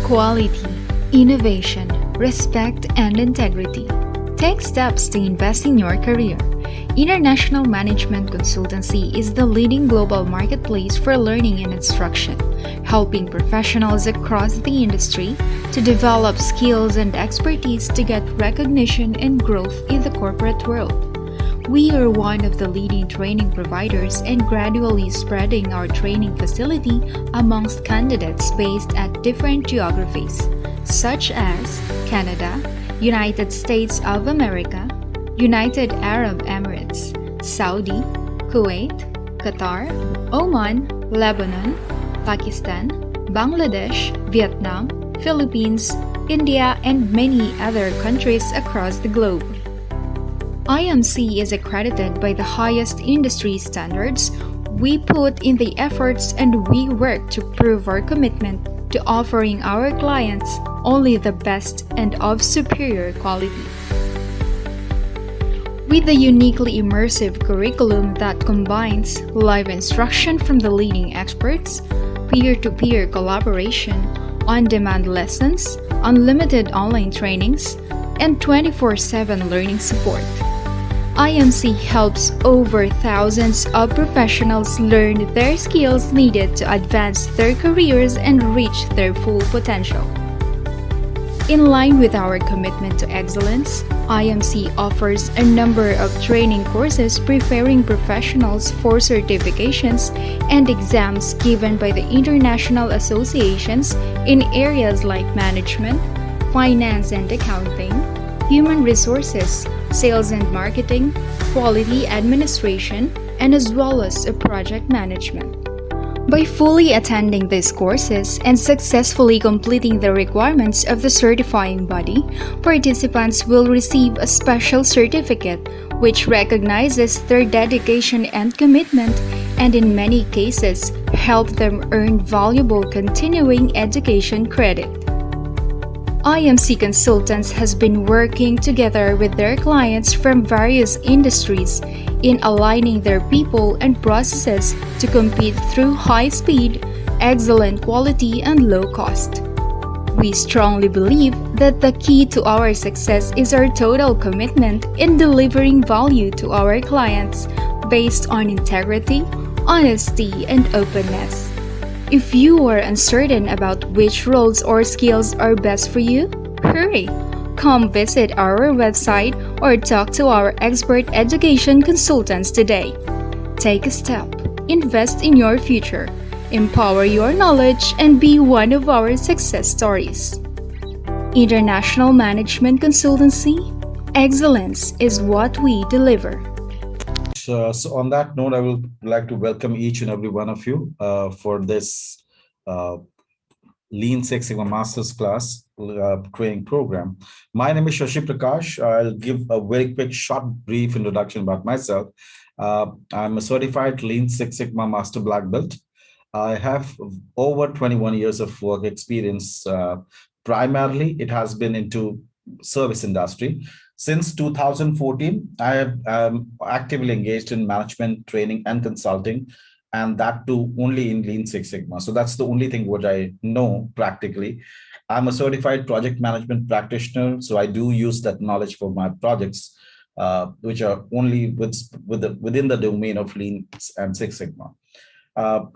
Quality, innovation, respect, and integrity. Take steps to invest in your career. International Management Consultancy is the leading global marketplace for learning and instruction, helping professionals across the industry to develop skills and expertise to get recognition and growth in the corporate world. We are one of the leading training providers and gradually spreading our training facility amongst candidates based at different geographies, such as Canada, United States of America, United Arab Emirates, Saudi, Kuwait, Qatar, Oman, Lebanon, Pakistan, Bangladesh, Vietnam, Philippines, India, and many other countries across the globe. IMC is accredited by the highest industry standards. We put in the efforts and we work to prove our commitment to offering our clients only the best and of superior quality. With a uniquely immersive curriculum that combines live instruction from the leading experts, peer-to-peer collaboration, on-demand lessons, unlimited online trainings, and 24/7 learning support. IMC helps over thousands of professionals learn their skills needed to advance their careers and reach their full potential. In line with our commitment to excellence, IMC offers a number of training courses preparing professionals for certifications and exams given by the international associations in areas like management, finance and accounting, human resources, sales and marketing, quality administration, and as well as project management. By fully attending these courses and successfully completing the requirements of the certifying body, participants will receive a special certificate which recognizes their dedication and commitment and in many cases help them earn valuable continuing education credit. IMC Consultants has been working together with their clients from various industries in aligning their people and processes to compete through high speed, excellent quality, and low cost. We strongly believe that the key to our success is our total commitment in delivering value to our clients based on integrity, honesty, and openness. If you are uncertain about which roles or skills are best for you, hurry! Come visit our website or talk to our expert education consultants today. Take a step, invest in your future, empower your knowledge, and be one of our success stories. International Management Consultancy, excellence is what we deliver. So on that note, I would like to welcome each and every one of you for this Lean Six Sigma Masters class training program. My name is Shashi Prakash. I'll give a very quick, short, brief introduction about myself. I'm a certified Lean Six Sigma Master Black Belt. I have over 21 years of work experience. Primarily, it has been into service industry. Since 2014, I have actively engaged in management, training, and consulting, and that too only in Lean Six Sigma. So that's the only thing what I know practically. I'm a certified project management practitioner, so I do use that knowledge for my projects, which are only within the domain of Lean and Six Sigma.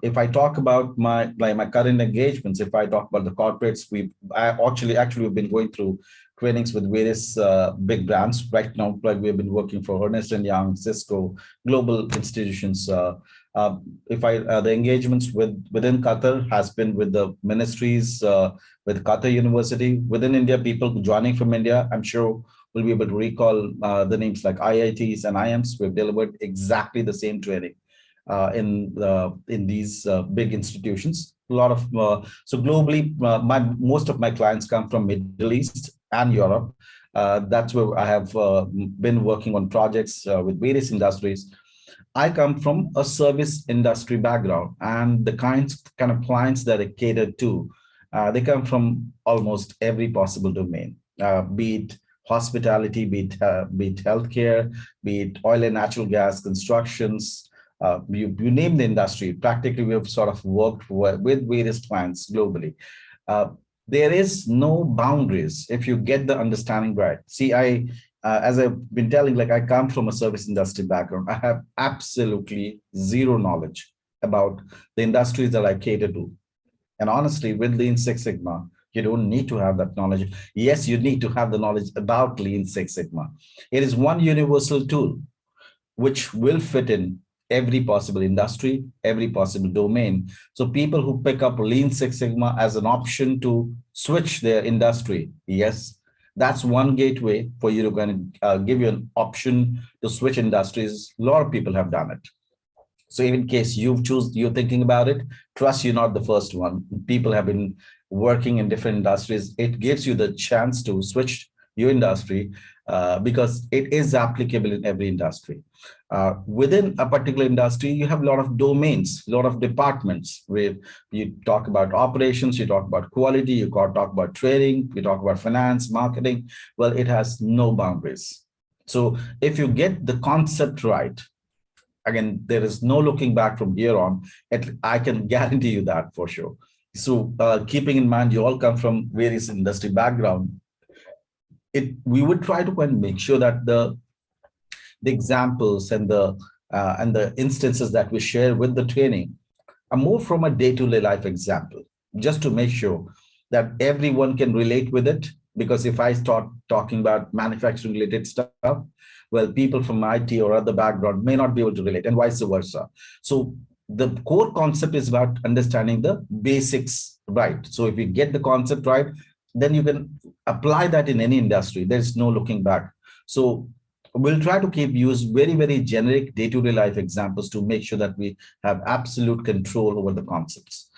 If I talk about my current engagements, if I talk about the corporates, we've been going through trainings with various big brands right now. Like we've been working for Ernst & Young, Cisco, global institutions. The engagements within Qatar has been with the ministries, with Qatar University. Within India, people joining from India, I'm sure will be able to recall the names like IITs and IMs. We've delivered exactly the same training in these big institutions. A lot of so globally, most of my clients come from Middle East and Europe. That's where I have been working on projects with various industries. I come from a service industry background, and the kind of clients that I cater to, they come from almost every possible domain, be it hospitality, be it healthcare, be it oil and natural gas, constructions, you name the industry. Practically, we have sort of worked with various clients globally. There is no boundaries if you get the understanding right. See, as I've been telling, like I come from a service industry background. I have absolutely zero knowledge about the industries that I cater to. And honestly, with Lean Six Sigma, you don't need to have that knowledge. Yes, you need to have the knowledge about Lean Six Sigma. It is one universal tool which will fit in every possible industry, every possible domain. So people who pick up Lean Six Sigma as an option to switch their industry, yes, that's one gateway for you to kind of give you an option to switch industries. A lot of people have done it. So in case you're thinking about it, trust you're not the first one. People have been working in different industries. It gives you the chance to switch your industry because it is applicable in every industry. Within a particular industry, you have a lot of domains, a lot of departments where you talk about operations, you talk about quality, you talk about trading, you talk about finance, marketing. Well, it has no boundaries. So if you get the concept right, again, there is no looking back from here on. I can guarantee you that for sure. So keeping in mind, you all come from various industry background. We would try to kind of make sure that the examples and the instances that we share with the training are more from a day-to-day life example, just to make sure that everyone can relate with it. Because if I start talking about manufacturing related stuff, well, people from IT or other background may not be able to relate, and vice versa. So the core concept is about understanding the basics right. So if you get the concept right, then you can apply that in any industry. There's no looking back. So we'll try to keep use very generic day-to-day life examples to make sure that we have absolute control over the concepts.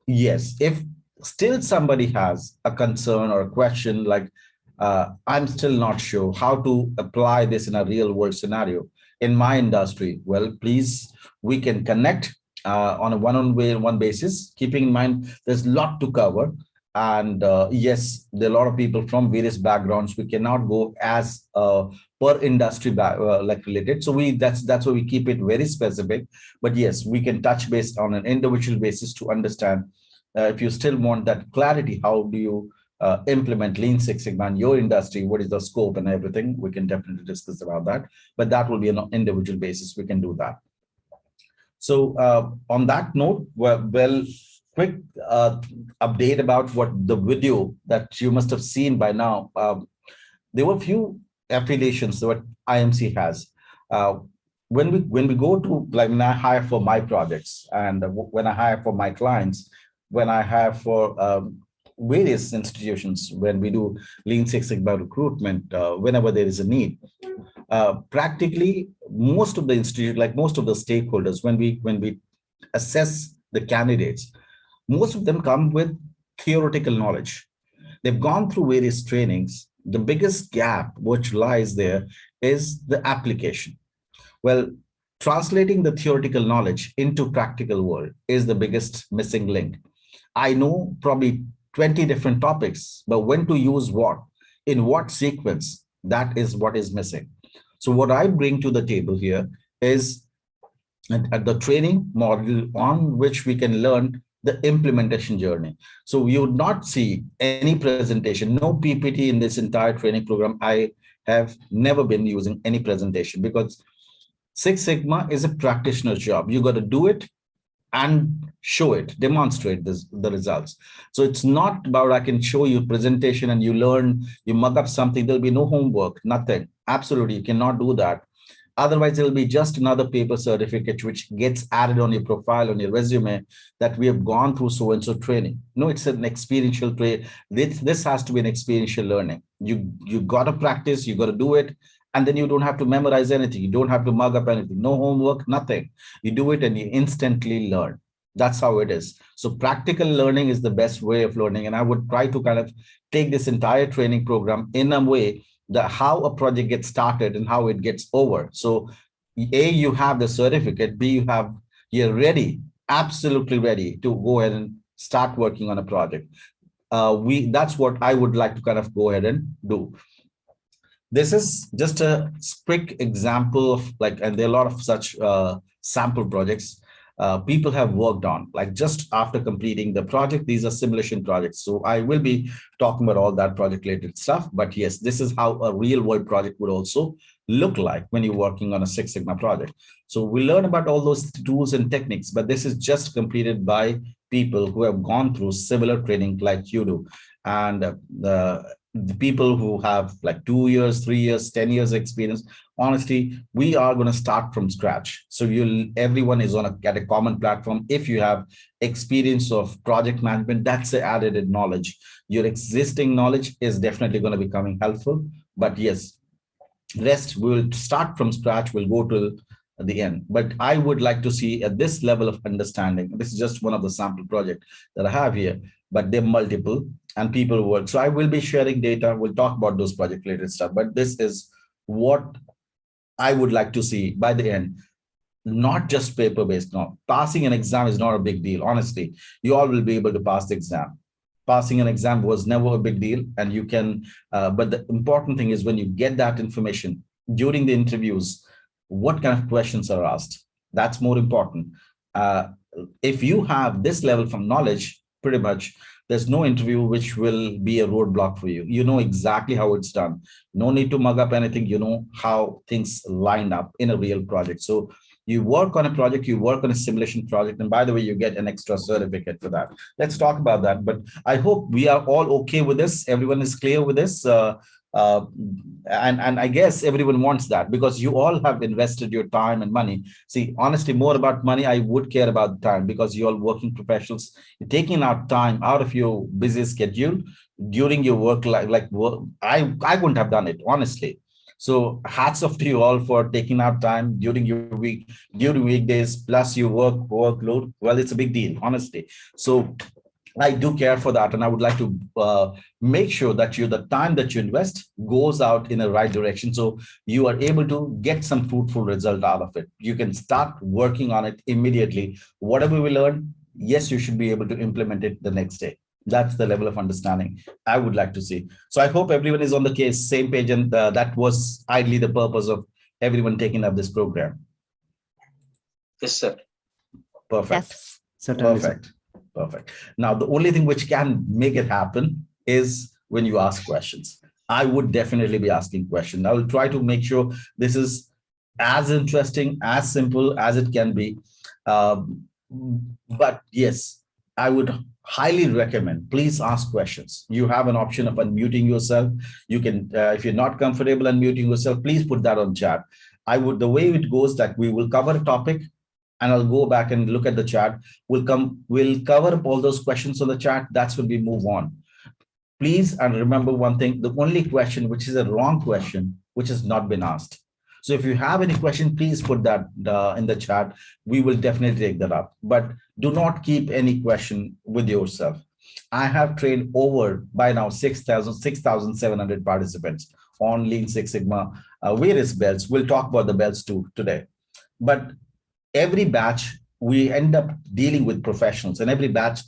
Yes, if still somebody has a concern or a question like, I'm still not sure how to apply this in a real world scenario in my industry, well, please, we can connect on a one-on-one basis, keeping in mind there's a lot to cover. And yes, there are a lot of people from various backgrounds. We cannot go as per industry like related. So that's why we keep it very specific. But yes, we can touch base on an individual basis to understand if you still want that clarity, how do you implement Lean Six Sigma in your industry? What is the scope and everything? We can definitely discuss about that. But that will be an individual basis. We can do that. So on that note, well, quick update about what the video that you must have seen by now. There were a few affiliations that IMC has. When we go to, like when I hire for my projects and when I hire for my clients, when I hire for various institutions, when we do Lean Six Sigma recruitment, whenever there is a need, practically most of the institute, like most of the stakeholders, when we assess the candidates, most of them come with theoretical knowledge. They've gone through various trainings. The biggest gap which lies there is the application. Well, translating the theoretical knowledge into practical world is the biggest missing link. I know probably 20 different topics, but when to use what, in what sequence, that is what is missing. So what I bring to the table here is at the training model on which we can learn the implementation journey. So you would not see any presentation, no PPT in this entire training program. I have never been using any presentation because Six Sigma is a practitioner job. You got to do it and show it, demonstrate the results. So it's not about I can show you presentation and you learn, you mug up something. There'll be no homework, nothing. Absolutely, you cannot do that. Otherwise, it'll be just another paper certificate which gets added on your profile, on your resume, that we have gone through so-and-so training. No, it's an experiential trade. This has to be an experiential learning. You got to practice, you got to do it, and then you don't have to memorize anything. You don't have to mug up anything. No homework, nothing. You do it and you instantly learn. That's how it is. So practical learning is the best way of learning. And I would try to kind of take this entire training program in a way that how a project gets started and how it gets over. So A, you have the certificate, B, you're ready, absolutely ready to go ahead and start working on a project. That's what I would like to kind of go ahead and do. This is just a quick example of and there are a lot of such sample projects. people have worked on, like just after completing the project. These are simulation projects. So I will be talking about all that project related stuff. But yes, this is how a real world project would also look like when you're working on a Six Sigma project. So we learn about all those tools and techniques, but this is just completed by people who have gone through similar training like you do. And the people who have like 2 years, 3 years, 10 years experience, honestly, we are going to start from scratch. So everyone is on at a common platform. If you have experience of project management, that's the added knowledge. Your existing knowledge is definitely going to be coming helpful. But yes, rest we will start from scratch. We'll go to the end. But I would like to see at this level of understanding. This is just one of the sample project that I have here, but they're multiple and people work. So I will be sharing data. We'll talk about those project related stuff. But this is what I would like to see by the end, not just paper based. No, passing an exam is not a big deal. Honestly, you all will be able to pass the exam. Passing an exam was never a big deal, and you can. But the important thing is when you get that information during the interviews, what kind of questions are asked. That's more important. Uh, if you have this level from knowledge, pretty much there's no interview which will be a roadblock for you. You know exactly how it's done. No need to mug up anything. You know how things line up in a real project. So you work on a project, you work on a simulation project, and by the way, you get an extra certificate for that. Let's talk about that. But I hope we are all okay with this. Everyone is clear with this. Uh, and I guess everyone wants that because you all have invested your time and money. See, honestly, more about money, I would care about time because you all working professionals, taking out time out of your busy schedule during your work, like work. I wouldn't have done it, honestly. So hats off to you all for taking out time during your week, during weekdays, plus your workload. Well, it's a big deal, honestly. So I do care for that, and I would like to make sure that the time that you invest goes out in the right direction, so you are able to get some fruitful result out of it. You can start working on it immediately. Whatever we learn, yes, you should be able to implement it the next day. That's the level of understanding I would like to see. So I hope everyone is on the case, same page, and that was ideally the purpose of everyone taking up this program. Yes, sir. Perfect. Yes, certainly. Perfect. Perfect. Now, the only thing which can make it happen is when you ask questions. I would definitely be asking questions. I will try to make sure this is as interesting, as simple as it can be. But yes, I would highly recommend, please ask questions. You have an option of unmuting yourself. You can, if you're not comfortable unmuting yourself, please put that on chat. The way it goes that we will cover a topic, and I'll go back and look at the chat. We'll cover up all those questions on the chat. That's when we move on. Please, and remember one thing, the only question which is a wrong question, which has not been asked. So if you have any question, please put that in the chat. We will definitely take that up, but do not keep any question with yourself. I have trained over by now 6,700 participants on Lean Six Sigma, various belts. We'll talk about the belts too today. But every batch, we end up dealing with professionals, and every batch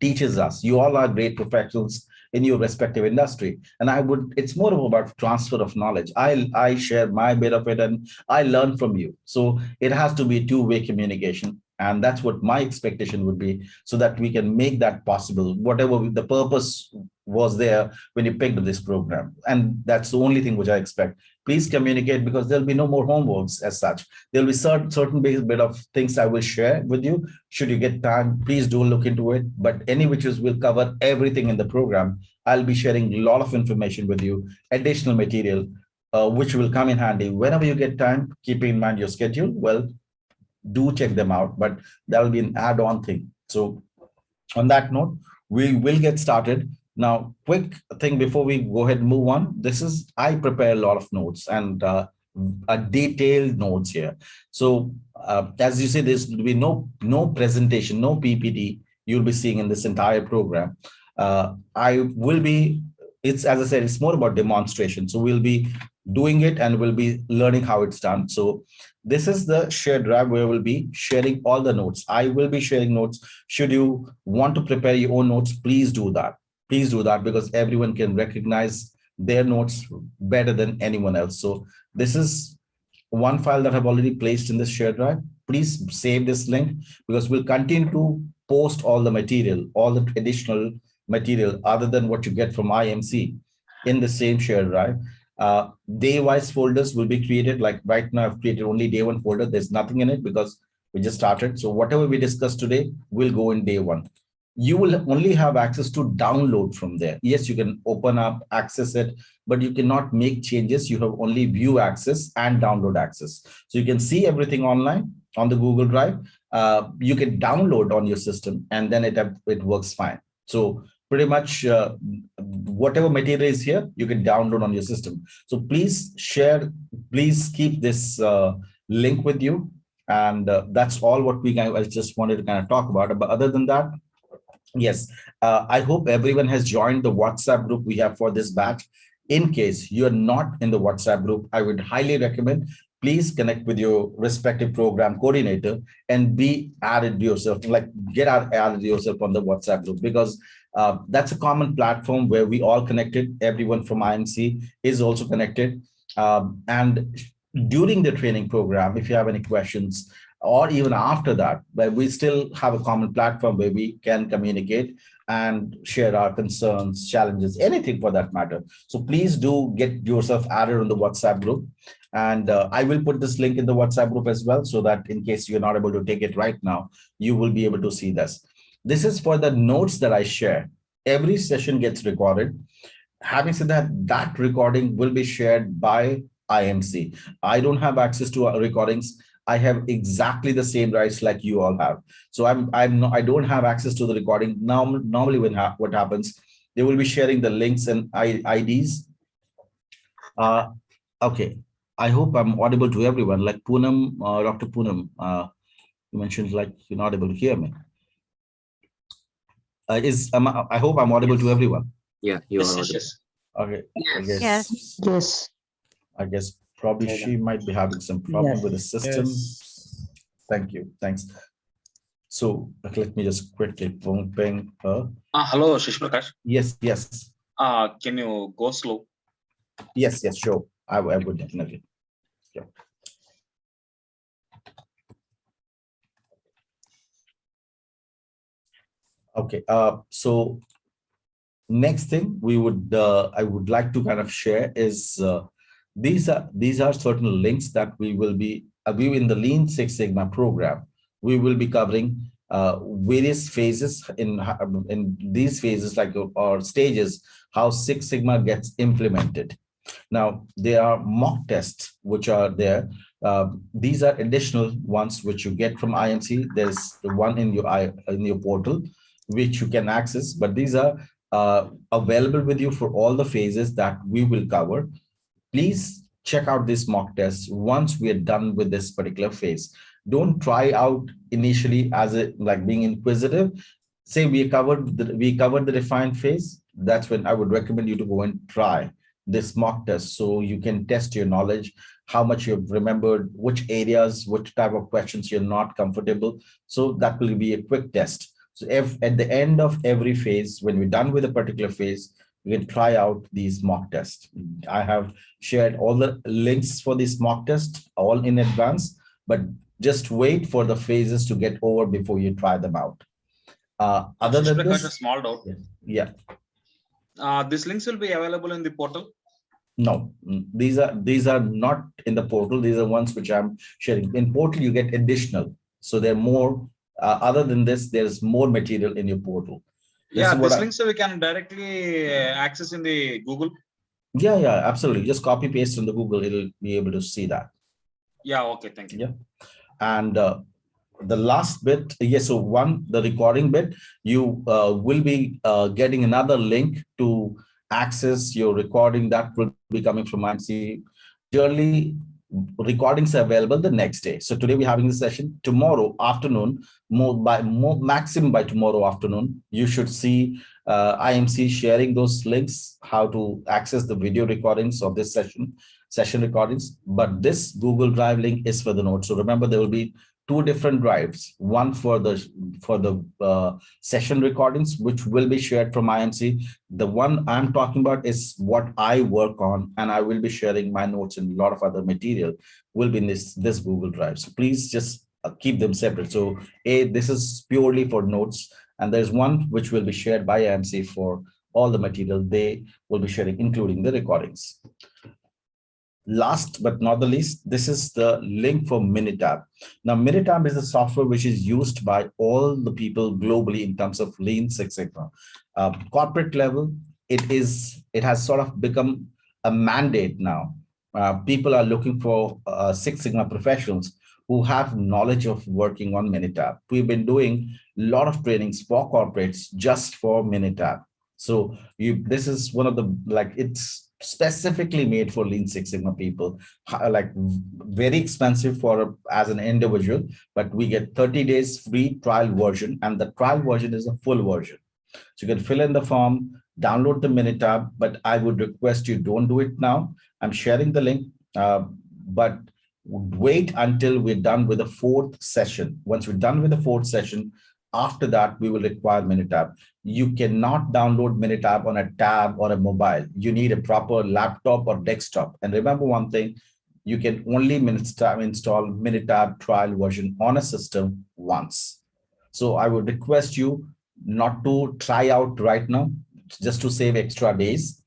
teaches us. You all are great professionals in your respective industry, and it's more about transfer of knowledge. I share my bit of it, and I learn from you. So it has to be two-way communication, and that's what my expectation would be, so that we can make that possible, whatever the purpose was there when you picked this program. And that's the only thing which I expect. Please communicate, because there'll be no more homeworks as such. There'll be certain bit of things I will share with you. Should you get time, please do look into it. But any which will cover everything in the program. I'll be sharing a lot of information with you, additional material, which will come in handy whenever you get time. Keeping in mind your schedule, well, do check them out, but that'll be an add-on thing. So on that note, we will get started. Now, quick thing before we go ahead and move on. I prepare a lot of notes and a detailed notes here. So as you say, there's will be no presentation, no PPT you'll be seeing in this entire program. As I said, it's more about demonstration. So we'll be doing it and we'll be learning how it's done. So this is the shared drive where we'll be sharing all the notes. I will be sharing notes. Should you want to prepare your own notes, please do that. Please do that, because everyone can recognize their notes better than anyone else. So this is one file that I've already placed in this shared drive. please save this link, because we'll continue to post all the material, all the additional material other than what you get from IMC in the same shared drive. Day-wise folders will be created. Like right now, I've created only day one folder. There's nothing in it because we just started. So whatever we discussed today will go in day one. You will only have access to download from there. Yes, you can open up, access it, but you cannot make changes. You have only view access and download access. So you can see everything online on the Google Drive. You can download on your system, and then it works fine. So pretty much whatever material is here, you can download on your system. So please share, please keep this link with you. And that's all what I just wanted to kind of talk about. But other than that, yes, I hope everyone has joined the WhatsApp group we have for this batch. In case you're not in the WhatsApp group, I would highly recommend, please connect with your respective program coordinator and be added yourself, like get added yourself on the WhatsApp group, because that's a common platform where we all connected. Everyone from IMC is also connected. And during the training program, if you have any questions, or even after that, but we still have a common platform where we can communicate and share our concerns, challenges, anything for that matter. So please do get yourself added on the WhatsApp group. And I will put this link in the WhatsApp group as well, so that in case you're not able to take it right now, you will be able to see this. This is for the notes that I share. Every session gets recorded. Having said that, that recording will be shared by IMC. I don't have access to recordings. I have exactly the same rights like you all have. So I don't have access to the recording. Normally what happens, they will be sharing the links and IDs. Okay. I hope I'm audible to everyone. Like Poonam, Dr. Poonam, you mentioned like you're not able to hear me. I hope I'm audible to everyone. Yeah, you are Yes, audible. yes. Okay. Yes. I guess probably she might be having some problem with the system. Thank you. Thanks. So let me just quickly ping her. Hello, Shishprakash. Yes. Can you go slow? Yes, sure. I would definitely. Yeah. Okay. So next thing I would like to kind of share is these are certain links that we will be in the Lean Six Sigma program. We will be covering various phases in these phases, like or stages, how Six Sigma gets implemented. Now there are mock tests which are there. These are additional ones which you get from IMC. There's the one in your portal which you can access, but these are available with you for all the phases that we will cover. Please check out this mock test once we are done with this particular phase. Don't try out initially as like being inquisitive. Say we covered the defined phase. That's when I would recommend you to go and try this mock test, so you can test your knowledge, how much you've remembered, which areas, which type of questions you're not comfortable. So that will be a quick test. So if at the end of every phase, when we're done with a particular phase, you can try out these mock tests. I have shared all the links for this mock test all in advance, but just wait for the phases to get over before you try them out. Other than this, a small doubt. Yeah. These links will be available in the portal. No, these are not in the portal. These are ones which I'm sharing. In portal, you get additional. So they're more. Other than this, there's more material in your portal. These links we can directly access in the Google. Yeah, absolutely. Just copy paste in the Google. It'll be able to see that. Yeah. Okay. Thank you. Yeah. And the last bit, yes. So the recording bit, you will be getting another link to access your recording that will be coming from IMC. Generally, recordings are available the next day. So today we're having the session. Tomorrow afternoon, maximum by tomorrow afternoon, you should see IMC sharing those links, how to access the video recordings of this session recordings. But this Google Drive link is for the notes. So remember, there will be two different drives, one for the session recordings, which will be shared from IMC. The one I'm talking about is what I work on, and I will be sharing my notes and a lot of other material will be in this Google Drive. So please just keep them separate. So this is purely for notes, and there's one which will be shared by IMC for all the material they will be sharing, including the recordings. Last but not the least, this is the link for Minitab. Now, Minitab is a software which is used by all the people globally in terms of Lean Six Sigma. Corporate level, it has sort of become a mandate now. People are looking for Six Sigma professionals who have knowledge of working on Minitab. We've been doing a lot of trainings for corporates just for Minitab. So this is one of the, like, it's specifically made for Lean Six Sigma people, like very expensive for as an individual, but we get 30 days free trial version, and the trial version is a full version. So you can fill in the form, download the Minitab, but I would request you don't do it now. I'm sharing the link, but wait until we're done with the fourth session. Once we're done with the fourth session, after that, we will require Minitab. You cannot download Minitab on a tab or a mobile. You need a proper laptop or desktop. And remember one thing, you can only install Minitab trial version on a system once. So I would request you not to try out right now, just to save extra days.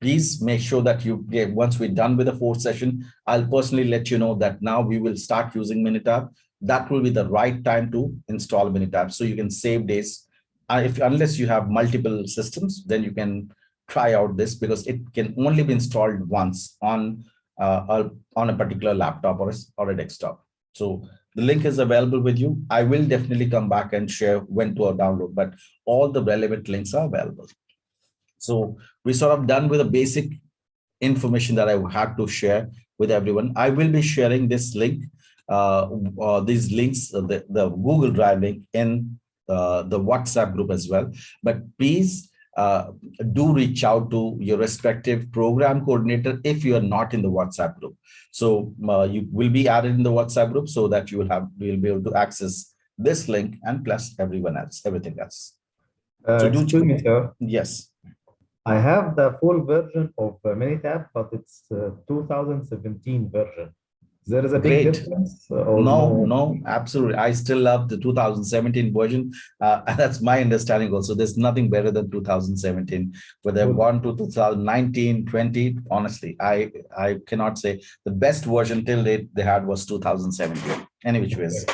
Please make sure that once we're done with the fourth session, I'll personally let you know that now we will start using Minitab. That will be the right time to install Minitab, so you can save days. Unless you have multiple systems, then you can try out this, because it can only be installed once on a particular laptop or a desktop. So the link is available with you. I will definitely come back and share when to download, but all the relevant links are available. So we're sort of done with the basic information that I had to share with everyone. I will be sharing this link, these links, the Google Drive link in the WhatsApp group as well. But please do reach out to your respective program coordinator if you are not in the WhatsApp group. So you will be added in the WhatsApp group so that you will be able to access this link and plus everything else. So Excuse me, sir. Yes. I have the full version of Minitab, but it's 2017 version. There is a big difference? No, absolutely. I still love the 2017 version. That's my understanding also. There's nothing better than 2017. Whether I've gone to 2019, 20, honestly, I cannot say. The best version till date they had was 2017. Any which ways.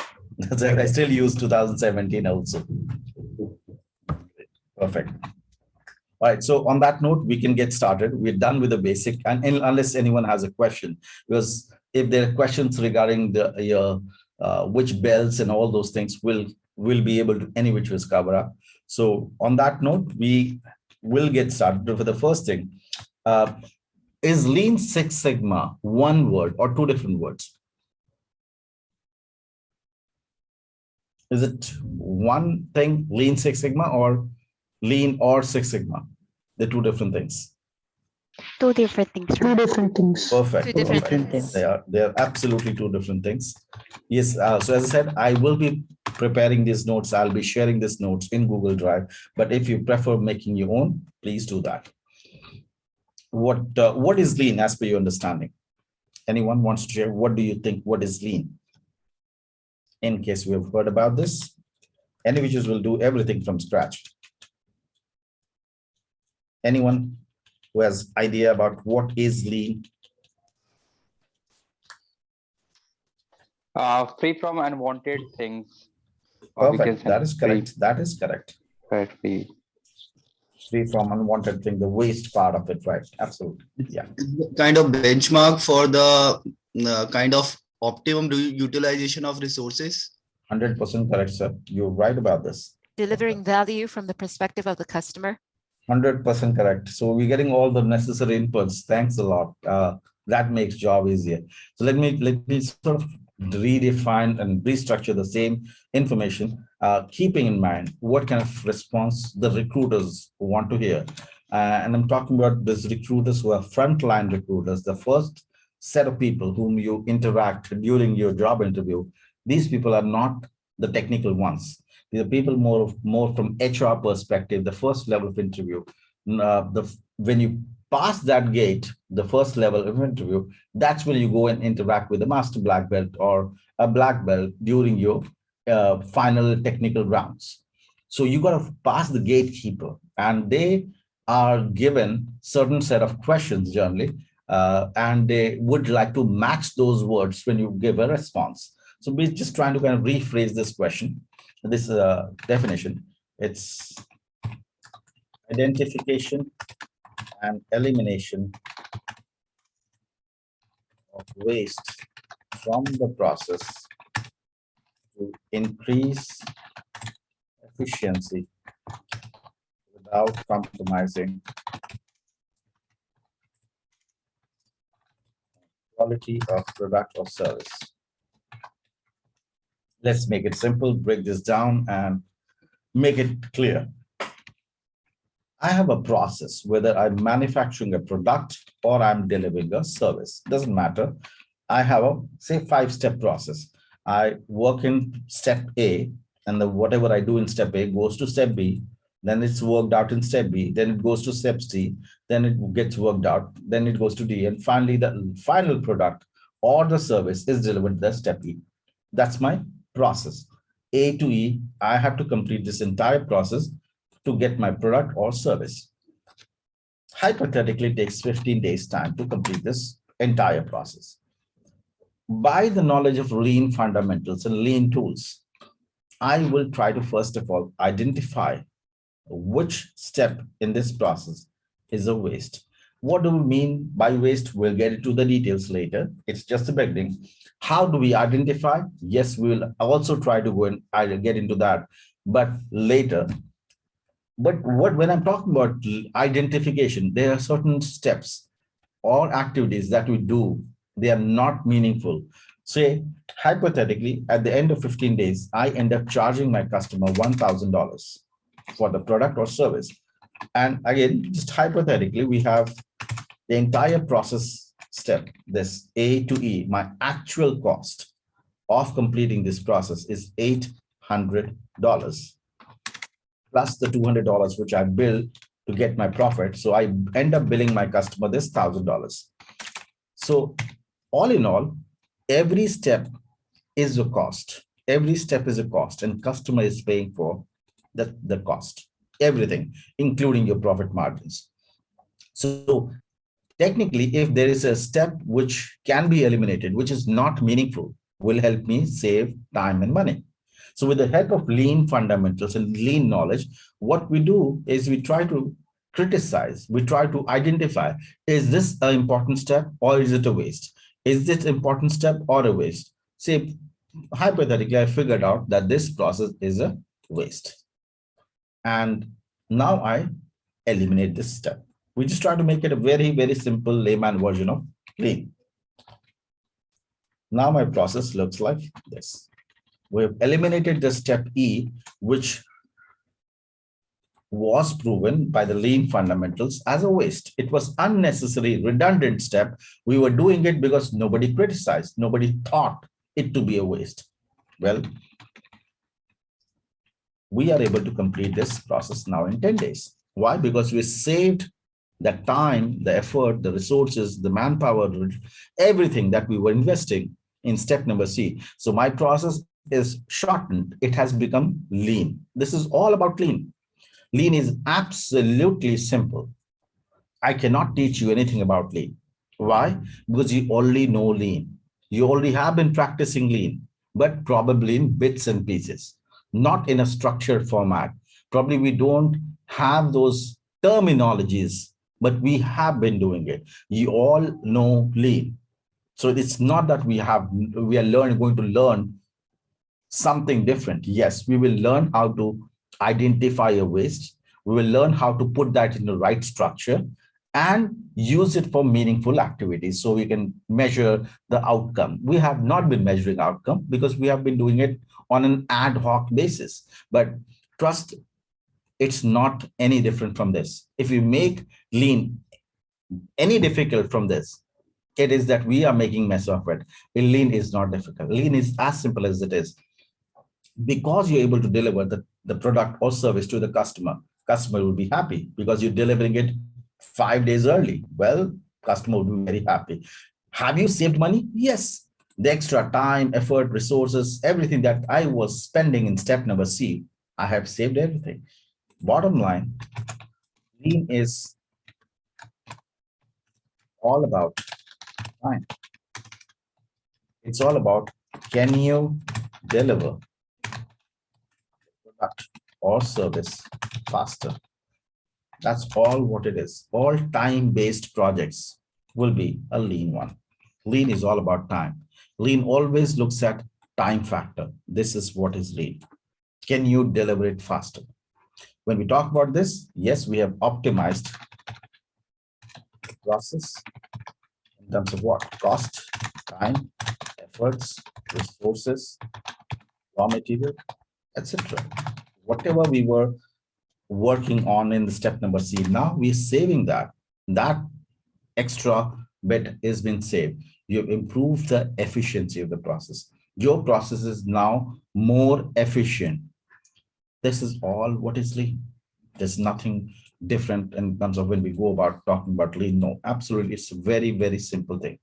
I still use 2017 also. Perfect. All right, so on that note, we can get started. We're done with the basic, and unless anyone has a question, because if there are questions regarding the which belts and all those things, we'll be able to any which ways cover up. So on that note, we will get started with the first thing. Is Lean Six Sigma one word or two different words? Is it one thing, Lean Six Sigma, or Lean or Six Sigma? They're two different things. Two different things. Two different things. Perfect. Two different things. They are absolutely two different things. Yes. So as I said, I will be preparing these notes. I'll be sharing these notes in Google Drive. But if you prefer making your own, please do that. What is Lean as per your understanding? Anyone wants to share? What do you think? What is Lean? In case we have heard about this, individuals will do everything from scratch. Anyone who has idea about what is Lean? Free from unwanted things. Perfect. That is correct. That is correct. Right. Free from unwanted thing, the waste part of it, right? Absolutely. Yeah. Kind of benchmark for the kind of optimum utilization of resources. 100% correct, sir. You're right about this. Delivering value from the perspective of the customer. 100% correct. So we're getting all the necessary inputs. Thanks a lot. That makes job easier. So let me sort of redefine and restructure the same information, keeping in mind what kind of response the recruiters want to hear. And I'm talking about these recruiters who are frontline recruiters, the first set of people whom you interact during your job interview. These people are not the technical ones. These are people more from HR perspective, the first level of interview. The when you pass that gate, the first level of interview, that's when you go and interact with a master black belt or a black belt during your final technical rounds. So you got to pass the gatekeeper, and they are given certain set of questions generally, and they would like to match those words when you give a response. So we're just trying to kind of rephrase this question, this definition. It's identification and elimination of waste from the process to increase efficiency without compromising quality of product or service. Let's make it simple, break this down and make it clear. I have a process, whether I'm manufacturing a product or I'm delivering a service, doesn't matter. I have a, say, 5-step process. I work in step A, and whatever I do in step A goes to step B, then it's worked out in step B, then it goes to step C, then it gets worked out, then it goes to D, and finally the final product or the service is delivered to the step E. That's my process. A to E, I have to complete this entire process to get my product or service. Hypothetically, it takes 15 days time to complete this entire process. By the knowledge of lean fundamentals and lean tools, I will try to first of all identify which step in this process is a waste. What do we mean by waste? We'll get into the details later. It's just the beginning. How do we identify? Yes, we will also try to go and get into that, but later. But when I'm talking about identification, there are certain steps or activities that we do. They are not meaningful. Say, hypothetically, at the end of 15 days, I end up charging my customer $1,000 for the product or service. And again, just hypothetically, we have the entire process step, this A to E. My actual cost of completing this process is $800. Plus the $200 which I bill to get my profit. So I end up billing my customer this $1,000. So all in all, every step is a cost. Every step is a cost, and customer is paying for the cost, everything, including your profit margins. So technically, if there is a step which can be eliminated, which is not meaningful, will help me save time and money. So with the help of lean fundamentals and lean knowledge, what we do is we try to criticize, we try to identify, is this an important step or is it a waste? Is this an important step or a waste? Say, hypothetically, I figured out that this process is a waste. And now I eliminate this step. We just try to make it a very, very simple layman version of lean. Now my process looks like this. We have eliminated the step E, which was proven by the lean fundamentals as a waste. It was unnecessary, redundant step. We were doing it because nobody criticized, nobody thought it to be a waste. Well, we are able to complete this process now in 10 days. Why? Because we saved the time, the effort, the resources, the manpower, everything that we were investing in step number C. So my process is shortened. It has become lean. This is all about lean. Lean is absolutely simple. I cannot teach you anything about lean. Why? Because you already know lean. You already have been practicing lean, but probably in bits and pieces, not in a structured format. Probably we don't have those terminologies, but we have been doing it. You all know lean. So it's not that we are going to learn something different. Yes, we will learn how to identify a waste. We will learn how to put that in the right structure and use it for meaningful activities so we can measure the outcome. We have not been measuring outcome because we have been doing it on an ad hoc basis. But trust, it's not any different from this. If you make lean any difficult from this, it is that we are making mess of it. Lean is not difficult. Lean is as simple as it is. Because you're able to deliver the product or service to the customer will be happy because you're delivering it 5 days early. Well, customer will be very happy. Have you saved money? Yes. The extra time, effort, resources, everything that I was spending in step number C, I have saved everything. Bottom line, lean is all about time. It's all about, can you deliver product or service faster? That's all what it is. All time-based projects will be a lean one. Lean is all about time. Lean always looks at time factor. This is what is lean. Can you deliver it faster? When we talk about this, yes, we have optimized process in terms of what? Cost, time, efforts, resources, raw material, etc. Whatever we were working on in the step number C, now we're saving that. That extra bit has been saved. You've improved the efficiency of the process. Your process is now more efficient. This is all what is lean. There's nothing different in terms of when we go about talking about lean. No, absolutely. It's a very, very simple thing.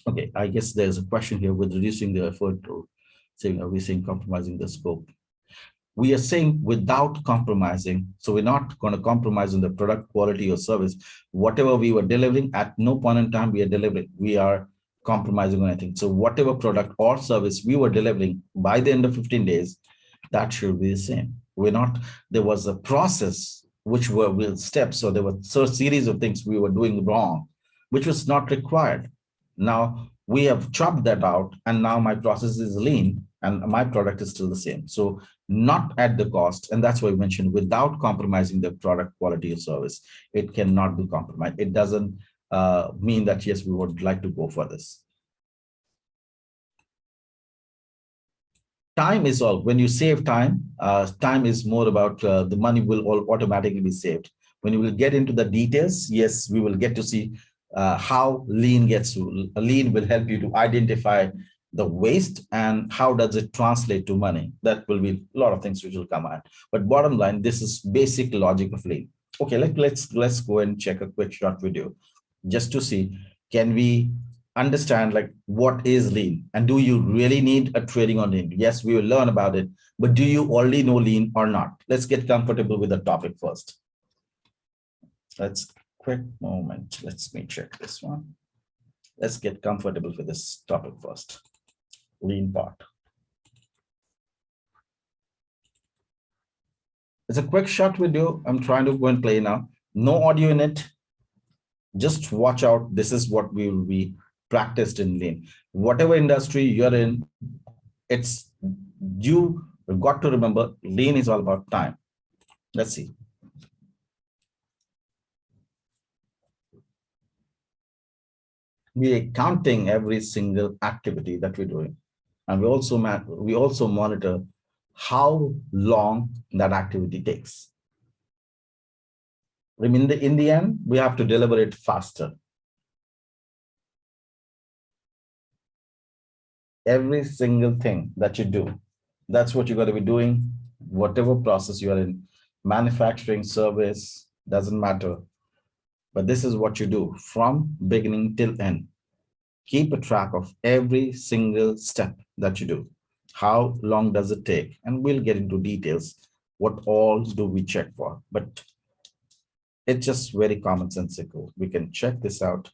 Okay, I guess there's a question here with reducing the effort or saying, are we saying compromising the scope? We are saying without compromising. So we're not going to compromise on the product quality or service. Whatever we were delivering, at no point in time we are delivering. We are compromising on anything. So whatever product or service we were delivering by the end of 15 days, that should be the same. We're not, there was a process which were with steps, so there were a series of things we were doing wrong, which was not required. Now we have chopped that out, and now my process is lean and my product is still the same. So not at the cost, and that's why we mentioned without compromising the product quality or service, it cannot be compromised. It doesn't mean that, yes, we would like to go for this. Time is all. When you save time, time is more about the money will all automatically be saved. When you will get into the details, yes, we will get to see how lean gets to. Lean will help you to identify the waste and how does it translate to money. That will be a lot of things which will come out. But bottom line, this is basic logic of lean. Okay, let's go and check a quick short video just to see, can we understand like what is lean, and do you really need a training on lean? Yes, we will learn about it, but do you already know lean or not? Let's get comfortable with the topic first. Let's quick moment. Let's me check this one. Let's get comfortable with this topic first. Lean part. It's a quick short video. I'm trying to go and play now. No audio in it. Just watch out. This is what we will be practiced in lean. Whatever industry you're in, it's you got to remember lean is all about time. Let's see. We are counting every single activity that we're doing, and we also monitor how long that activity takes. I mean, in the end, we have to deliver it faster. Every single thing that you do, that's what you're going to be doing. Whatever process you are in, manufacturing, service, doesn't matter. But this is what you do from beginning till end. Keep a track of every single step that you do. How long does it take? And we'll get into details. What all do we check for? But it's just very commonsensical. We can check this out.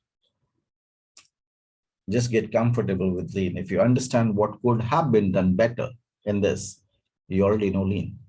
Just get comfortable with lean. If you understand what could have been done better in this, you already know lean.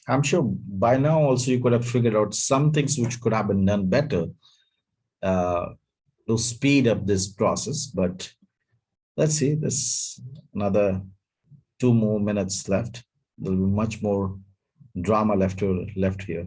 I'm sure by now also you could have figured out some things which could have been done better uh, to speed up this process. But let's see, there's another 2 more minutes left. There'll be much more drama left here.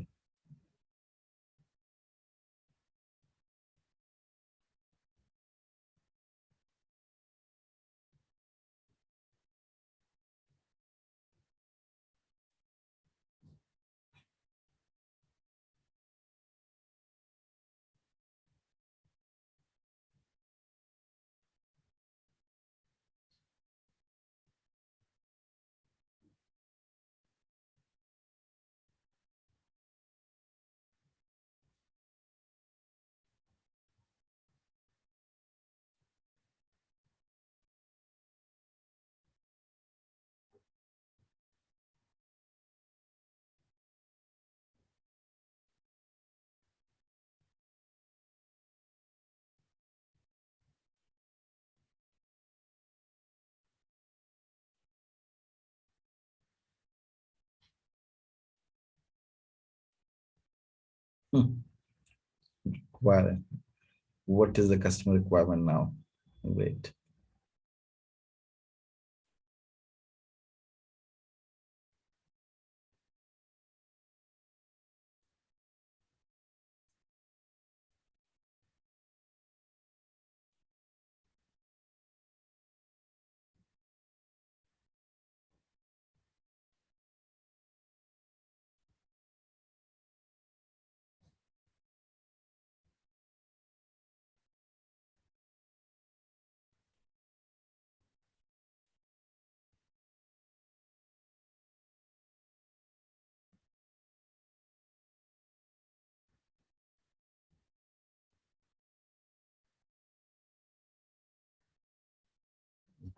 Hmm. Well, what is the customer requirement now? Wait.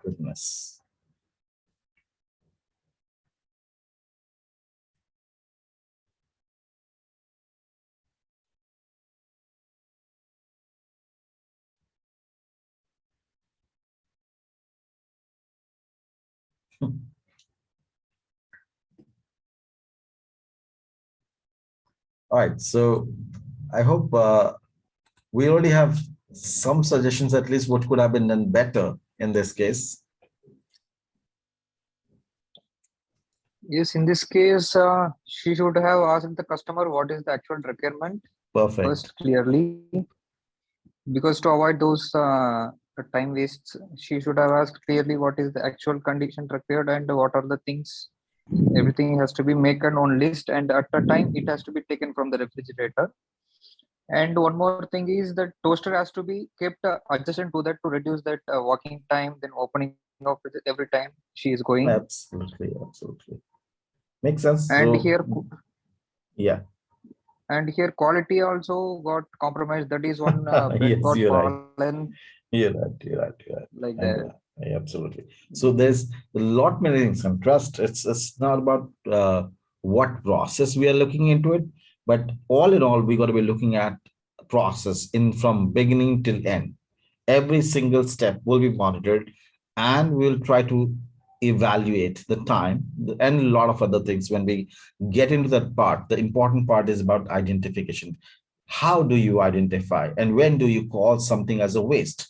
Goodness. All right, so I hope we already have some suggestions, at least what could have been done better in this case. Yes, in this case, she should have asked the customer what is the actual requirement Perfect. first clearly, because to avoid those time wastes, she should have asked clearly what is the actual condition required and what are the things. Everything has to be made on list, and at the time it has to be taken from the refrigerator. And one more thing is that toaster has to be kept adjacent to that to reduce that walking time, then opening of it every time she is going. Absolutely, absolutely. Makes sense. And So, here, yeah. and here quality also got compromised. That is one bread Yes, got you're right. fallen You're right. You're right. You're right. like And, that. absolutely. So there's a lot many things and trust. It's not about what process we are looking into it, but all in all, we got to be looking at process in from beginning till end. Every single step will be monitored, and we'll try to evaluate the time and a lot of other things. When we get into that part, the important part is about identification. How do you identify, and when do you call something as a waste?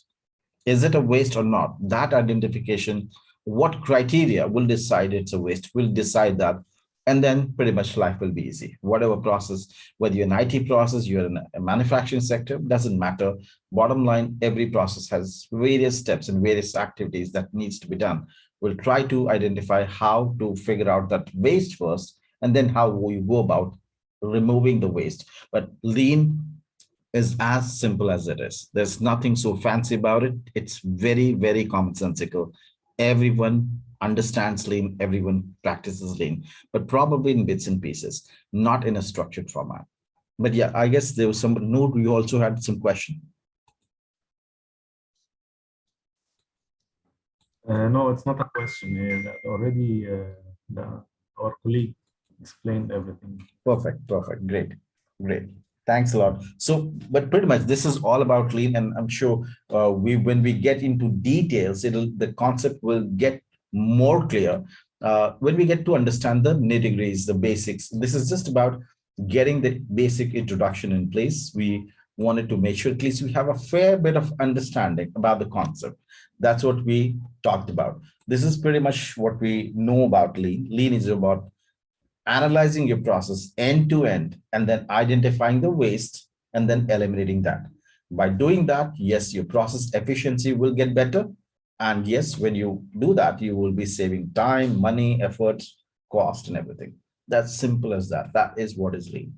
Is it a waste or not? That identification, what criteria will decide it's a waste, will decide that. And then pretty much life will be easy. Whatever process, whether you're an IT process, you're in a manufacturing sector, doesn't matter. Bottom line, every process has various steps and various activities that needs to be done. We'll try to identify how to figure out that waste first, and then how we go about removing the waste. But lean is as simple as it is. There's nothing so fancy about it. It's very, very commonsensical. Everyone understands lean, everyone practices lean, but probably in bits and pieces, not in a structured format. But yeah, I guess there was some note. You also had some question. No, it's not a question. Already our colleague explained everything. Perfect, perfect, great, great. Thanks a lot. So, but pretty much this is all about lean, and I'm sure when we get into details, the concept will get more clear. when we get to understand the nitty-gritties, the basics, this is just about getting the basic introduction in place. We wanted to make sure at least we have a fair bit of understanding about the concept. That's what we talked about. This is pretty much what we know about lean. Lean is about analyzing your process end to end and then identifying the waste and then eliminating that. By doing that, yes, your process efficiency will get better. And yes, when you do that, you will be saving time, money, effort, cost, and everything. That's simple as that. That is what is lean.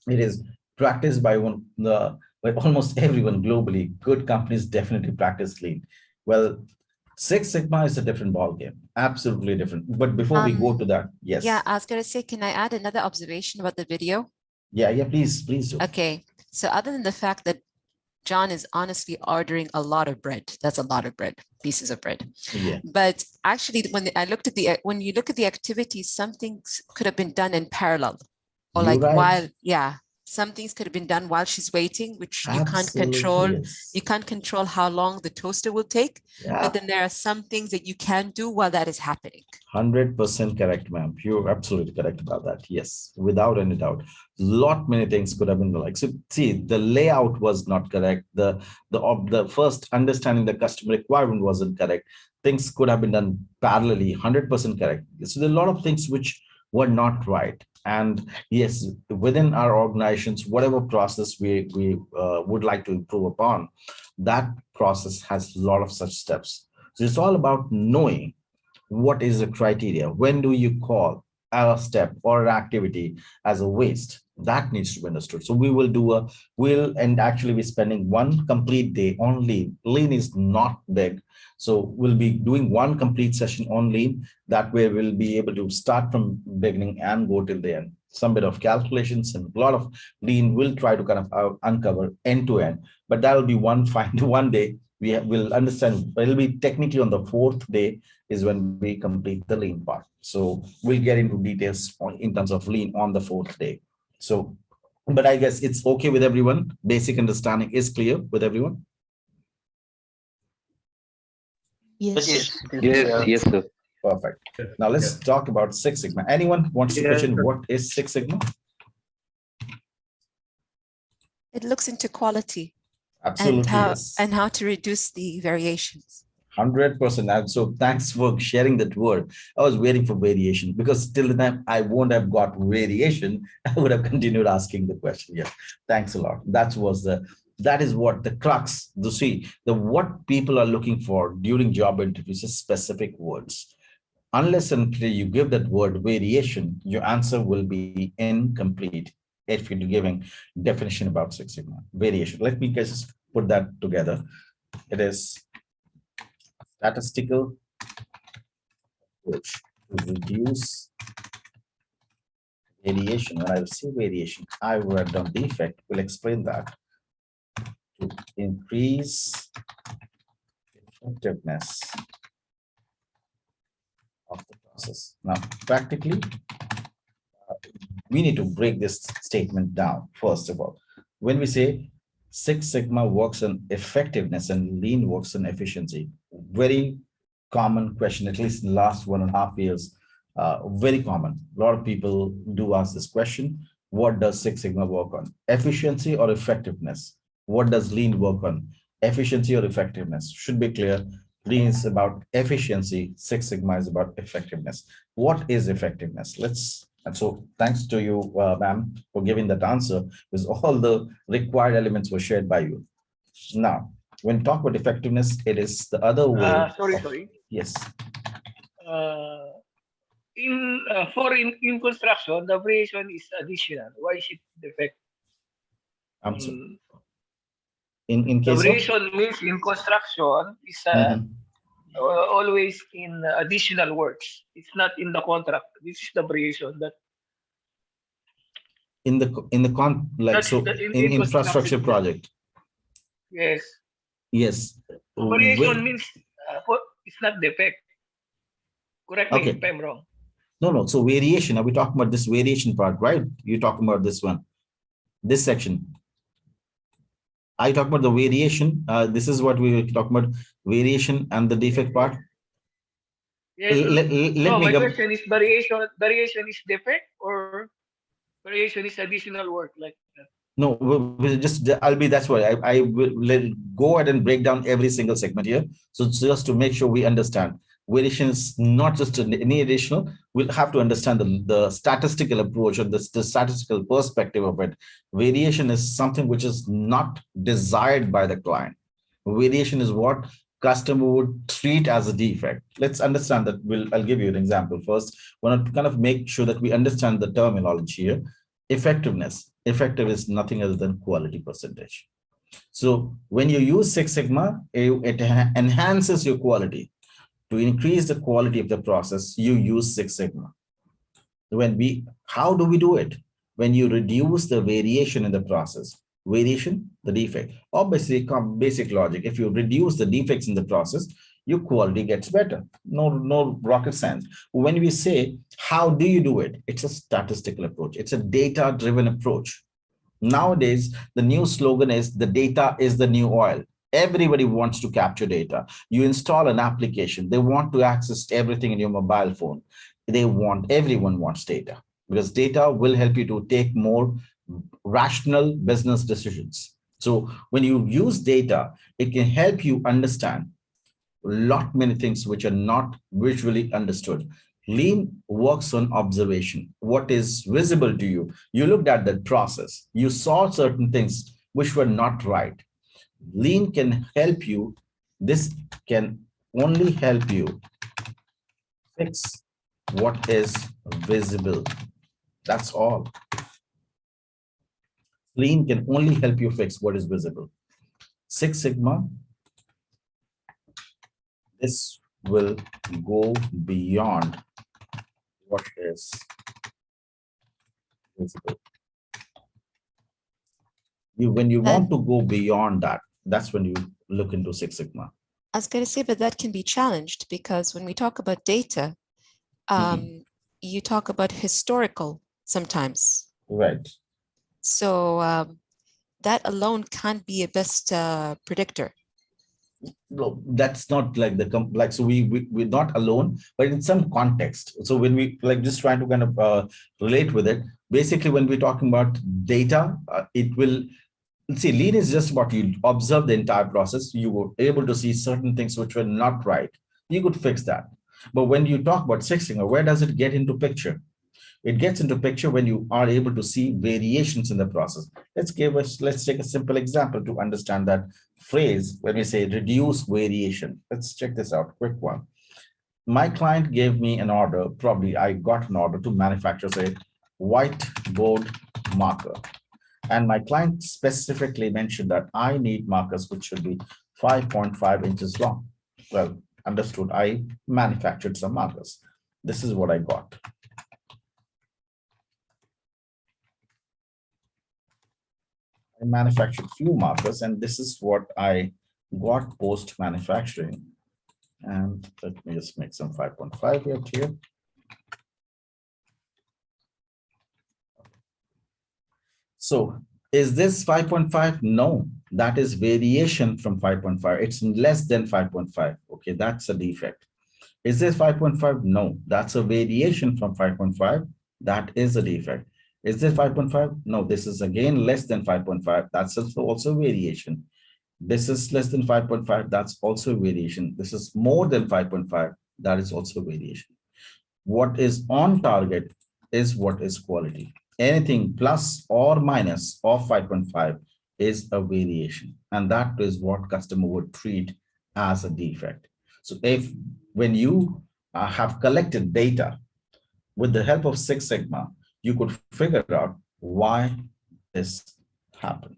It is practiced by by almost everyone globally. Good companies definitely practice lean. Well, Six Sigma is a different ballgame, absolutely different. But before we go to that, yes. Yeah, I was going to say, can I add another observation about the video? Yeah, please do. Okay, so other than the fact that John is honestly ordering a lot of bread, that's a lot of bread, pieces of bread. Yeah. But actually, when you look at the activities, some things could have been done in parallel, or You're like right. while, yeah, some things could have been done while she's waiting, which you can't control. Yes. You can't control how long the toaster will take. Yeah. But then there are some things that you can do while that is happening. 100% correct, ma'am. You're absolutely correct about that. Yes, without any doubt. Lot many things could have been like. So see, the layout was not correct. The first understanding the customer requirement wasn't correct. Things could have been done parallelly, 100% correct. So there are a lot of things which were not right. And yes, within our organizations, whatever process we would like to improve upon, that process has a lot of such steps. So it's all about knowing what is the criteria. When do you call a step or an activity as a waste? That needs to be understood. So we will and actually be spending one complete day on lean. Lean is not big. So we'll be doing one complete session on lean. That way we'll be able to start from beginning and go till the end. Some bit of calculations and a lot of lean will try to kind of uncover end to end, but that'll be one day. We will understand. It'll be technically on the fourth day is when we complete the lean part. So we'll get into details in terms of lean on the fourth day. So, but I guess it's okay with everyone. Basic understanding is clear with everyone. Yes. Yes, sir. Perfect. Now let's talk about Six Sigma. Anyone wants to question what is Six Sigma? It looks into quality. Absolutely, yes. And how to reduce the variations. 100%. And so thanks for sharing that word. I was waiting for variation because till the time I won't have got variation, I would have continued asking the question. Yeah, thanks a lot. That is what the crux, what people are looking for during job interviews is specific words. Unless until you give that word variation, your answer will be incomplete if you're giving definition about Six Sigma. Variation. Let me just put that together. It is statistical approach to reduce variation. When I say variation, I write down defect. We'll explain that. To increase effectiveness of the process. Now, practically, we need to break this statement down. First of all, when we say Six Sigma works on effectiveness and lean works on efficiency, very common question, at least in the last 1.5 years, very common. A lot of people do ask this question. What does Six Sigma work on? Efficiency or effectiveness? What does lean work on? Efficiency or effectiveness? Should be clear. Lean is about efficiency. Six Sigma is about effectiveness. What is effectiveness? And so thanks to you, ma'am, for giving that answer, because all the required elements were shared by you. Now, when talk about effectiveness, it is the other way. Sorry. Yes. In construction, the variation is additional. Why is it defect? I'm sorry. In The case variation means in construction is always in additional works. It's not in the contract. This is the variation that in infrastructure project. Yes. Yes. Variation means it's not defect. Correct me if I'm wrong. No. So variation, are we talking about this variation part, right? You're talking about this one, this section. I talk about the variation. This is what we were talking about, variation and the defect part. Yes. let No, me my go. question is variation is defect or variation is additional work like that. No, we'll just I'll be that's why I will go ahead and break down every single segment here. So it's just to make sure we understand variation is not just any additional. We'll have to understand the statistical approach or the statistical perspective of it. Variation is something which is not desired by the client. Variation is what customer would treat as a defect. Let's understand that. I'll give you an example first. We want to kind of make sure that we understand the terminology here. Effectiveness. Effective is nothing other than quality percentage. So when you use Six Sigma, it enhances your quality. To increase the quality of the process, you use Six Sigma. How do we do it? When you reduce the variation in the process, variation, the defect, obviously basic logic. If you reduce the defects in the process, your quality gets better. No rocket science. When we say, how do you do it? It's a statistical approach. It's a data-driven approach. Nowadays, the new slogan is the data is the new oil. Everybody wants to capture data. You install an application. They want to access everything in your mobile phone. Everyone wants data because data will help you to take more rational business decisions. So when you use data, it can help you understand many things which are not visually understood. Lean works on observation. What is visible to you? You looked at that process. You saw certain things which were not right. Lean can help you. This can only help you fix what is visible. That's all. Lean can only help you fix what is visible. Six Sigma, this will go beyond what is visible. When you want to go beyond that, that's when you look into Six Sigma. I was going to say, but that can be challenged because when we talk about data, you talk about historical sometimes. Right. So that alone can't be a best predictor. No, that's not like so we're not alone, but in some context. So when we just trying to kind of relate with it, basically when we're talking about data, it will see lean is just about you observe the entire process. You were able to see certain things which were not right. You could fix that. But when you talk about Six Sigma, where does it get into picture? It gets into picture when you are able to see variations in the process. Let's take a simple example to understand that phrase when we say reduce variation. Let's check this out, quick one. My client gave me an order, probably I got an order to manufacture, say, whiteboard marker. And my client specifically mentioned that I need markers which should be 5.5 inches long. Well, understood. I manufactured some markers. This is what I got. I manufactured few markers, and this is what I got post manufacturing. And let me just make some 5.5 here. So is this 5.5? No, that is variation from 5.5. It's less than 5.5. Okay, that's a defect. Is this 5.5? No, that's a variation from 5.5. That is a defect. Is this 5.5? No, this is again less than 5.5. That's also variation. This is less than 5.5. That's also variation. This is more than 5.5. That is also variation. What is on target is what is quality. Anything plus or minus of 5.5 is a variation. And that is what customer would treat as a defect. So when you have collected data with the help of Six Sigma, you could figure out why this happened.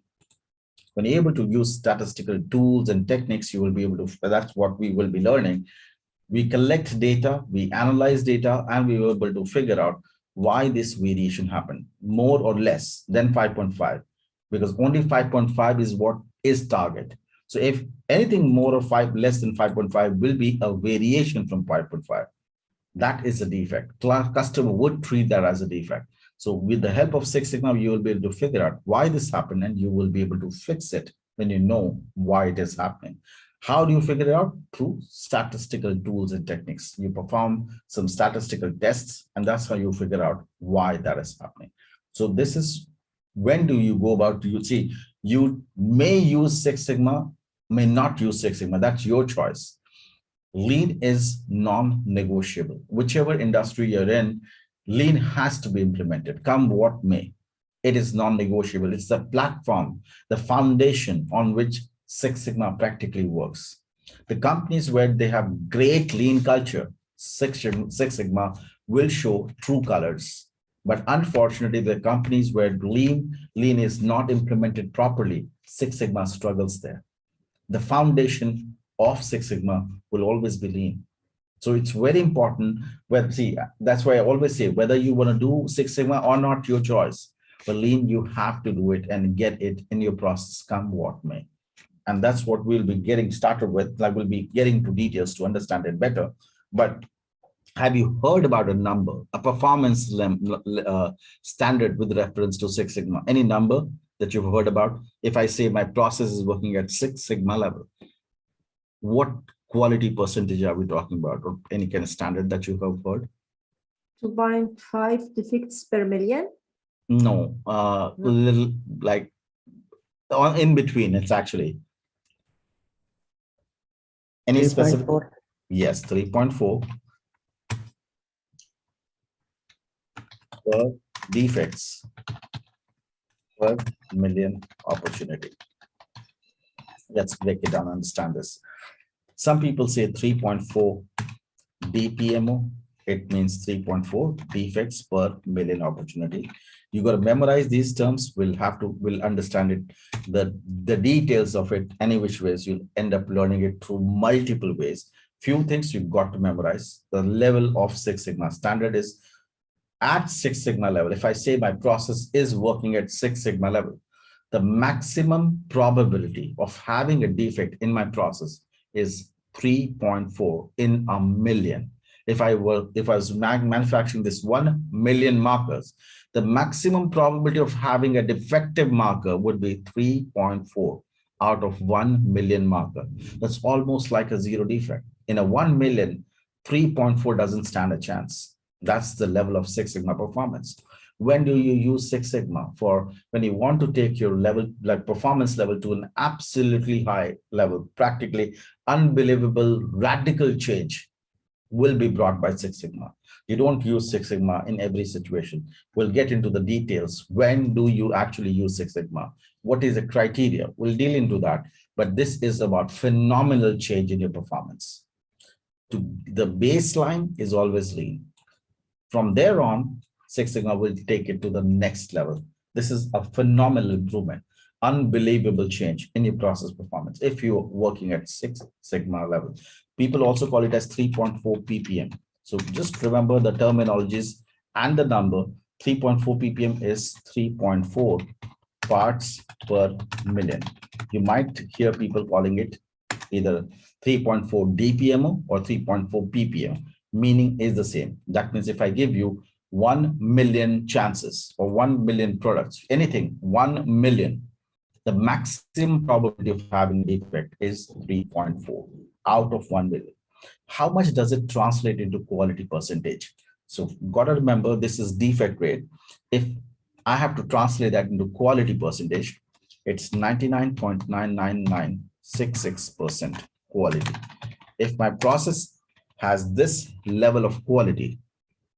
When you're able to use statistical tools and techniques, you will be able to, that's what we will be learning. We collect data, we analyze data, and we were able to figure out why this variation happened, more or less than 5.5, because only 5.5 is what is target. So if anything more or less than 5.5 will be a variation from 5.5. That is a defect. Customer would treat that as a defect. So with the help of Six Sigma, you will be able to figure out why this happened, and you will be able to fix it when you know why it is happening. How do you figure it out? Through statistical tools and techniques. You perform some statistical tests, and that's how you figure out why that is happening. So this is, when do you go about, you see, you may use Six Sigma, may not use Six Sigma. That's your choice. Lean is non-negotiable. Whichever industry you're in, lean has to be implemented, come what may. It is non-negotiable. It's the platform, the foundation on which Six Sigma practically works. The companies where they have great lean culture, Six Sigma will show true colors. But unfortunately, the companies where lean is not implemented properly, Six Sigma struggles there. The foundation of Six Sigma will always be lean. So it's very important. Well, see, that's why I always say, whether you want to do Six Sigma or not, your choice. But lean, you have to do it and get it in your process, come what may. And that's what we'll be getting started with. Like, we'll be getting to details to understand it better. But have you heard about a number, a performance standard with reference to Six Sigma? Any number that you've heard about? If I say my process is working at Six Sigma level, what quality percentage are we talking about, or any kind of standard that you have heard? 2.5 defects per million? No, little like in between. It's actually any specific? Yes, 3.4 per defects per million opportunity. Let's break it down and understand this. Some people say 3.4 DPMO. It means 3.4 defects per million opportunity. You got to memorize these terms. We'll understand it, the details of it, any which ways. You'll end up learning it through multiple ways. Few things you've got to memorize. The level of Six Sigma standard is at Six Sigma level. If I say my process is working at Six Sigma level, the maximum probability of having a defect in my process is 3.4 in a million. If I was manufacturing this 1 million markers, the maximum probability of having a defective marker would be 3.4 out of 1 million marker. That's almost like a zero defect. In a 1 million, 3.4 doesn't stand a chance. That's the level of Six Sigma performance. When do you use Six Sigma? For when you want to take your level, like performance level, to an absolutely high level, practically unbelievable radical change will be brought by Six Sigma. You don't use Six Sigma in every situation. We'll get into the details. When do you actually use Six Sigma? What is the criteria? We'll deal into that. But this is about phenomenal change in your performance. The baseline is always lean. From there on, Six Sigma will take it to the next level. This is a phenomenal improvement, unbelievable change in your process performance if you're working at Six Sigma level. People also call it as 3.4 ppm. So just remember the terminologies and the number. 3.4 ppm is 3.4 parts per million. You might hear people calling it either 3.4 DPMO or 3.4 ppm. Meaning is the same. That means if I give you 1 million chances or 1 million products, anything, 1 million, the maximum probability of having a defect is 3.4 out of 1 million. How much does it translate into quality percentage? So got to remember, this is defect rate. If I have to translate that into quality percentage, it's 99.99966% quality. If my process has this level of quality,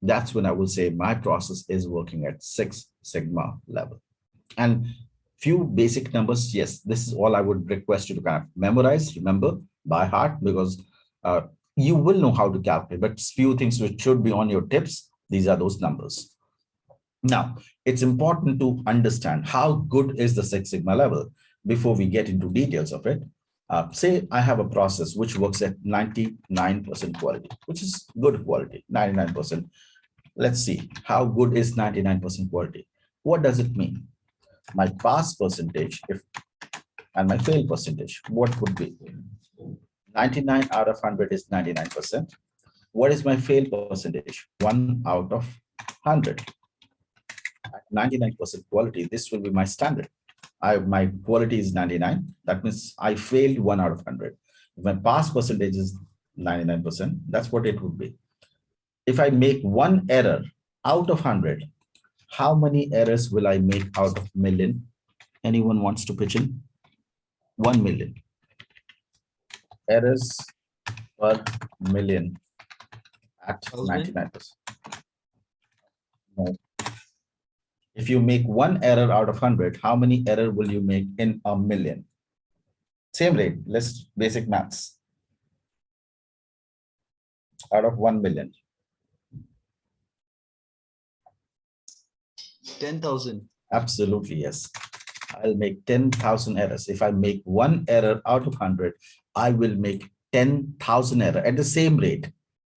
that's when I will say my process is working at Six Sigma level. And few basic numbers. Yes, this is all I would request you to kind of memorize, remember by heart, because you will know how to calculate, but few things which should be on your tips. These are those numbers. Now, it's important to understand how good is the Six Sigma level before we get into details of it. Say I have a process which works at 99% quality, which is good quality, 99%. Let's see, how good is 99% quality? What does it mean? My pass percentage and my fail percentage, what would be? 99 out of 100 is 99%. What is my fail percentage? 1 out of 100. At 99% quality, this will be my standard. My quality is 99. That means I failed 1 out of 100. If my pass percentage is 99%, that's what it would be. If I make one error out of 100, how many errors will I make out of million? Anyone wants to pitch in? 1 million. Errors per million at 99%. No. If you make one error out of 100, how many error will you make in a million? Same rate, let's basic maths. Out of 1 million. 10,000. Absolutely, yes. I'll make 10,000 errors. If I make one error out of 100, I will make 10,000 error at the same rate.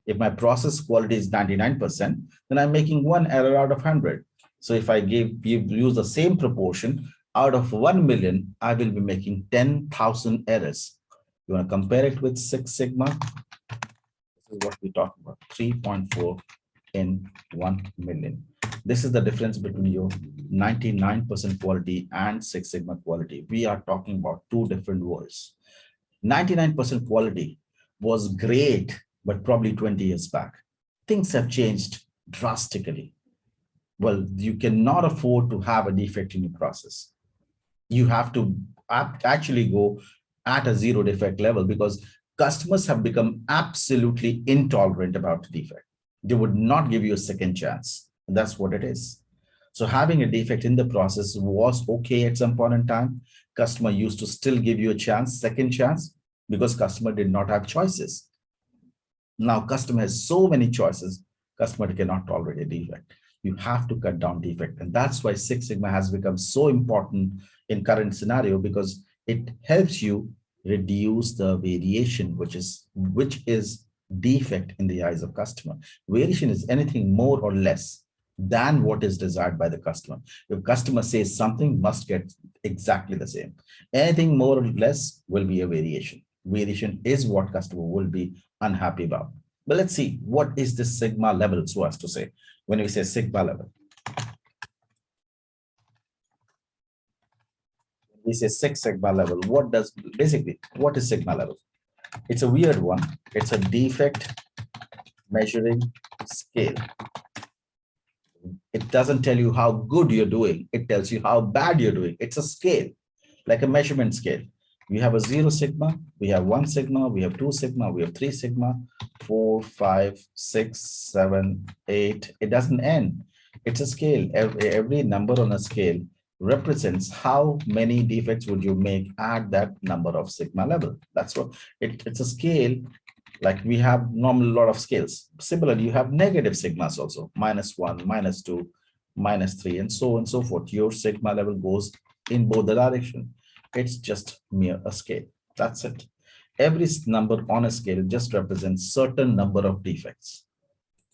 If my process quality is 99%, then I'm making one error out of 100. So if I use the same proportion, out of 1 million, I will be making 10,000 errors. You want to compare it with Six Sigma? This is what we talked about, 3.4 in 1 million. This is the difference between your 99% quality and Six Sigma quality. We are talking about two different worlds. 99% quality was great, but probably 20 years back. Things have changed drastically. Well, you cannot afford to have a defect in your process. You have to actually go at a zero defect level because customers have become absolutely intolerant about the defect. They would not give you a second chance. And that's what it is. So having a defect in the process was okay at some point in time. Customer used to still give you a chance, second chance, because customer did not have choices. Now customer has so many choices, customer cannot tolerate a defect. You have to cut down defect. And that's why Six Sigma has become so important in current scenario, because it helps you reduce the variation, which is defect in the eyes of customer. Variation is anything more or less than what is desired by the customer. If customer says something, must get exactly the same. Anything more or less will be a variation. Variation is what customer will be unhappy about. But let's see, what is this Sigma level, so as to say, when we say Sigma level? We say Six Sigma level, what is Sigma level? It's a weird one. It's a defect measuring scale. It doesn't tell you how good you're doing. It tells you how bad you're doing. It's a scale, like a measurement scale. We have a 0 sigma, we have 1 sigma, we have 2 sigma, we have 3 sigma, 4, 5, 6, 7, 8. It doesn't end. It's a scale. Every number on a scale represents how many defects would you make at that number of sigma level. That's what it's a scale. Like we have normally a lot of scales. Similarly, you have negative sigmas also, -1, -2, -3, and so on and so forth. Your sigma level goes in both the direction. It's just mere a scale. That's it. Every number on a scale just represents certain number of defects.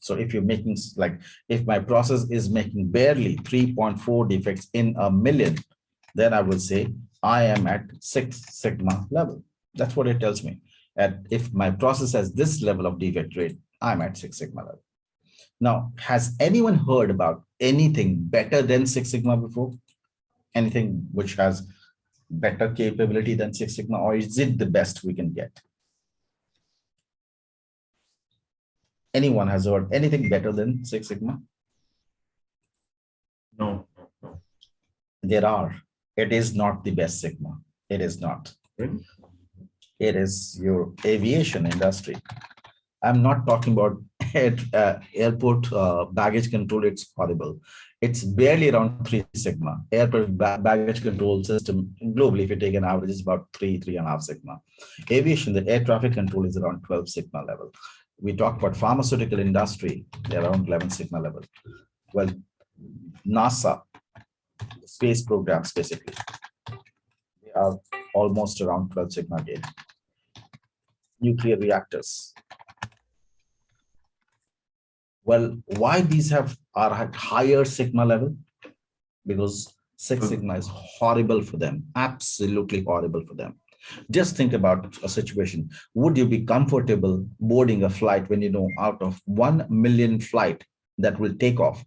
So if you're making, like, if my process is making barely 3.4 defects in a million, then I would say I am at 6 sigma level. That's what it tells me. And if my process has this level of defect rate, I'm at 6 sigma level. Now, has anyone heard about anything better than 6 sigma before? Anything which has better capability than 6 sigma, or is it the best we can get? Anyone has heard anything better than 6 sigma? No. There are. It is not the best sigma. It is not. Really? It is your aviation industry. I'm not talking about airport baggage control. It's horrible. It's barely around 3 sigma. Airport baggage control system globally, if you take an average, is about 3.5 sigma. Aviation, the air traffic control is around 12 sigma level. We talk about pharmaceutical industry, they're around 11 sigma level. Well, NASA, space programs basically, they are almost around 12 sigma again. Nuclear reactors. Well, why these are at higher sigma level? Because 6 sigma is horrible for them, absolutely horrible for them. Just think about a situation. Would you be comfortable boarding a flight when you know out of 1 million flight that will take off,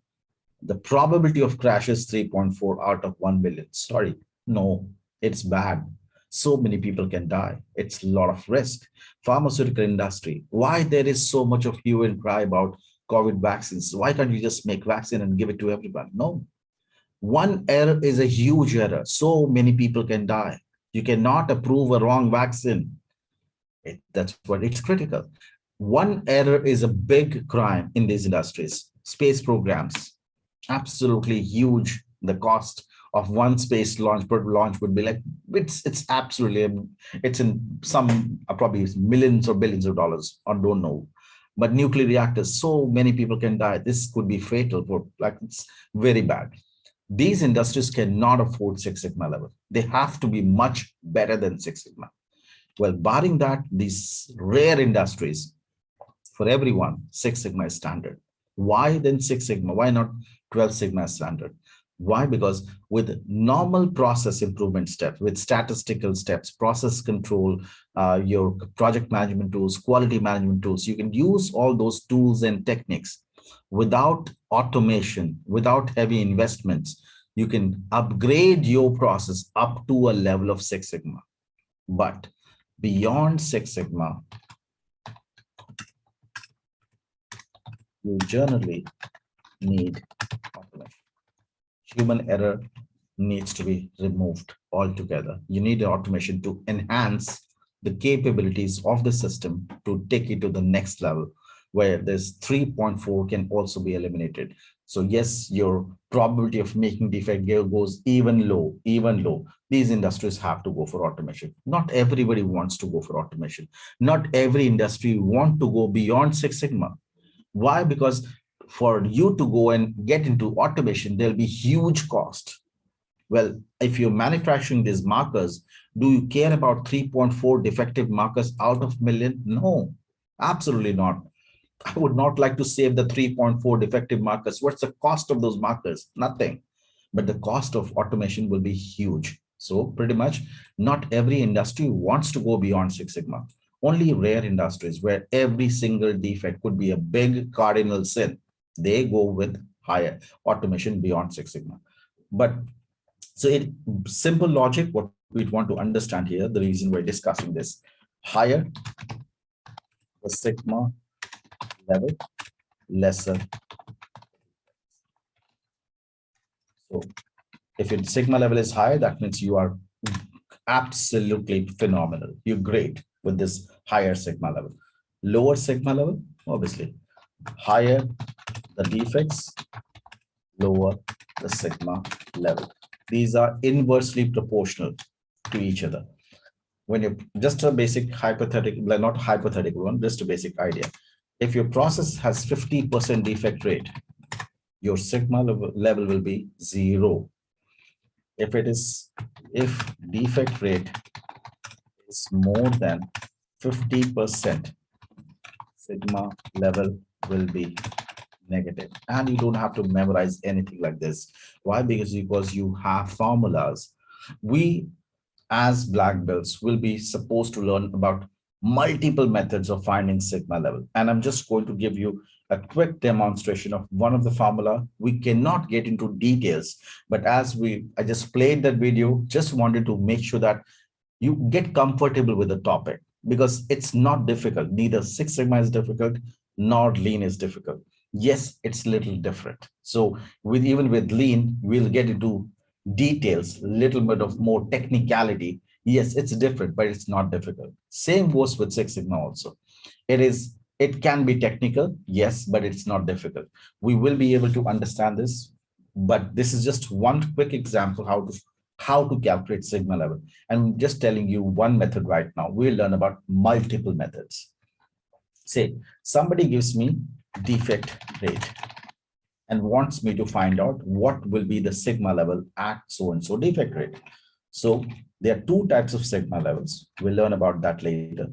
the probability of crash is 3.4 out of 1 million? Sorry, no, it's bad. So many people can die. It's a lot of risk. Pharmaceutical industry, why there is so much of hue and cry about COVID vaccines? Why can't you just make vaccine and give it to everyone? No. One error is a huge error. So many people can die. You cannot approve a wrong vaccine. That's what it's critical. One error is a big crime in these industries. Space programs, absolutely huge. The cost of one space launch per launch would be like, it's absolutely, it's in some probably millions or billions of dollars, or don't know. But nuclear reactors, so many people can die. This could be fatal for, like, it's very bad. These industries cannot afford Six Sigma level. They have to be much better than Six Sigma. Well, barring that, these rare industries, for everyone, Six Sigma is standard. Why then Six Sigma? Why not 12 Sigma standard? Why? Because with normal process improvement steps, with statistical steps, process control, your project management tools, quality management tools, you can use all those tools and techniques without automation, without heavy investments. You can upgrade your process up to a level of Six Sigma. But beyond Six Sigma, you generally need automation. Human error needs to be removed altogether. You need automation to enhance the capabilities of the system to take it to the next level, where this 3.4 can also be eliminated. So yes, your probability of making defect goes even low. These industries have to go for automation. Not everybody wants to go for automation. Not every industry wants to go beyond Six Sigma. Why? Because for you to go and get into automation, there'll be huge cost. Well, if you're manufacturing these markers, do you care about 3.4 defective markers out of million? No, absolutely not. I would not like to save the 3.4 defective markers. What's the cost of those markers? Nothing. But the cost of automation will be huge. So pretty much not every industry wants to go beyond Six Sigma. Only rare industries where every single defect could be a big cardinal sin, they go with higher automation beyond Six Sigma. But so simple logic, what we want to understand here, the reason we're discussing this, higher the Sigma level, lesser. So if your Sigma level is high, that means you are absolutely phenomenal. You're great with this higher Sigma level. Lower Sigma level, obviously, higher the defects, lower the Sigma level. These are inversely proportional to each other. When you just a basic hypothetical, not hypothetical one, just a basic idea. If your process has 50% defect rate, your Sigma level will be 0. If defect rate is more than 50%, Sigma level will be negative. And you don't have to memorize anything like this. Why? Because you have formulas. We as black belts will be supposed to learn about multiple methods of finding Sigma level. And I'm just going to give you a quick demonstration of one of the formula. We cannot get into details, but as I just played that video, just wanted to make sure that you get comfortable with the topic, because it's not difficult. Neither Six Sigma is difficult, nor Lean is difficult. Yes, it's a little different. So even with Lean, we'll get into details, little bit of more technicality. Yes, it's different, but it's not difficult. Same goes with Six Sigma also. It can be technical, yes, but it's not difficult. We will be able to understand this, but this is just one quick example how to calculate Sigma level. I'm just telling you one method right now. We'll learn about multiple methods. Say somebody gives me defect rate and wants me to find out what will be the Sigma level at so-and-so defect rate. So there are two types of Sigma levels. We'll learn about that later.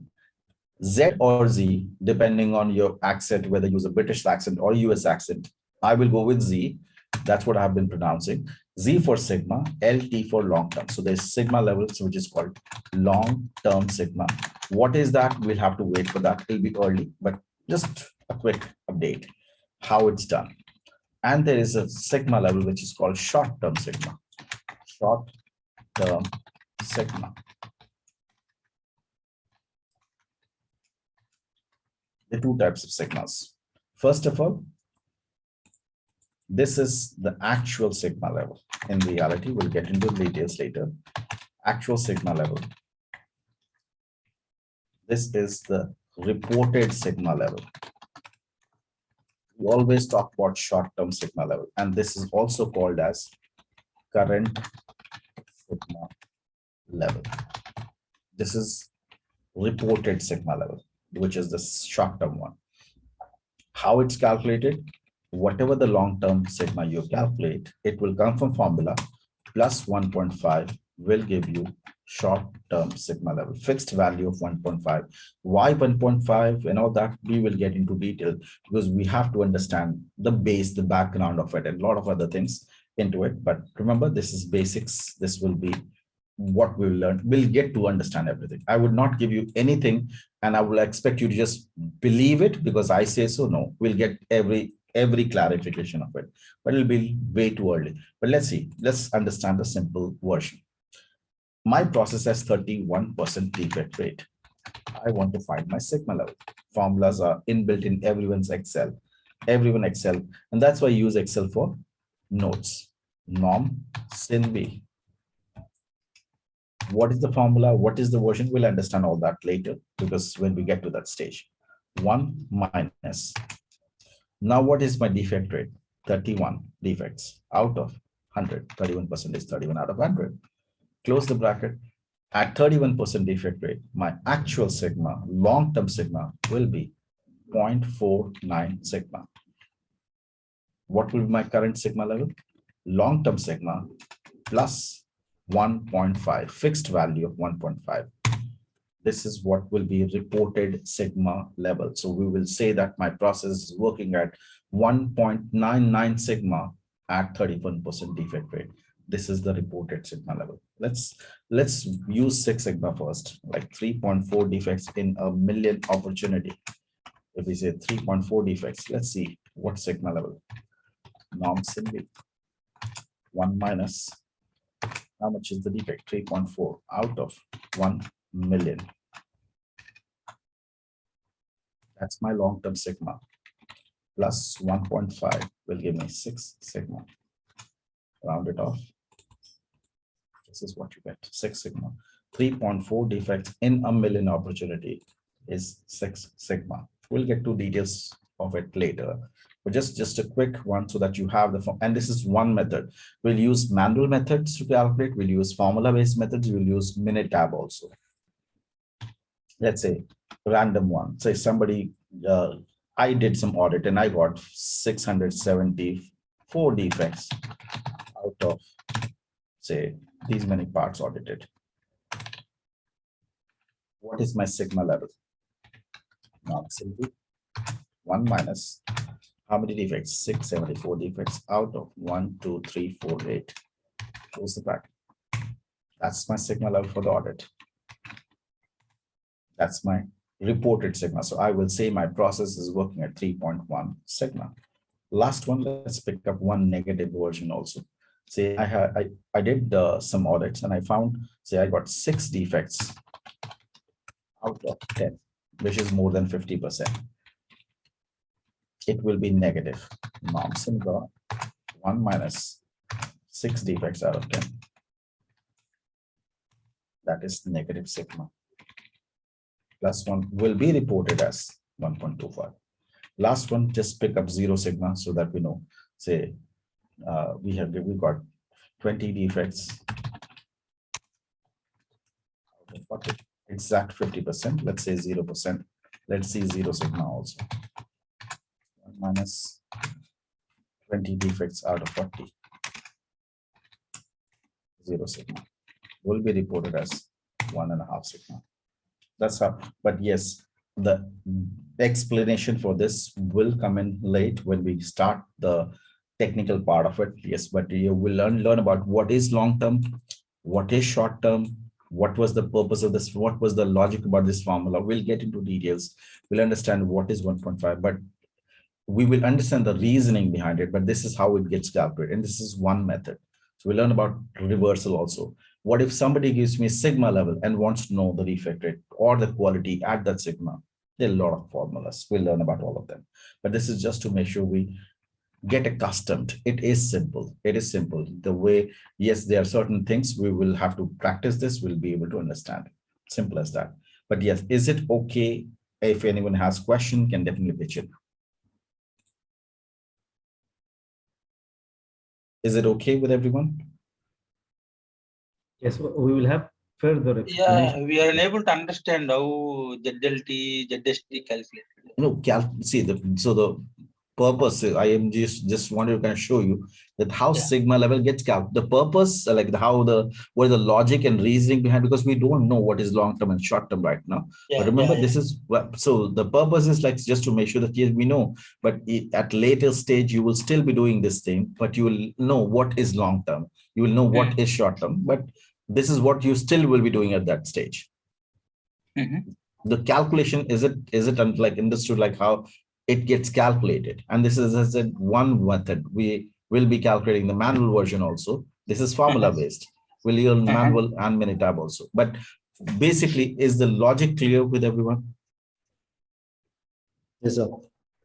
Z or Z, depending on your accent, whether you use a British accent or US accent. I will go with Z. That's what I've been pronouncing. Z for Sigma, LT for long term. So there's Sigma levels, which is called long-term Sigma. What is that? We'll have to wait for that. It'll be early, but just a quick update, how it's done. And there is a Sigma level, which is called short-term Sigma. Short-term Sigma. The two types of sigmas. First of all, this is the actual sigma level. In reality, we'll get into details later. Actual sigma level. This is the reported sigma level. We always talk about short-term sigma level, and this is also called as current sigma level. This is reported sigma level, which is the short-term one. How it's calculated? Whatever the long-term sigma you calculate, it will come from formula plus 1.5 will give you short-term sigma level, fixed value of 1.5. Why 1.5 and all that we will get into detail, because we have to understand the base, the background of it, and a lot of other things into it. But remember, this is basics. This will be what we'll learn. We'll get to understand everything. I would not give you anything and I will expect you to just believe it because I say so. No, we'll get every clarification of it, but it'll be way too early. But let's see, let's understand the simple version. My process has 31% defect rate. I want to find my sigma level. Formulas are inbuilt in everyone's Excel, and that's why I use Excel for notes. Norm sin B. What is the formula? What is the version? We'll understand all that later, because when we get to that stage. 1 minus. Now, what is my defect rate? 31 defects out of 100. 31% is 31 out of 100. Close the bracket. At 31% defect rate, my actual sigma, long-term sigma, will be 0.49 sigma. What will be my current sigma level? Long-term sigma plus 1.5, fixed value of 1.5. This is what will be reported sigma level. So we will say that my process is working at 1.99 sigma at 31% defect rate. This is the reported sigma level. Let's use Six Sigma first, like 3.4 defects in a million opportunity. If we say 3.4 defects, let's see what sigma level. Norm sin B. 1 minus. How much is the defect? 3.4 out of 1 million. That's my long-term sigma. Plus 1.5 will give me 6 sigma. Round it off. This is what you get, 6 sigma. 3.4 defects in a million opportunity is 6 sigma. We'll get to details of it later, but just a quick one so that you have the form. And this is one method. We'll use manual methods to calculate. We'll use formula-based methods. We'll use minute tab also. Let's say random one. Say somebody, I did some audit and I got 674 defects out of, say, these many parts audited. What is my sigma level? Not simple. 1 minus how many defects? 674 defects out of 1, 2, 3, 4, 8. Close the bracket. That's my sigma level for the audit. That's my reported sigma. So I will say my process is working at 3.1 sigma. Last one, let's pick up one negative version also. Say I did some audits and I found, say I got 6 defects out of 10, which is more than 50%. It will be negative. Norm sin 1 minus 6 defects out of 10. That is negative sigma. Plus 1 will be reported as 1.25. Last one, just pick up 0 sigma so that we know. Say we got 20 defects out of 40, exact 50%. Let's say 0%. Let's see 0 sigma also. 1 minus 20 defects out of 40. 0 sigma will be reported as 1.5 sigma. That's how. But yes, the explanation for this will come in late when we start the technical part of it. Yes, but you will learn about what is long term, what is short term, what was the purpose of this, what was the logic about this formula. We'll get into details. We'll understand what is 1.5, but we will understand the reasoning behind it. But this is how it gets calculated, and this is one method. So we learn about reversal also. What if somebody gives me sigma level and wants to know the defect rate or the quality at that sigma? There are a lot of formulas. We'll learn about all of them. But this is just to make sure we get accustomed. It is simple. It is simple. The way, yes, there are certain things we will have to practice this, we'll be able to understand. Simple as that. But yes, is it okay? If anyone has question, can definitely pitch in. Is it okay with everyone? Yes, we will have further Yeah, explanation. we are unable to understand how ZLT, ZST calculated. See so the purpose I am just wanted to kind of show you that how Yeah. sigma level gets calculated. The purpose, like what is the logic and reasoning behind, because we don't know what is long term and short term right now. Yeah, but remember, yeah, this is so the purpose is like just to make sure that yes, we know, but at later stage you will still be doing this thing, but you will know what is long term. You will know what is short term, but this is what you still will be doing at that stage. The calculation is it like understood, like how it gets calculated, and this is as one method. We will be calculating the manual version also. This is formula based. We'll use manual and Minitab also, but basically, is the logic clear with everyone? Yes, sir.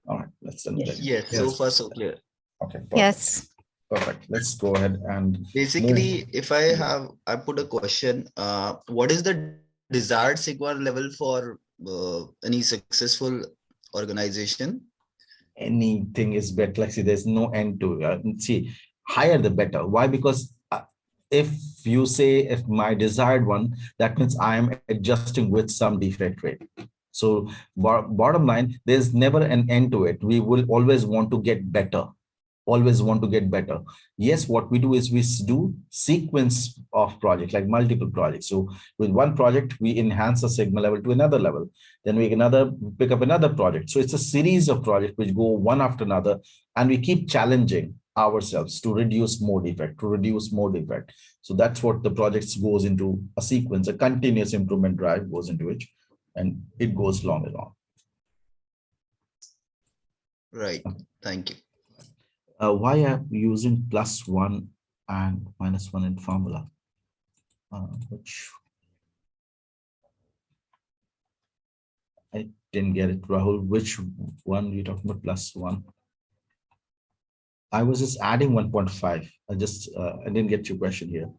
All right, let's then. Yes, so far so clear. Okay, perfect. Yes. Perfect. Let's go ahead and Basically, if I put a question, what is the desired sigma level for any successful organization? Anything is better. Like, see, there's no end to it. See, higher the better. Why? Because if you say if my desired one, that means I am adjusting with some defect rate. So bottom line, there's never an end to it. We will always want to get better. Always want to get better. Yes, what we do is we do sequence of projects, like multiple projects. So with one project, we enhance a sigma level to another level. Then we can pick up another project. So it's a series of projects which go one after another, and we keep challenging ourselves to reduce more defect, So that's what the projects goes into a sequence, a continuous improvement drive goes into it, and it goes long and long. Right. Thank you. Why am using +1 and -1 in formula? Which I didn't get it, Rahul. Which one you talking about +1? I was just adding 1.5. I didn't get your question here.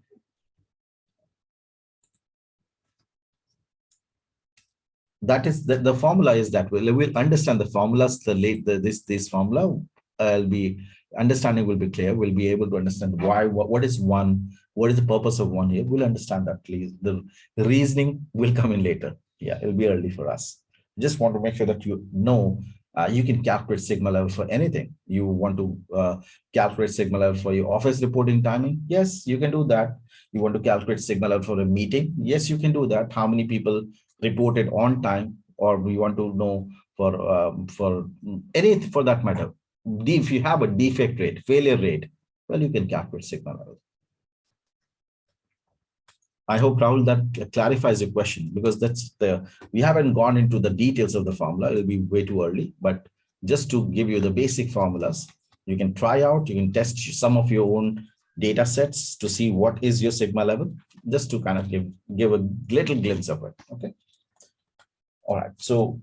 That is the formula is that we'll understand the formulas. This formula understanding will be clear. We'll be able to understand what is one, what is the purpose of one here. We'll understand that, please. The reasoning will come in later. Yeah, it'll be early for us. Just want to make sure that you know you can calculate sigma level for anything. You want to calculate sigma level for your office reporting timing? Yes, you can do that. You want to calculate sigma level for a meeting? Yes, you can do that. How many people reported on time, or we want to know for anything for that matter. If you have a defect rate, failure rate, well, you can calculate sigma level. I hope, Rahul, that clarifies your question, because we haven't gone into the details of the formula. It'll be way too early, but just to give you the basic formulas, you can try out, you can test some of your own data sets to see what is your sigma level, just to kind of give a little glimpse of it. Okay. All right. So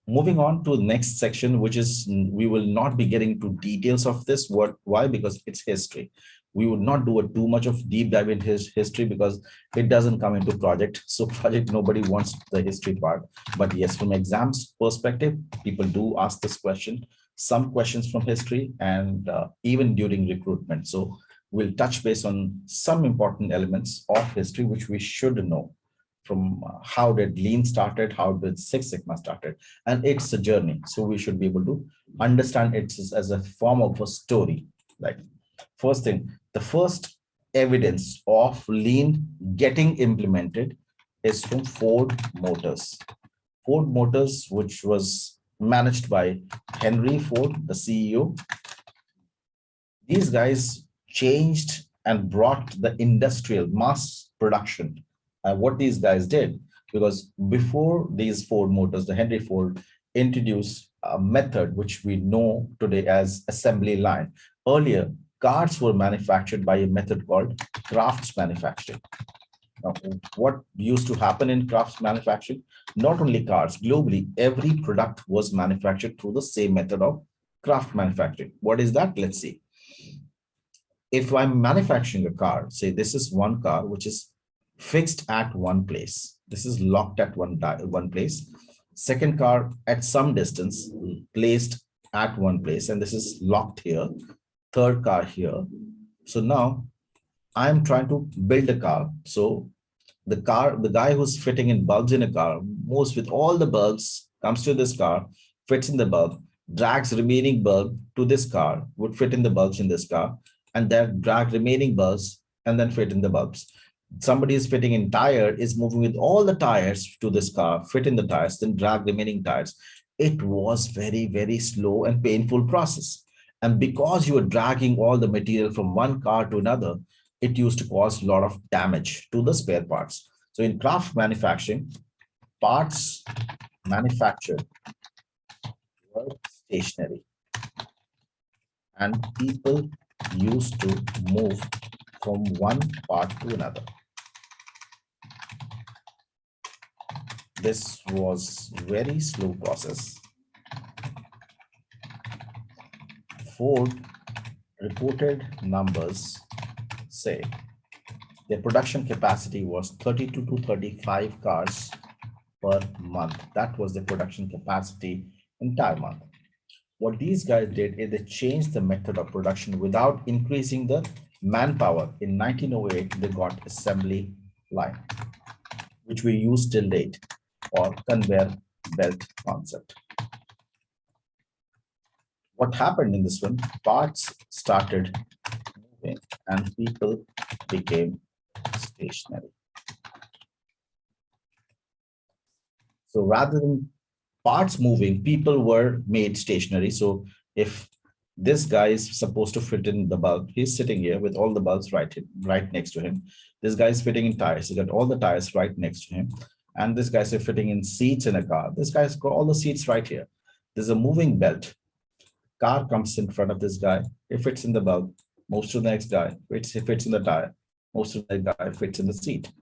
moving on to the next section, which is we will not be getting to details of this. Why? Because it's history. We would not do too much of deep dive into his history because it doesn't come into project. So project, nobody wants the history part. But yes, from exams perspective, people do ask this question, some questions from history, and even during recruitment. So we'll touch base on some important elements of history, which we should know, from how did Lean started, how did Six Sigma started, and it's a journey. So we should be able to understand it as a form of a story. Like, first thing, the first evidence of Lean getting implemented is from Ford Motors. Ford Motors, which was managed by Henry Ford, the CEO. These guys changed and brought the industrial mass production. What these guys did, because before these Ford Motors, the Henry Ford introduced a method which we know today as assembly line. Earlier, cars were manufactured by a method called crafts manufacturing. Now, what used to happen in crafts manufacturing? Not only cars, globally, every product was manufactured through the same method of craft manufacturing. What is that? Let's see. If I'm manufacturing a car, say this is one car which is fixed at one place. This is locked at one place. Second car at some distance, placed at one place, and this is locked here. Third car here. So now I'm trying to build a car. So the guy who's fitting in bulbs in a car, moves with all the bulbs, comes to this car, fits in the bulb, drags remaining bulb to this car, would fit in the bulbs in this car, and then drag remaining bulbs and then fit in the bulbs. Somebody is fitting in tire, is moving with all the tires to this car, fit in the tires, then drag remaining tires. It was very, very slow and painful process. And because you were dragging all the material from one car to another, it used to cause a lot of damage to the spare parts. So in craft manufacturing, parts manufactured were stationary, and people used to move from one part to another. This was very slow process. Ford reported numbers say their production capacity was 32 to 35 cars per month. That was the production capacity entire month. What these guys did is they changed the method of production without increasing the manpower. In 1908, they got assembly line, which we use till date, or conveyor belt concept. What happened in this one? Parts started moving and people became stationary. So rather than parts moving, people were made stationary. So if this guy is supposed to fit in the bulb, he's sitting here with all the bulbs right next to him. This guy is fitting in tires. He got all the tires right next to him. And this guy's fitting in seats in a car. This guy's got all the seats right here. There's a moving belt. Car comes in front of this guy. It fits in the bulb. Moves to the next guy. It fits in the tire. Moves to the next guy. Fits in the seat.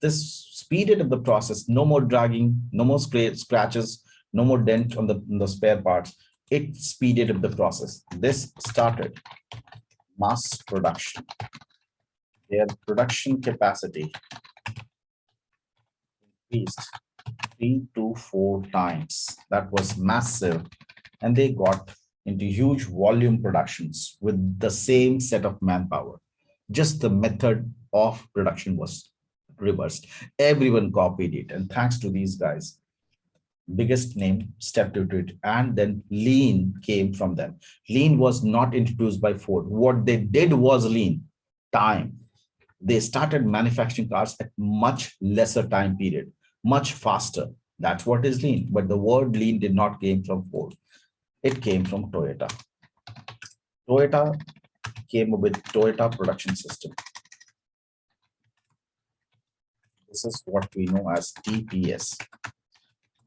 This speeded up the process. No more dragging. No more scratches. No more dent on the spare parts. It speeded up the process. This started mass production. Their production capacity increased 3 to 4 times. That was massive. And they got into huge volume productions with the same set of manpower. Just the method of production was reversed. Everyone copied it. And thanks to these guys, biggest name stepped into it, and then lean came from them. Lean was not introduced by Ford. What they did was lean time. They started manufacturing cars at much lesser time period, much faster. That's what is lean. But the word lean did not came from Ford. It came from Toyota. Toyota came up with Toyota production system. This is what we know as TPS.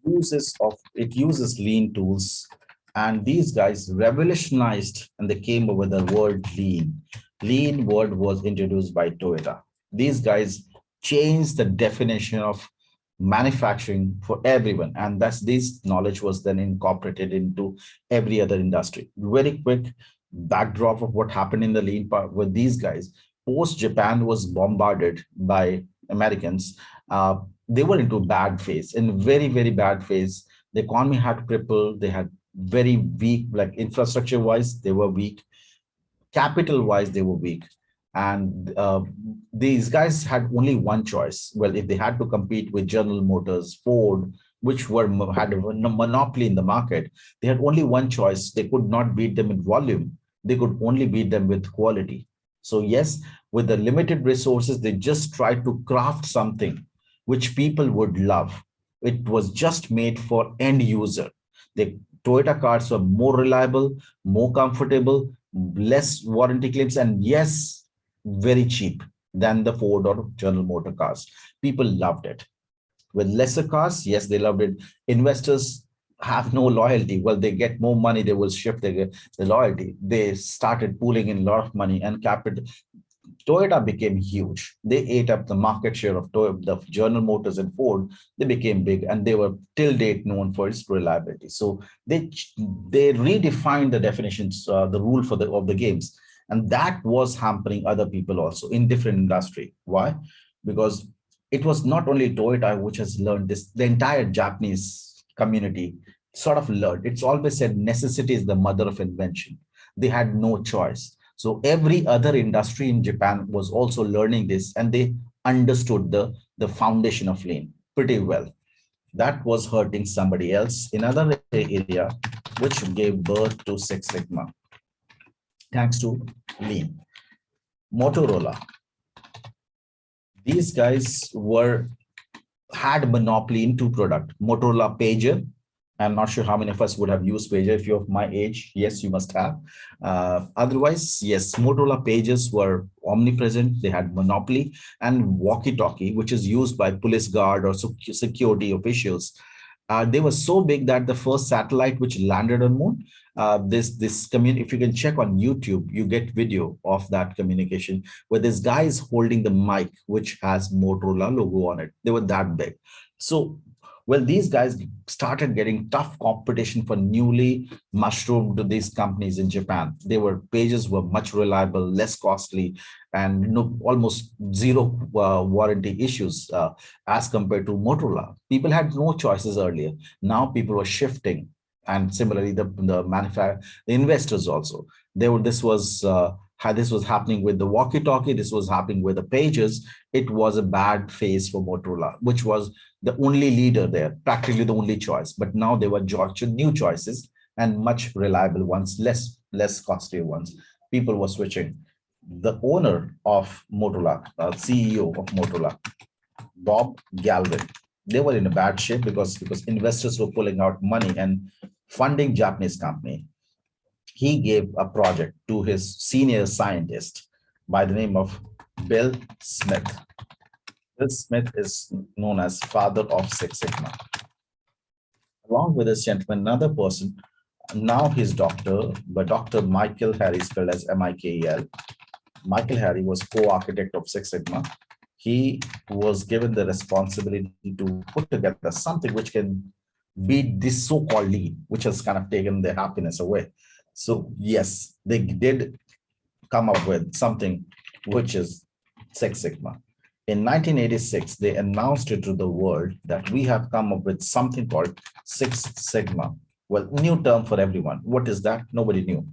It uses lean tools, and these guys revolutionized, and they came up with the word lean. Lean word was introduced by Toyota. These guys changed the definition of manufacturing for everyone, and this knowledge was then incorporated into every other industry. Very quick backdrop of what happened in the lean part with these guys. Post Japan was bombarded by Americans. They were into bad phase, in very, very bad phase. The economy had crippled. They had very weak, like infrastructure wise, they were weak. Capital wise, they were weak. And these guys had only one choice. Well, if they had to compete with General Motors, Ford, which had a monopoly in the market, they had only one choice. They could not beat them in volume. They could only beat them with quality. So yes, with the limited resources, they just tried to craft something which people would love. It was just made for end user. The Toyota cars were more reliable, more comfortable, less warranty claims, and yes, very cheap than the Ford or General Motor cars. People loved it. With lesser cars, yes, they loved it. Investors have no loyalty. Well, they get more money, they will shift the loyalty. They started pooling in a lot of money, and capital Toyota became huge. They ate up the market share of Toyota, the General Motors and Ford. They became big, and they were till date known for its reliability. So they redefined the definitions, the rule for of the games, and that was hampering other people also in different industry. Why? Because it was not only Toyota which has learned this; the entire Japanese community sort of learned. It's always said necessity is the mother of invention. They had no choice. So every other industry in Japan was also learning this, and they understood the foundation of lean pretty well. That was hurting somebody else in another area, which gave birth to Six Sigma, thanks to lean. Motorola. These guys had monopoly in two products, Motorola Pager. I'm not sure how many of us would have used pager. If you're of my age, yes, you must have. Otherwise, yes, Motorola pages were omnipresent. They had monopoly, and walkie-talkie, which is used by police guard or security officials. They were so big that the first satellite which landed on moon, if you can check on YouTube, you get video of that communication where this guy is holding the mic, which has Motorola logo on it. They were that big. So, well, these guys started getting tough competition for newly mushroomed to these companies in Japan. Pages were much reliable, less costly, and almost zero warranty issues as compared to Motorola. People had no choices earlier. Now people were shifting, and similarly the investors also. This was happening with the walkie-talkie. This was happening with the pages. It was a bad phase for Motorola, which was the only leader there, practically the only choice. But now there were new choices and much reliable ones, less costly ones. People were switching. The owner of Motorola, CEO of Motorola, Bob Galvin, they were in a bad shape because investors were pulling out money and funding Japanese company. He gave a project to his senior scientist by the name of Bill Smith. Bill Smith is known as father of Six Sigma. Along with this gentleman, another person, now his doctor, but Dr. Michael Harry, spelled as M-I-K-E-L. Michael Harry was co-architect of Six Sigma. He was given the responsibility to put together something which can beat this so-called lean, which has kind of taken their happiness away. So yes, they did come up with something which is Six Sigma. In 1986, they announced it to the world that we have come up with something called Six Sigma. Well, new term for everyone. What is that? Nobody knew.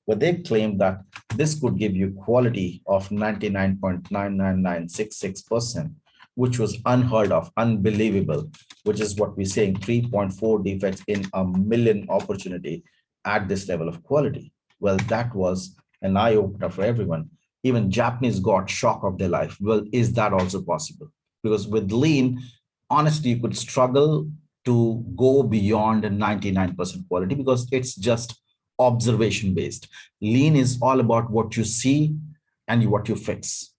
But they claimed that this could give you quality of 99.99966%, which was unheard of, unbelievable, which is what we're saying, 3.4 defects in a million opportunity at this level of quality. Well, that was an eye-opener for everyone. Even Japanese got shock of their life. Well, is that also possible? Because with lean, honestly, you could struggle to go beyond a 99% quality because it's just observation based. Lean is all about what you see and what you fix.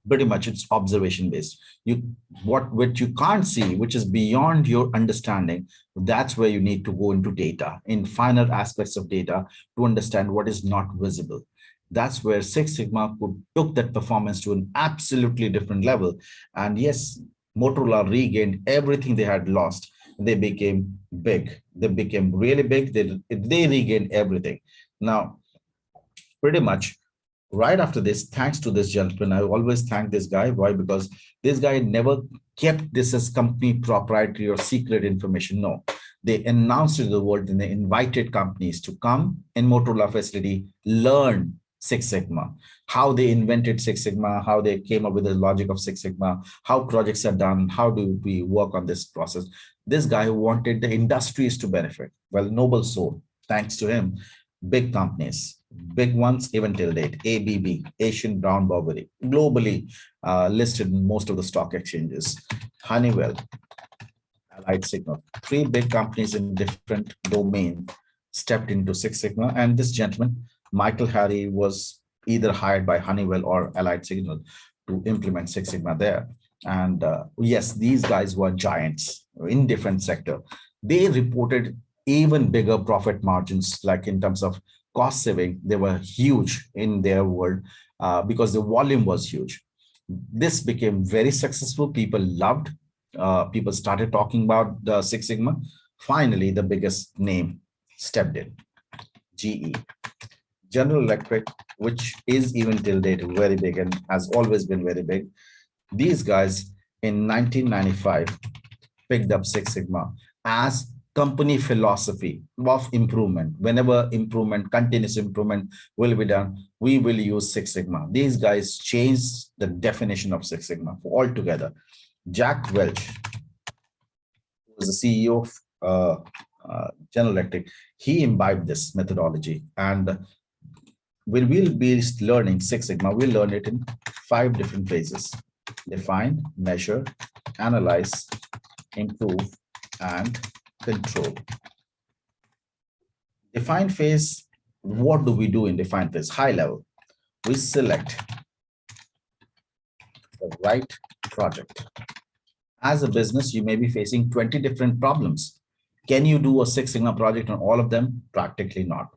Pretty much it's observation based. What you can't see, which is beyond your understanding, that's where you need to go into data, in finer aspects of data, to understand what is not visible. That's where Six Sigma took that performance to an absolutely different level. And yes, Motorola regained everything they had lost. They became big. They became really big. They regained everything. Now, pretty much right after this, thanks to this gentleman, I always thank this guy. Why? Because this guy never kept this as company proprietary or secret information. No, they announced it to the world and they invited companies to come in Motorola facility, learn Six Sigma, how they invented Six Sigma, how they came up with the logic of Six Sigma, how projects are done, how do we work on this process. This guy wanted the industries to benefit. Well, noble soul, thanks to him, big companies, big ones even till date, ABB, Asian Brown Boveri, globally listed in most of the stock exchanges, Honeywell, Allied Signal, three big companies in different domain stepped into Six Sigma. And this gentleman, Michael Harry, was either hired by Honeywell or Allied Signal to implement Six Sigma there. And yes, these guys were giants in different sector. They reported even bigger profit margins, like in terms of cost saving, they were huge in their world. because the volume was huge. This became very successful. People loved. People started talking about the Six Sigma. Finally, the biggest name stepped in, GE, General Electric, which is even till date very big and has always been very big. These guys in 1995 picked up Six Sigma as company philosophy of improvement. Whenever improvement, continuous improvement will be done, we will use Six Sigma. These guys changed the definition of Six Sigma altogether. Jack Welch, who was the CEO of General Electric, he imbibed this methodology. And when we'll be learning Six Sigma, we'll learn it in 5 different phases: define, measure, analyze, improve, and control. Define phase, what do we do in define phase? High level, we select the right project. As a business, you may be facing 20 different problems. Can you do a Six Sigma project on all of them? Practically not.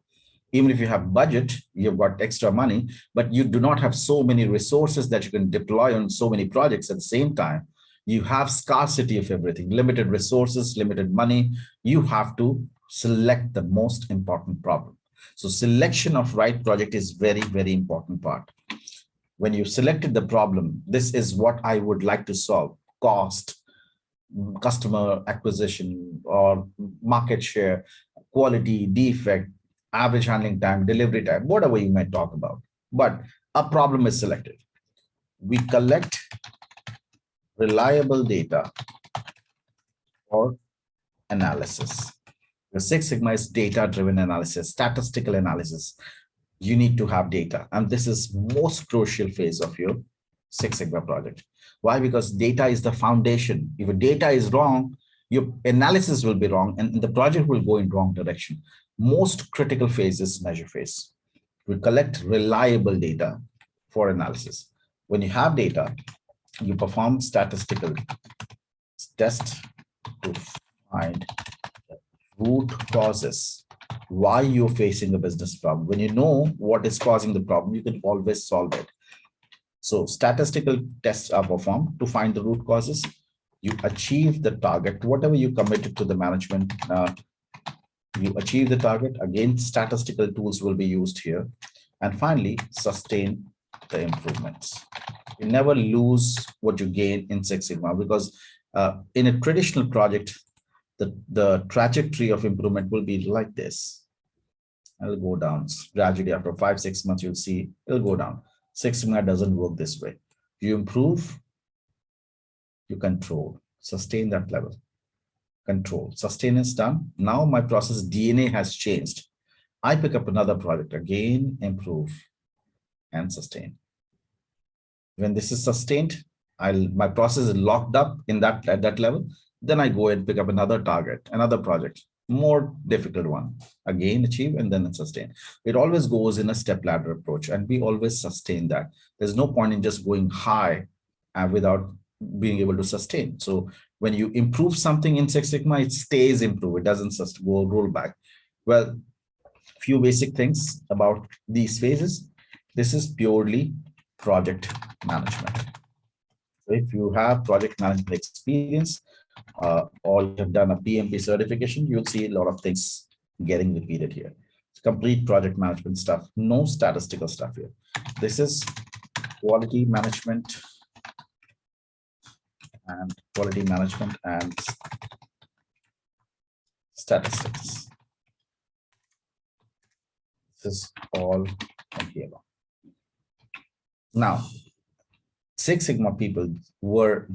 Even if you have budget, you've got extra money, but you do not have so many resources that you can deploy on so many projects at the same time. You have scarcity of everything, limited resources, limited money. You have to select the most important problem. So selection of right project is very, very important part. When you selected the problem, this is what I would like to solve: cost, customer acquisition or market share, quality, defect, average handling time, delivery time, whatever you might talk about. But a problem is selected. We collect reliable data for analysis. The Six Sigma is data-driven analysis, statistical analysis. You need to have data. And this is most crucial phase of your Six Sigma project. Why? Because data is the foundation. If your data is wrong, your analysis will be wrong and the project will go in wrong direction. Most critical phase is measure phase. We collect reliable data for analysis. When you have data, you perform statistical test to find root causes why you're facing a business problem. When you know what is causing the problem, you can always solve it. So statistical tests are performed to find the root causes. You achieve the target, whatever you committed to the management, you achieve the target. Again, statistical tools will be used here. And finally, sustain the improvements. You never lose what you gain in Six Sigma, because in a traditional project, the trajectory of improvement will be like this. It'll go down gradually. After 5-6 months, you'll see it'll go down. Six Sigma doesn't work this way. You improve, you control, sustain that level. Control, sustain is done. Now my process DNA has changed. I pick up another project, again, improve and sustain. When this is sustained, my process is locked up in that at that level. Then I go and pick up another target, another project, more difficult one, again achieve, and then sustain. It always goes in a step ladder approach, and we always sustain that. There's no point in just going high without being able to sustain. So when you improve something in Six Sigma, it stays improved. It doesn't just go roll back. Well, few basic things about these phases. This is purely project management. So if you have project management experience, or you have done a PMP certification, you'll see a lot of things getting repeated here. It's complete project management stuff, no statistical stuff here. This is quality management and statistics. This is all from here. Now, Six Sigma people were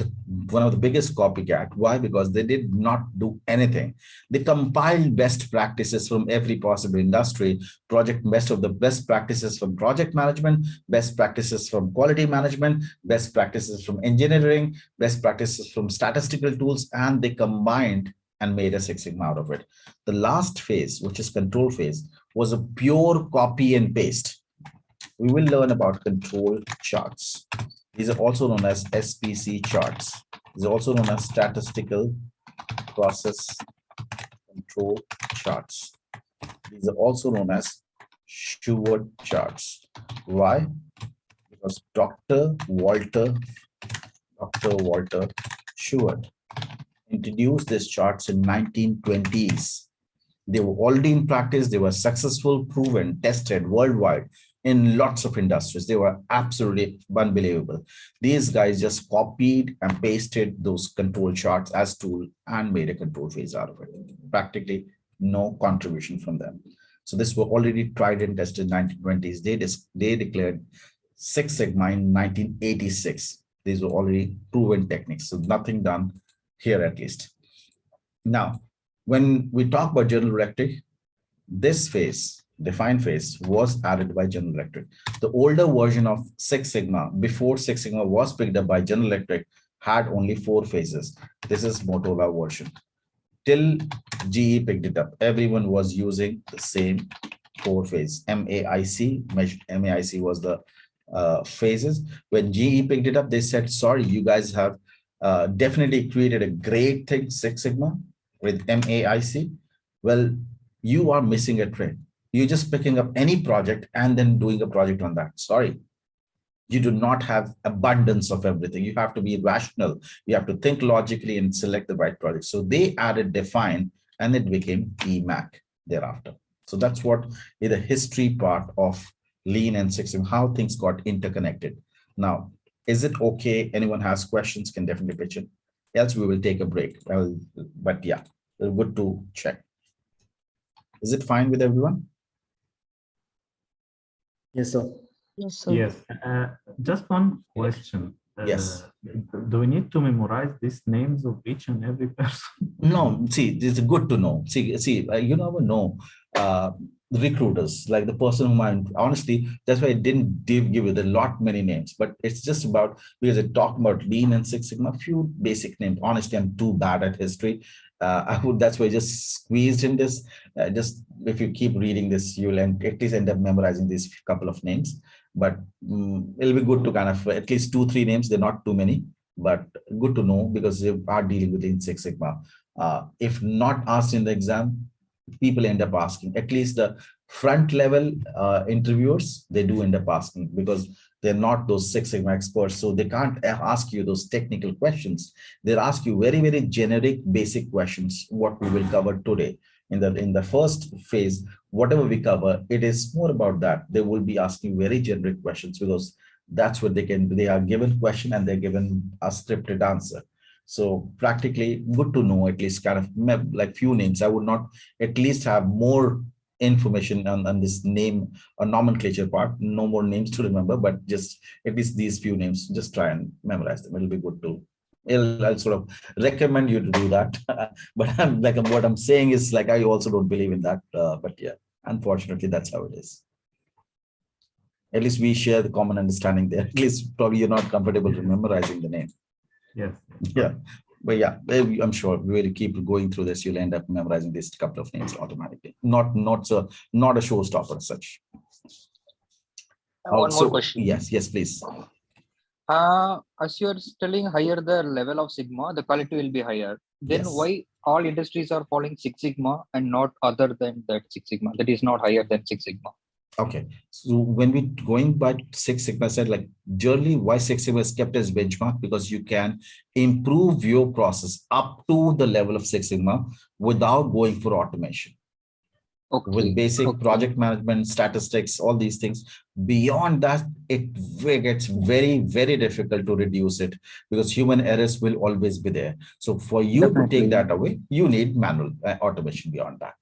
one of the biggest copycat. Why? Because they did not do anything. They compiled best practices from every possible industry, best of the best practices from project management, best practices from quality management, best practices from engineering, best practices from statistical tools, and they combined and made a Six Sigma out of it. The last phase, which is control phase, was a pure copy and paste. We will learn about control charts. These are also known as SPC charts. These are also known as statistical process control charts. These are also known as Stewart charts. Why? was Dr. Walter Sheward introduced these charts in 1920s. They were already in practice. They were successful, proven, tested worldwide in lots of industries. They were absolutely unbelievable. These guys just copied and pasted those control charts as tool and made a control phase out of it. Practically no contribution from them. So this were already tried and tested in 1920s. They declared Six Sigma in 1986. These were already proven techniques. So nothing done here at least. Now, when we talk about General Electric, this phase, defined phase, was added by General Electric. The older version of Six Sigma, before Six Sigma was picked up by General Electric, had only 4 phases. This is Motorola version. Till GE picked it up, everyone was using the same 4 phase. MAIC was the phases. When GE picked it up, they said, sorry, you guys have definitely created a great thing, Six Sigma, with MAIC. Well, you are missing a trend. You're just picking up any project and then doing a project on that. Sorry. You do not have abundance of everything. You have to be rational. You have to think logically and select the right project. So they added define and it became EMAC thereafter. So that's what is the history part of Lean and Six Sigma, how things got interconnected. Now, is it okay? Anyone has questions can definitely pitch in. Else we will take a break. But yeah, good to check. Is it fine with everyone? Yes, sir. Yes, sir. Yes. Just one question. Yes. Do we need to memorize these names of each and every person? No, see, it's good to know. See, you never know. Recruiters, like the person whom I'm honestly, that's why I didn't give it a lot many names, but it's just about, because I talked about Lean and Six Sigma, a few basic names. Honestly, I'm too bad at history. That's why I just squeezed in this. Just if you keep reading this, you'll at least end up memorizing these couple of names. But it'll be good to kind of at least 2-3 names. They're not too many, but good to know because you are dealing with Lean Six Sigma. If not asked in the exam, people end up asking. At least the front level interviewers, they do end up asking because they're not those Six Sigma experts, so they can't ask you those technical questions. They'll ask you very, very generic, basic questions, what we will cover today. In the first phase, whatever we cover, it is more about that. They will be asking very generic questions because that's what they are given question and they're given a scripted answer. So practically good to know at least kind of like few names. I would not at least have more information on this name or nomenclature part. No more names to remember, but just at least these few names, just try and memorize them. It'll be good to. I'll sort of recommend you to do that. But what I'm saying is like, I also don't believe in that. But yeah, unfortunately, that's how it is. At least we share the common understanding there. At least probably you're not comfortable memorizing the name. Yes. Yeah, but yeah, I'm sure we will keep going through this. You'll end up memorizing this couple of names automatically. Not a showstopper as such. One more question. Yes, please. As you're telling higher the level of Sigma, the quality will be higher. Then why all industries are following Six Sigma and not other than that Six Sigma? That is not higher than Six Sigma. Okay, so when we going by Six Sigma, said like generally why Six Sigma is kept as benchmark, because you can improve your process up to the level of Six Sigma without going for automation. Okay. With basic project management, statistics, all these things. Beyond that, it gets very, very difficult to reduce it because human errors will always be there. So for you to take that away, you need manual automation beyond that.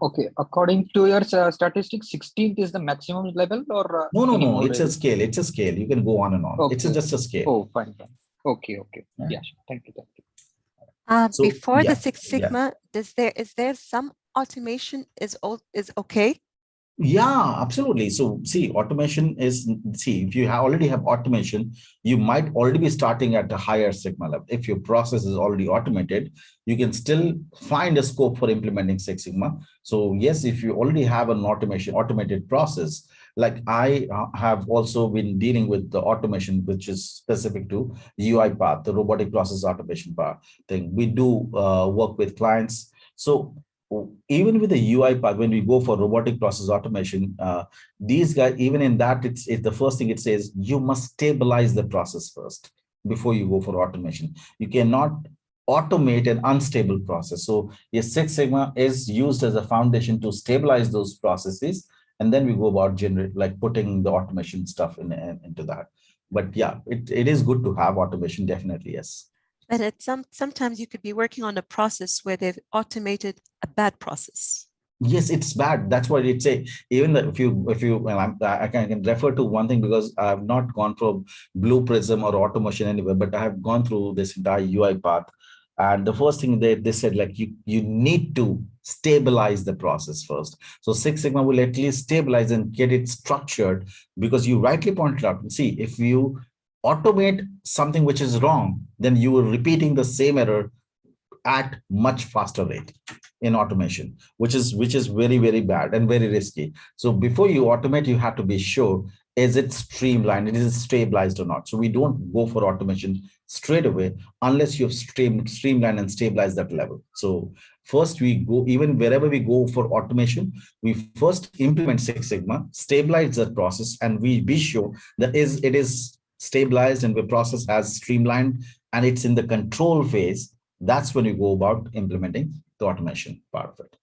Okay, according to your statistics, 16th is the maximum level, or no, it's a scale. It's a scale. You can go on and on. Okay. It's just a scale. Oh, fine. Okay. Yeah, thank you. So, before the Six Sigma, is there some automation is okay? Yeah, absolutely. So see, automation is, if you already have automation, you might already be starting at a higher Sigma level. If your process is already automated, you can still find a scope for implementing Six Sigma. So yes, if you already have an automated process, like I have also been dealing with the automation, which is specific to UiPath, the robotic process automation part thing. We do work with clients. So even with the UI part, when we go for robotic process automation, these guys, even in that, it's the first thing it says, you must stabilize the process first before you go for automation. You cannot automate an unstable process. So yes, Six Sigma is used as a foundation to stabilize those processes. And then we go about generate, like putting the automation stuff into that. But yeah, it is good to have automation, definitely, yes. But at sometimes you could be working on a process where they've automated a bad process. Yes, it's bad. That's what it say. Even if you, well, I can refer to one thing because I have not gone from Blue Prism or automation anywhere, but I have gone through this entire UI path. And the first thing they said, like you need to stabilize the process first. So Six Sigma will at least stabilize and get it structured, because you rightly pointed out. See, if you automate something which is wrong, then you are repeating the same error at much faster rate in automation, which is very, very bad and very risky. So before you automate, you have to be sure, is it streamlined, is it stabilized or not? So we don't go for automation straight away unless you've streamlined and stabilized that level. So first we go, even wherever we go for automation, we first implement Six Sigma, stabilize the process, and we be sure that it is stabilized and the process has streamlined and it's in the control phase. That's when you go about implementing the automation part of it.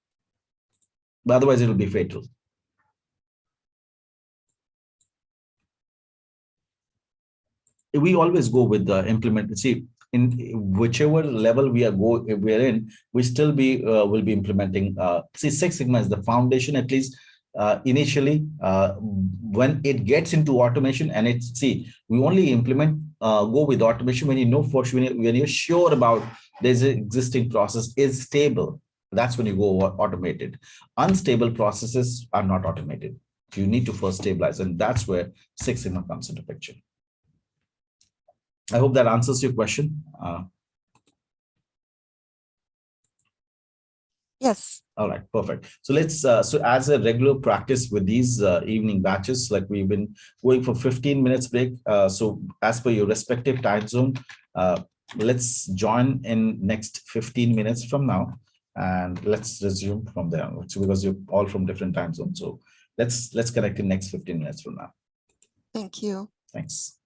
But otherwise, it will be fatal. We always go with the implement. See, in whichever level we are in, we still will be implementing. See, Six Sigma is the foundation, at least initially. When it gets into automation, and we only implement go with automation when you know for sure, when you're sure about there's an existing process is stable. That's when you go automated. Unstable processes are not automated. You need to first stabilize, and that's where Six Sigma comes into picture. I hope that answers your question. Yes. All right, perfect. So let's, so as a regular practice with these evening batches, like we've been going for 15 minutes break. So as per your respective time zone, let's join in next 15 minutes from now, and let's resume from there. So because you're all from different time zones. So let's connect in next 15 minutes from now. Thank you. Thanks.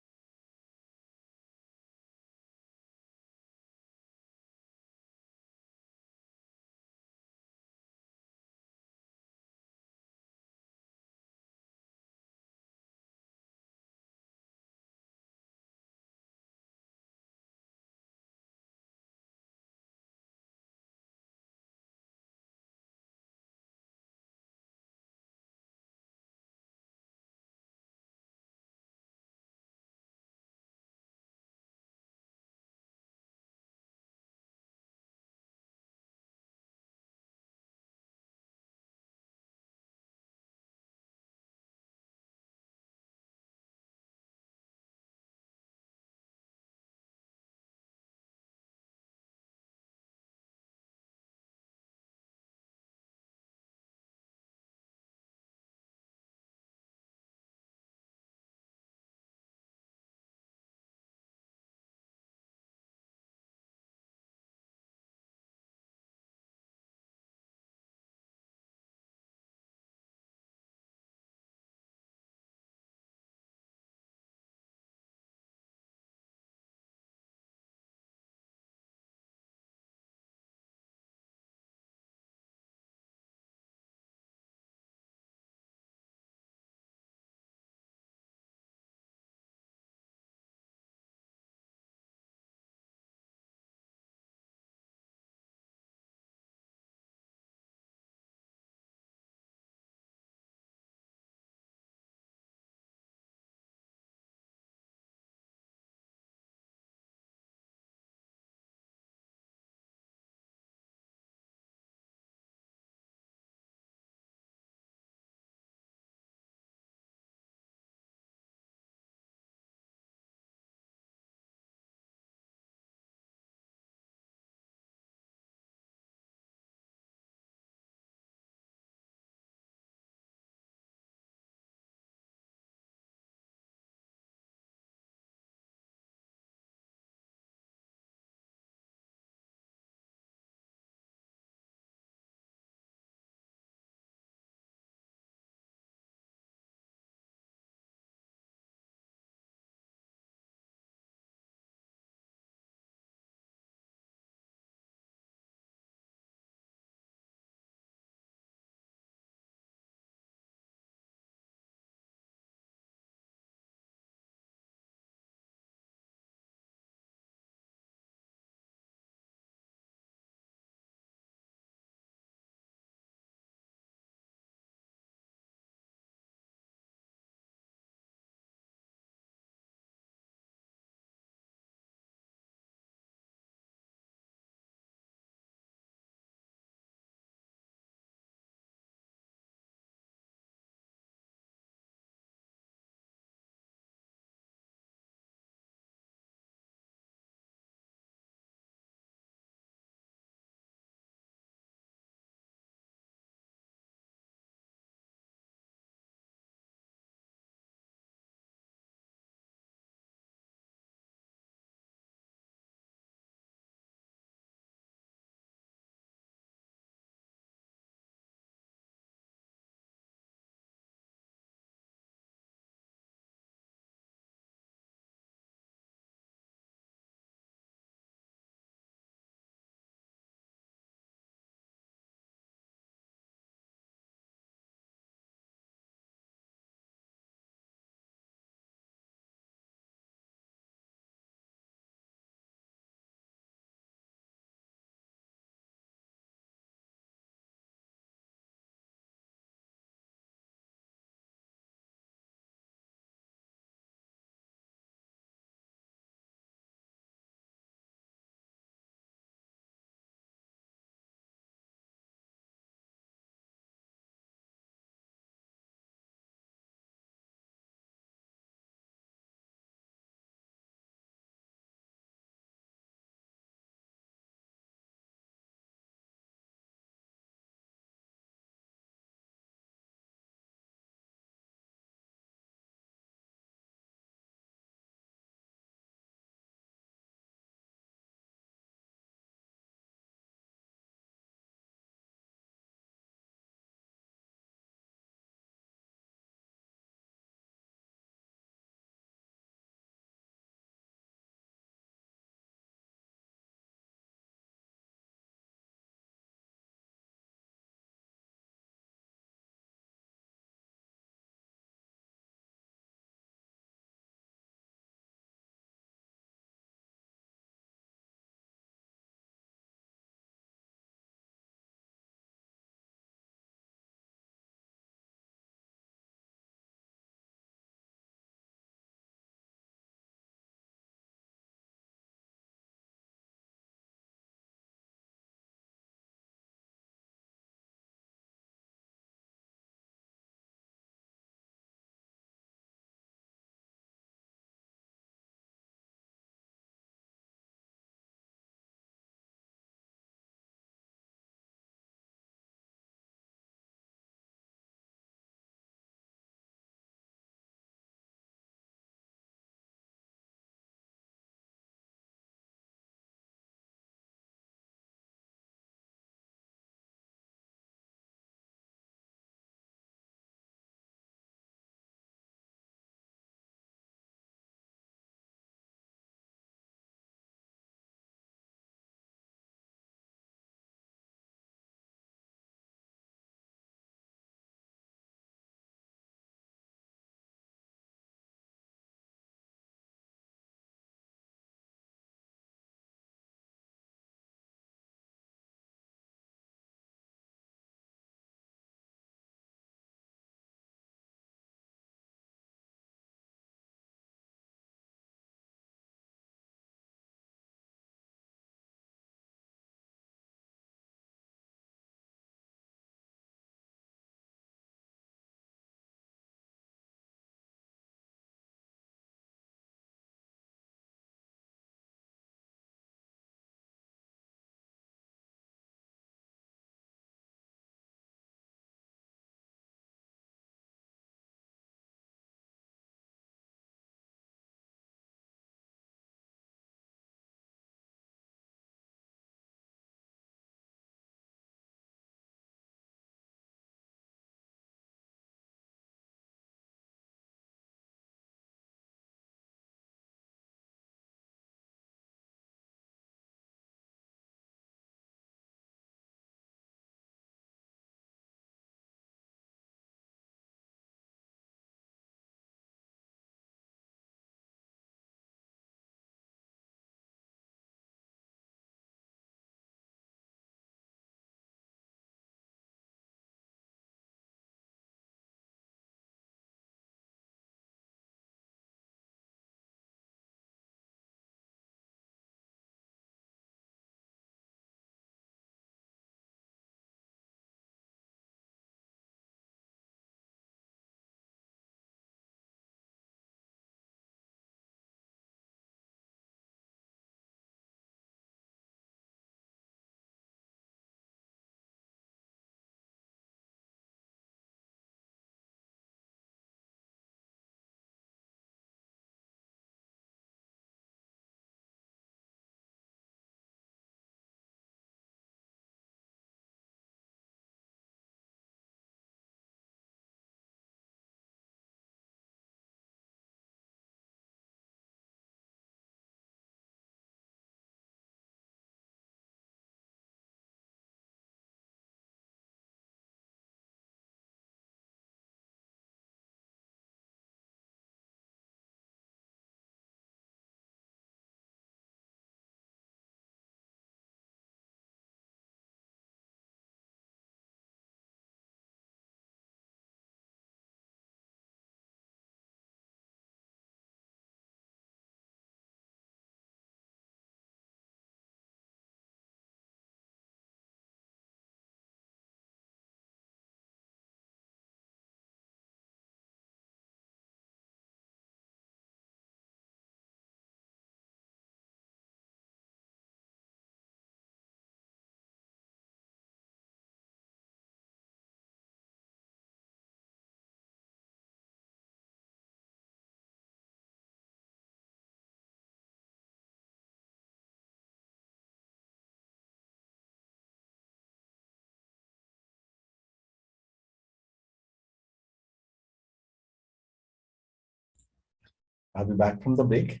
Are we back from the break?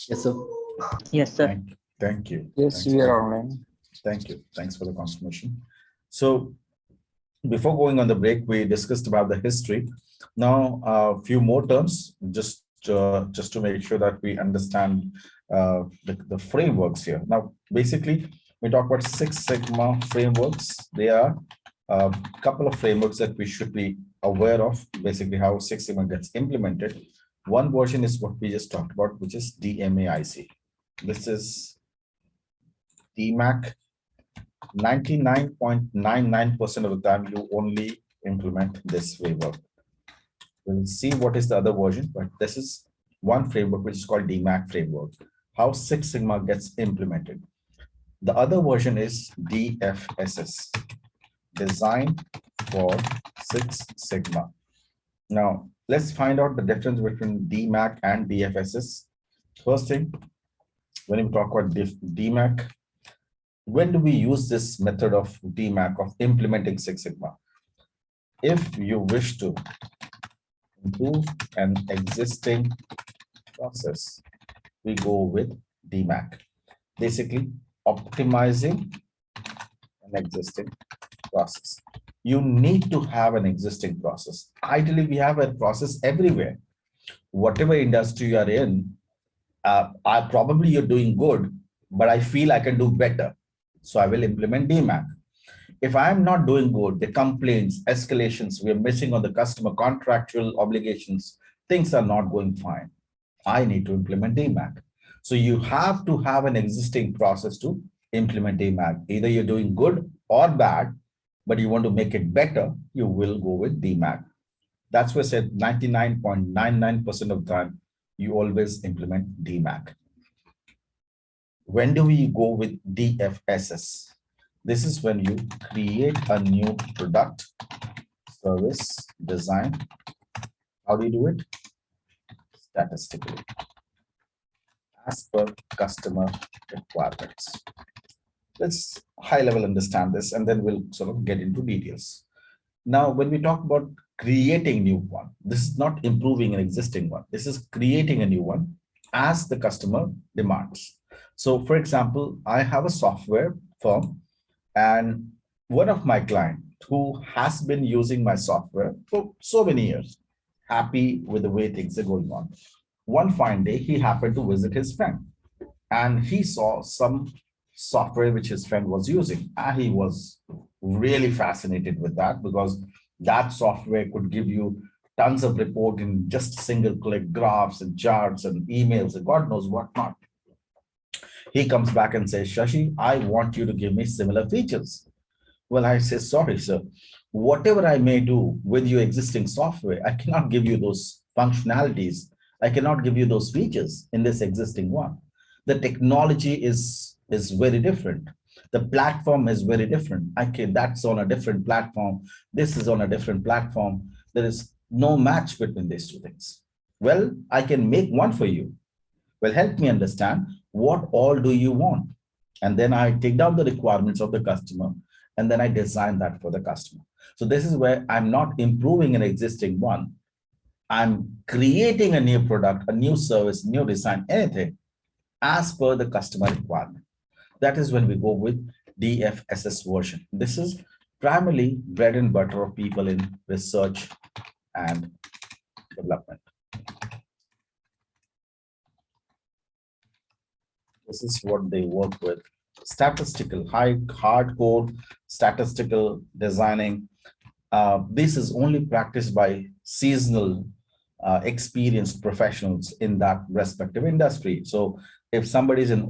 Yes, sir. Yes, sir. Thank you. Yes, Thanks we are for- online. Thank you. Thanks for the confirmation. So before going on the break, we discussed about the history. Now, a few more terms, just to make sure that we understand the frameworks here. Now, basically, we talk about Six Sigma frameworks. They are a couple of frameworks that we should be aware of, basically how Six Sigma gets implemented. One version is what we just talked about, which is DMAIC. This is DMAC. 99.99% of the time, you only implement this framework. We'll see what is the other version, but this is one framework which is called DMAC framework, how Six Sigma gets implemented. The other version is DFSS, Design for Six Sigma. Now, let's find out the difference between DMAC and DFSS. First thing, when we talk about DMAC, when do we use this method of DMAC, of implementing Six Sigma? If you wish to improve an existing process, we go with DMAC. Basically, optimizing an existing process. You need to have an existing process. Ideally, we have a process everywhere. Whatever industry you are in, probably you're doing good, but I feel I can do better. So I will implement DMAC. If I'm not doing good, the complaints, escalations, we're missing on the customer contractual obligations, things are not going fine. I need to implement DMAC. So you have to have an existing process to implement DMAC. Either you're doing good or bad, but you want to make it better, you will go with DMAC. That's why I said 99.99% of the time, you always implement DMAC. When do we go with DFSS? This is when you create a new product, service, design. How do you do it? Statistically, as per customer requirements. Let's high level understand this, and then we'll sort of get into details. Now, when we talk about creating new one, this is not improving an existing one. This is creating a new one as the customer demands. So for example, I have a software firm, and one of my clients who has been using my software for so many years, happy with the way things are going on. One fine day, he happened to visit his friend, and he saw some software which his friend was using. And he was really fascinated with that, because that software could give you tons of report in just a single click, graphs and charts and emails and God knows what not. He comes back and says, Shashi, I want you to give me similar features. Well, I say, sorry, sir. Whatever I may do with your existing software, I cannot give you those functionalities. I cannot give you those features in this existing one. The technology is very different. The platform is very different. That's on a different platform. This is on a different platform. There is no match between these two things. Well, I can make one for you. Well, help me understand, what all do you want? And then I take down the requirements of the customer, and then I design that for the customer. So this is where I'm not improving an existing one. I'm creating a new product, a new service, new design, anything as per the customer requirement. That is when we go with DFSS version. This is primarily bread and butter of people in research and development. This is what they work with. Statistical, hardcore statistical designing. This is only practiced by seasonal experienced professionals in that respective industry. So if somebody is in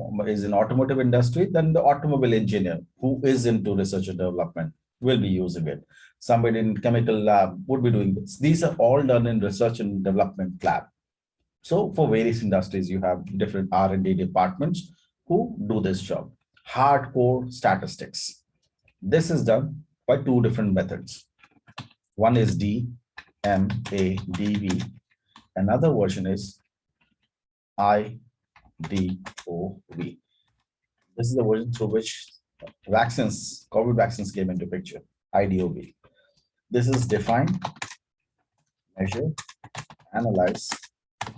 automotive industry, then the automobile engineer who is into research and development will be using it. Somebody in chemical lab would be doing this. These are all done in research and development lab. So for various industries, you have different R&D departments who do this job. Hardcore statistics. This is done by two different methods. One is DMADV. Another version is IDOV. This is the version through which vaccines, COVID vaccines came into picture, IDOV. This is define, measure, analyze,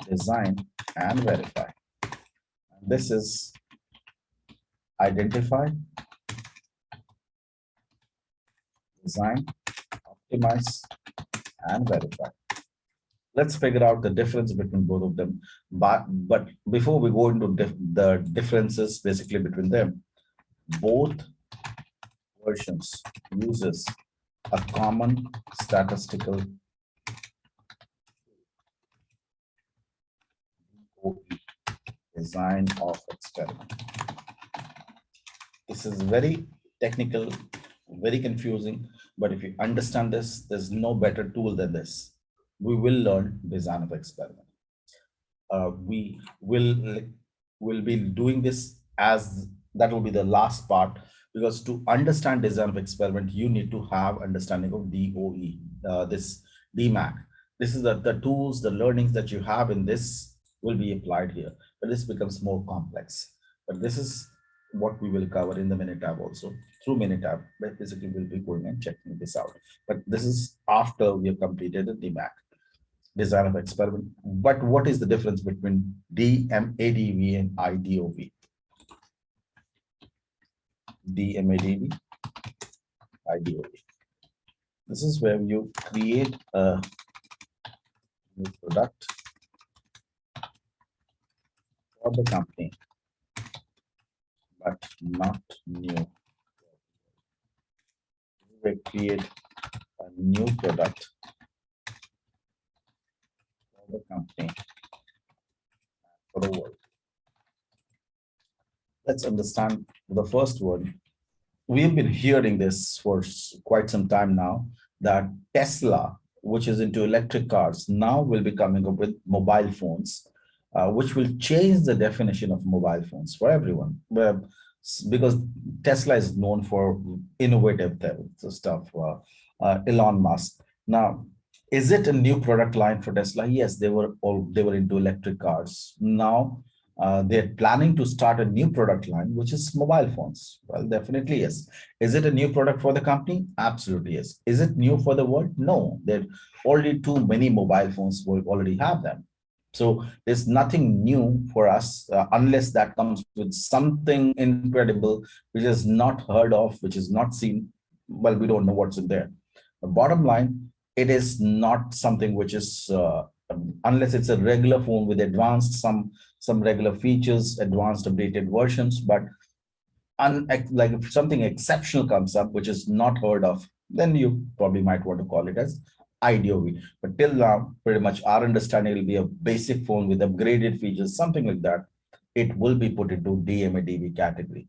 design, and verify. This is identify, design, optimize, and verify. Let's figure out the difference between both of them. But before we go into the differences basically between them, both versions uses a common statistical design of experiment. This is very technical, very confusing, but if you understand this, there's no better tool than this. We will learn design of experiment. We will be doing this as that will be the last part, because to understand design of experiment, you need to have understanding of DOE, this DMAC. This is the tools, the learnings that you have in this will be applied here, but this becomes more complex. But this is what we will cover in the Minitab also. Through Minitab, but basically we'll be going and checking this out. But this is after we have completed the DMAC, design of experiment. But what is the difference between DMADV and IDOV? DMADV, IDOV. This is where you create a new product for the company, but not new. You will create a new product for the company, for the world. Let's understand the first one. We've been hearing this for quite some time now, that Tesla, which is into electric cars, now will be coming up with mobile phones, which will change the definition of mobile phones for everyone. Because Tesla is known for innovative stuff, Elon Musk. Now, is it a new product line for Tesla? Yes, they were into electric cars. Now, they're planning to start a new product line, which is mobile phones. Well, definitely yes. Is it a new product for the company? Absolutely yes. Is it new for the world? No, there are already too many mobile phones. We already have them. So there's nothing new for us unless that comes with something incredible, which is not heard of, which is not seen. Well, we don't know what's in there. The bottom line, it is not something which is unless it's a regular phone with advanced some regular features, advanced updated versions, but like if something exceptional comes up which is not heard of, then you probably might want to call it as IDOV. But till now, pretty much our understanding will be a basic phone with upgraded features, something like that. It will be put into DMADV category.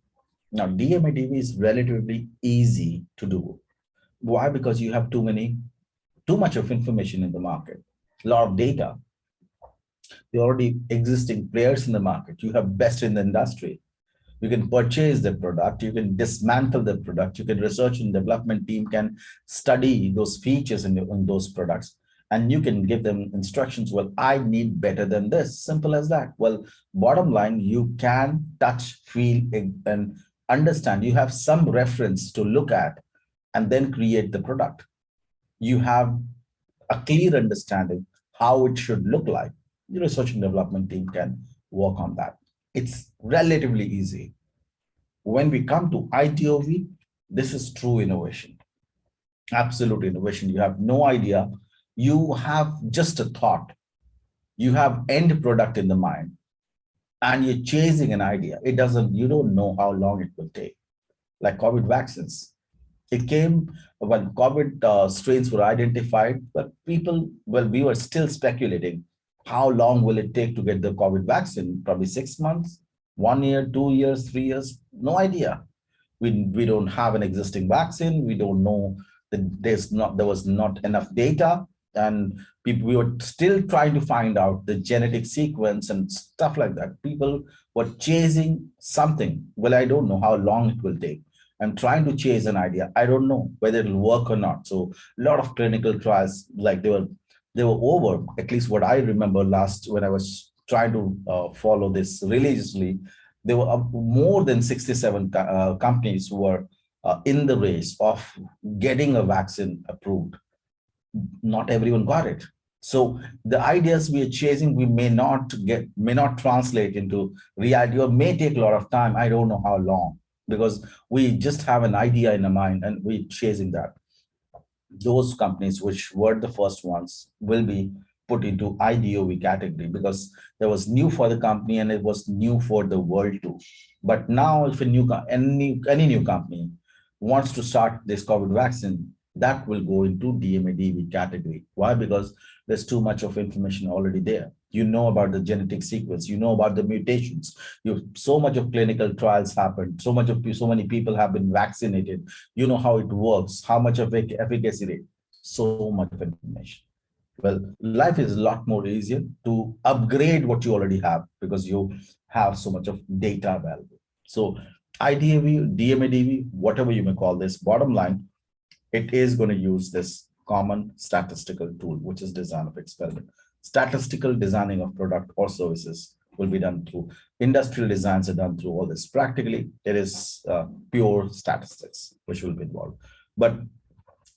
Now, DMADV is relatively easy to do. Why? Because you have too much of information in the market, a lot of data. There are already existing players in the market. You have best in the industry. You can purchase the product, you can dismantle the product, you can research and development team can study those features in those products, and you can give them instructions. Well, I need better than this, simple as that. Well, bottom line, you can touch, feel, and understand. You have some reference to look at and then create the product. You have a clear understanding how it should look like. The research and development team can work on that. It's relatively easy. When we come to IDOV, this is true innovation, absolute innovation. You have no idea. You have just a thought. You have end product in the mind, and you're chasing an idea. You don't know how long it will take. Like COVID vaccines. It came when COVID strains were identified, but we were still speculating. How long will it take to get the COVID vaccine? Probably 6 months, 1 year, 2 years, 3 years, no idea. We don't have an existing vaccine. We don't know that there was not enough data, and we were still trying to find out the genetic sequence and stuff like that. People were chasing something. Well, I don't know how long it will take. I'm trying to chase an idea. I don't know whether it'll work or not. So a lot of clinical trials, like they were over, at least what I remember last when I was trying to follow this religiously. There were more than 67 companies who were in the race of getting a vaccine approved. Not everyone got it. So the ideas we are chasing, we may not translate into reality, or may take a lot of time. I don't know how long, because we just have an idea in our mind and we're chasing that. Those companies which were the first ones will be put into IDOV category, because there was new for the company and it was new for the world too. But now if any new company wants to start this COVID vaccine, that will go into DMADV category. Why? Because there's too much of information already there. You know about the genetic sequence, you know about the mutations, so much of clinical trials happened, so many people have been vaccinated, you know how it works, how much of efficacy rate, so much of information. Well, life is a lot more easier to upgrade what you already have, because you have so much of data available. So IDAV, DMADV, whatever you may call this, bottom line, it is going to use this common statistical tool, which is design of experiment. Statistical designing of product or services will be done through industrial designs, are done through all this. Practically, it is pure statistics which will be involved. But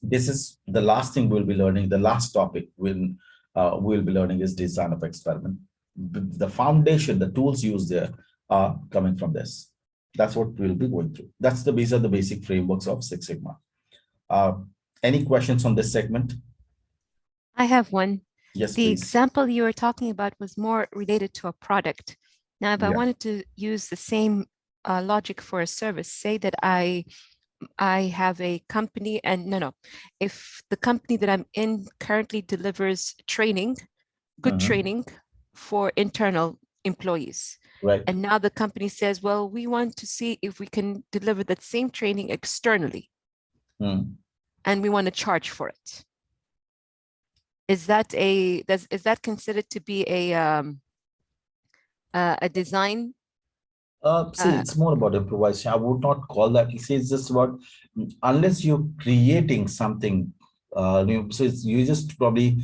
this is the last thing we'll be learning. The last topic we'll be learning is design of experiment. The foundation, the tools used there are coming from this. That's what we'll be going through. These are the basic frameworks of Six Sigma. Any questions on this segment? I have one. Yes, The please. example you were talking about was more related to a product. Now, if I Yeah. wanted to use the same logic for a service, say that I have a company, and if the company that I'm in currently delivers training, good training for internal employees. Right. And now the company says, well, we want to see if we can deliver that same training externally. And we want to charge for it. Is that considered to be a design? See, it's more about improvisation. I would not call that. See, it's just about, unless you're creating something new, so you're just probably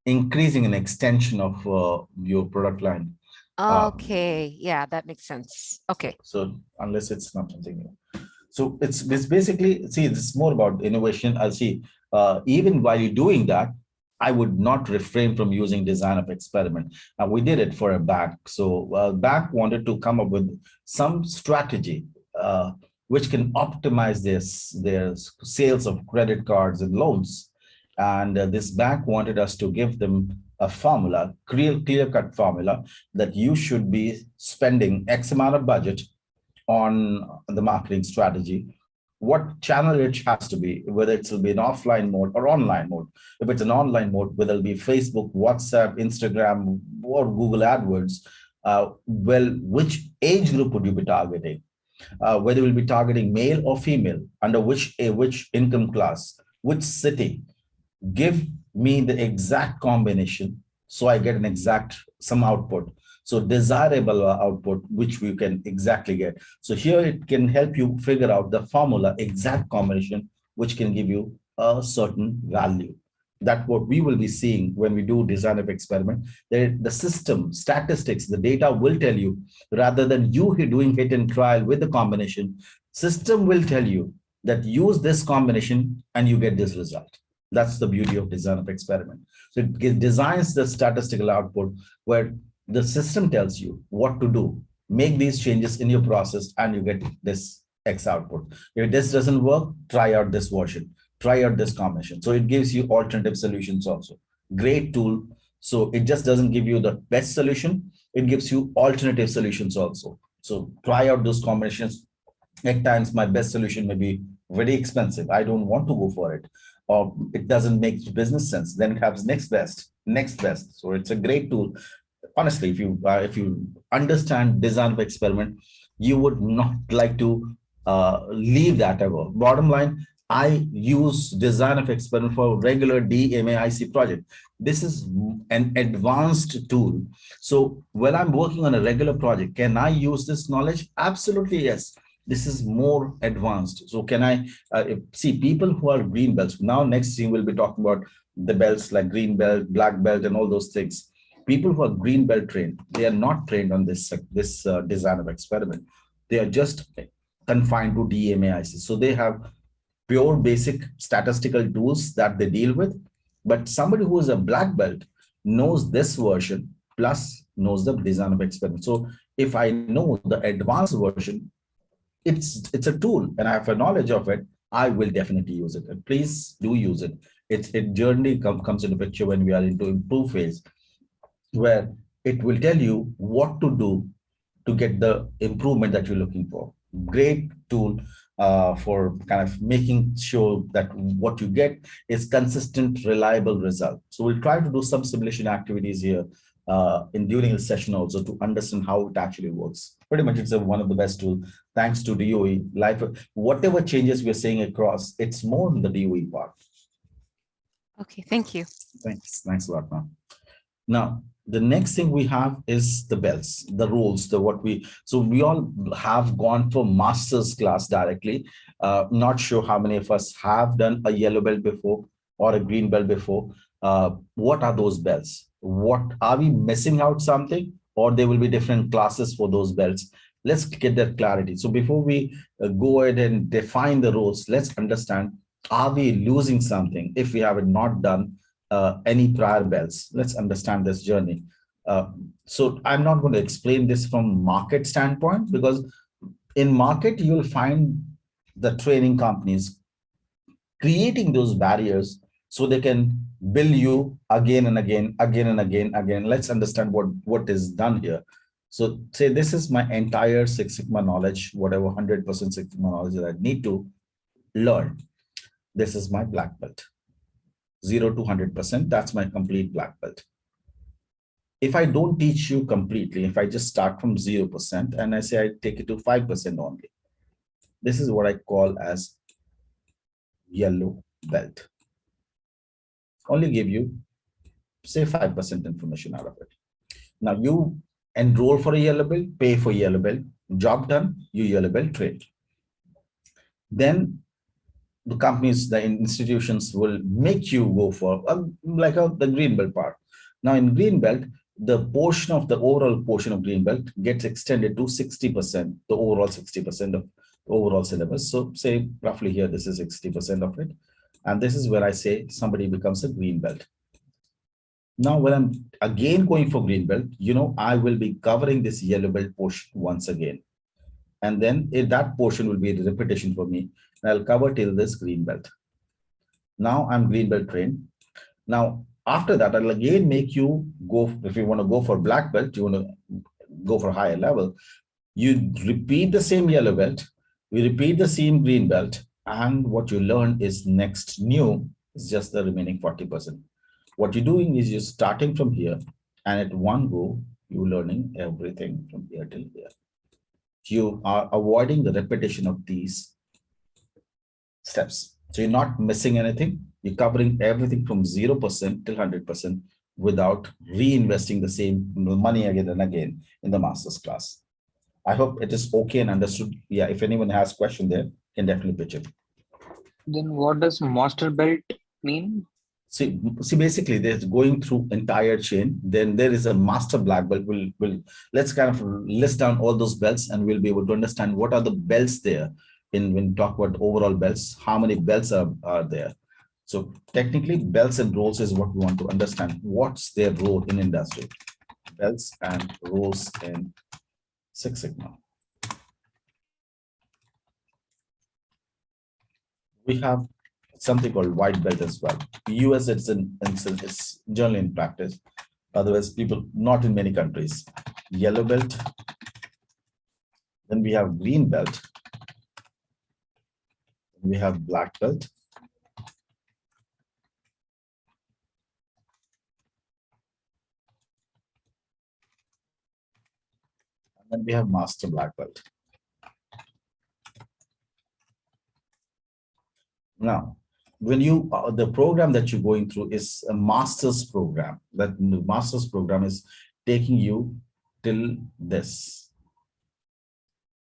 increasing an extension of your product line. Okay, yeah, that makes sense. Okay. So unless it's not something new. So it's basically, see, it's more about innovation. I'll see, even while you're doing that, I would not refrain from using design of experiment. We did it for a bank. So bank wanted to come up with some strategy which can optimize their sales of credit cards and loans. And this bank wanted us to give them a formula, clear-cut formula, that you should be spending X amount of budget on the marketing strategy, what channel it has to be, whether it will be an offline mode or online mode. If it's an online mode, whether it'll be Facebook, WhatsApp, Instagram, or Google AdWords, well, which age group would you be targeting? Whether we'll be targeting male or female, under which income class, which city. Give me the exact combination so I get an exact some output. So desirable output, which we can exactly get. So here it can help you figure out the formula, exact combination, which can give you a certain value. That's what we will be seeing when we do design of experiment. The system, statistics, the data will tell you, rather than you doing hit and trial with the combination, system will tell you that use this combination and you get this result. That's the beauty of design of experiment. So it designs the statistical output where the system tells you what to do, make these changes in your process, and you get this X output. If this doesn't work, try out this version, try out this combination. So it gives you alternative solutions also. Great tool. So it just doesn't give you the best solution, it gives you alternative solutions also. So try out those combinations. At times, my best solution may be very expensive. I don't want to go for it, or it doesn't make business sense. Then it has next best. So it's a great tool. Honestly, if you understand design of experiment, you would not like to leave that ever. Bottom line, I use design of experiment for regular DMAIC project. This is an advanced tool. So when I'm working on a regular project, can I use this knowledge? Absolutely, yes. This is more advanced. So can I see people who are green belts? Now, next thing we'll be talking about the belts like green belt, black belt, and all those things. People who are green belt trained, they are not trained on this design of experiment. They are just confined to DMAIC. So they have pure basic statistical tools that they deal with. But somebody who is a black belt, knows this version plus knows the design of experiment. So if I know the advanced version, it's a tool and I have a knowledge of it, I will definitely use it. And please do use it. It generally comes into picture when we are into improve phase, where it will tell you what to do to get the improvement that you're looking for. Great tool for kind of making sure that what you get is consistent, reliable result. So we'll try to do some simulation activities here in during the session also to understand how it actually works. Pretty much it's one of the best tools. Thanks to DOE, life, whatever changes we're seeing across, it's more in the DOE part. Okay, thank you. Thanks a lot, ma'am. Now, the next thing we have is the belts, the rules, so we all have gone for master's class directly. Not sure how many of us have done a yellow belt before or a green belt before. What are those belts? What are we missing out something, or there will be different classes for those belts? Let's get that clarity. So before we go ahead and define the rules, let's understand, are we losing something if we have not done any prior belts? Let's understand this journey. So I'm not going to explain this from market standpoint, because in market, you'll find the training companies creating those barriers so they can bill you again and again. Let's understand what is done here. So say this is my entire Six Sigma knowledge, whatever 100% Six Sigma knowledge that I need to learn. This is my black belt. 0 to 100%, that's my complete black belt. If I don't teach you completely, if I just start from 0% and I say I take it to 5% only, this is what I call as yellow belt. Only give you, say, 5% information out of it. Now you enroll for a yellow belt, pay for yellow belt, job done, you yellow belt trained. Then the companies, the institutions will make you go for the green belt part. Now in green belt, the portion of the overall portion of green belt gets extended to 60%, the overall 60% of overall syllabus. So say roughly here, this is 60% of it. And this is where I say somebody becomes a green belt. Now, when I'm again going for green belt, I will be covering this yellow belt portion once again. And then that portion will be a repetition for me. And I'll cover till this green belt. Now I'm green belt trained. Now, after that, I'll again make you go, if you want to go for black belt, you want to go for higher level, you repeat the same yellow belt, you repeat the same green belt, and what you learn is next new is just the remaining 40%. What you're doing is you're starting from here, and at one go, you're learning everything from here till here. You are avoiding the repetition of these steps. So you're not missing anything. You're covering everything from 0% till 100% without reinvesting the same money again and again in the master's class. I hope it is okay and understood. Yeah, if anyone has a question there, can definitely pitch it. Then what does master belt mean? See, basically, there's going through entire chain. Then there is a master black belt. Let's kind of list down all those belts, and we'll be able to understand what are the belts there. When we talk about overall belts, how many belts are there? So technically, belts and roles is what we want to understand. What's their role in industry? Belts and roles in Six Sigma. We have something called white belt as well. US, it's generally in practice. Otherwise, people not in many countries. Yellow belt. Then we have green belt. We have black belt. And then we have master black belt. Now, when the program that you're going through is a master's program, that the master's program is taking you till this.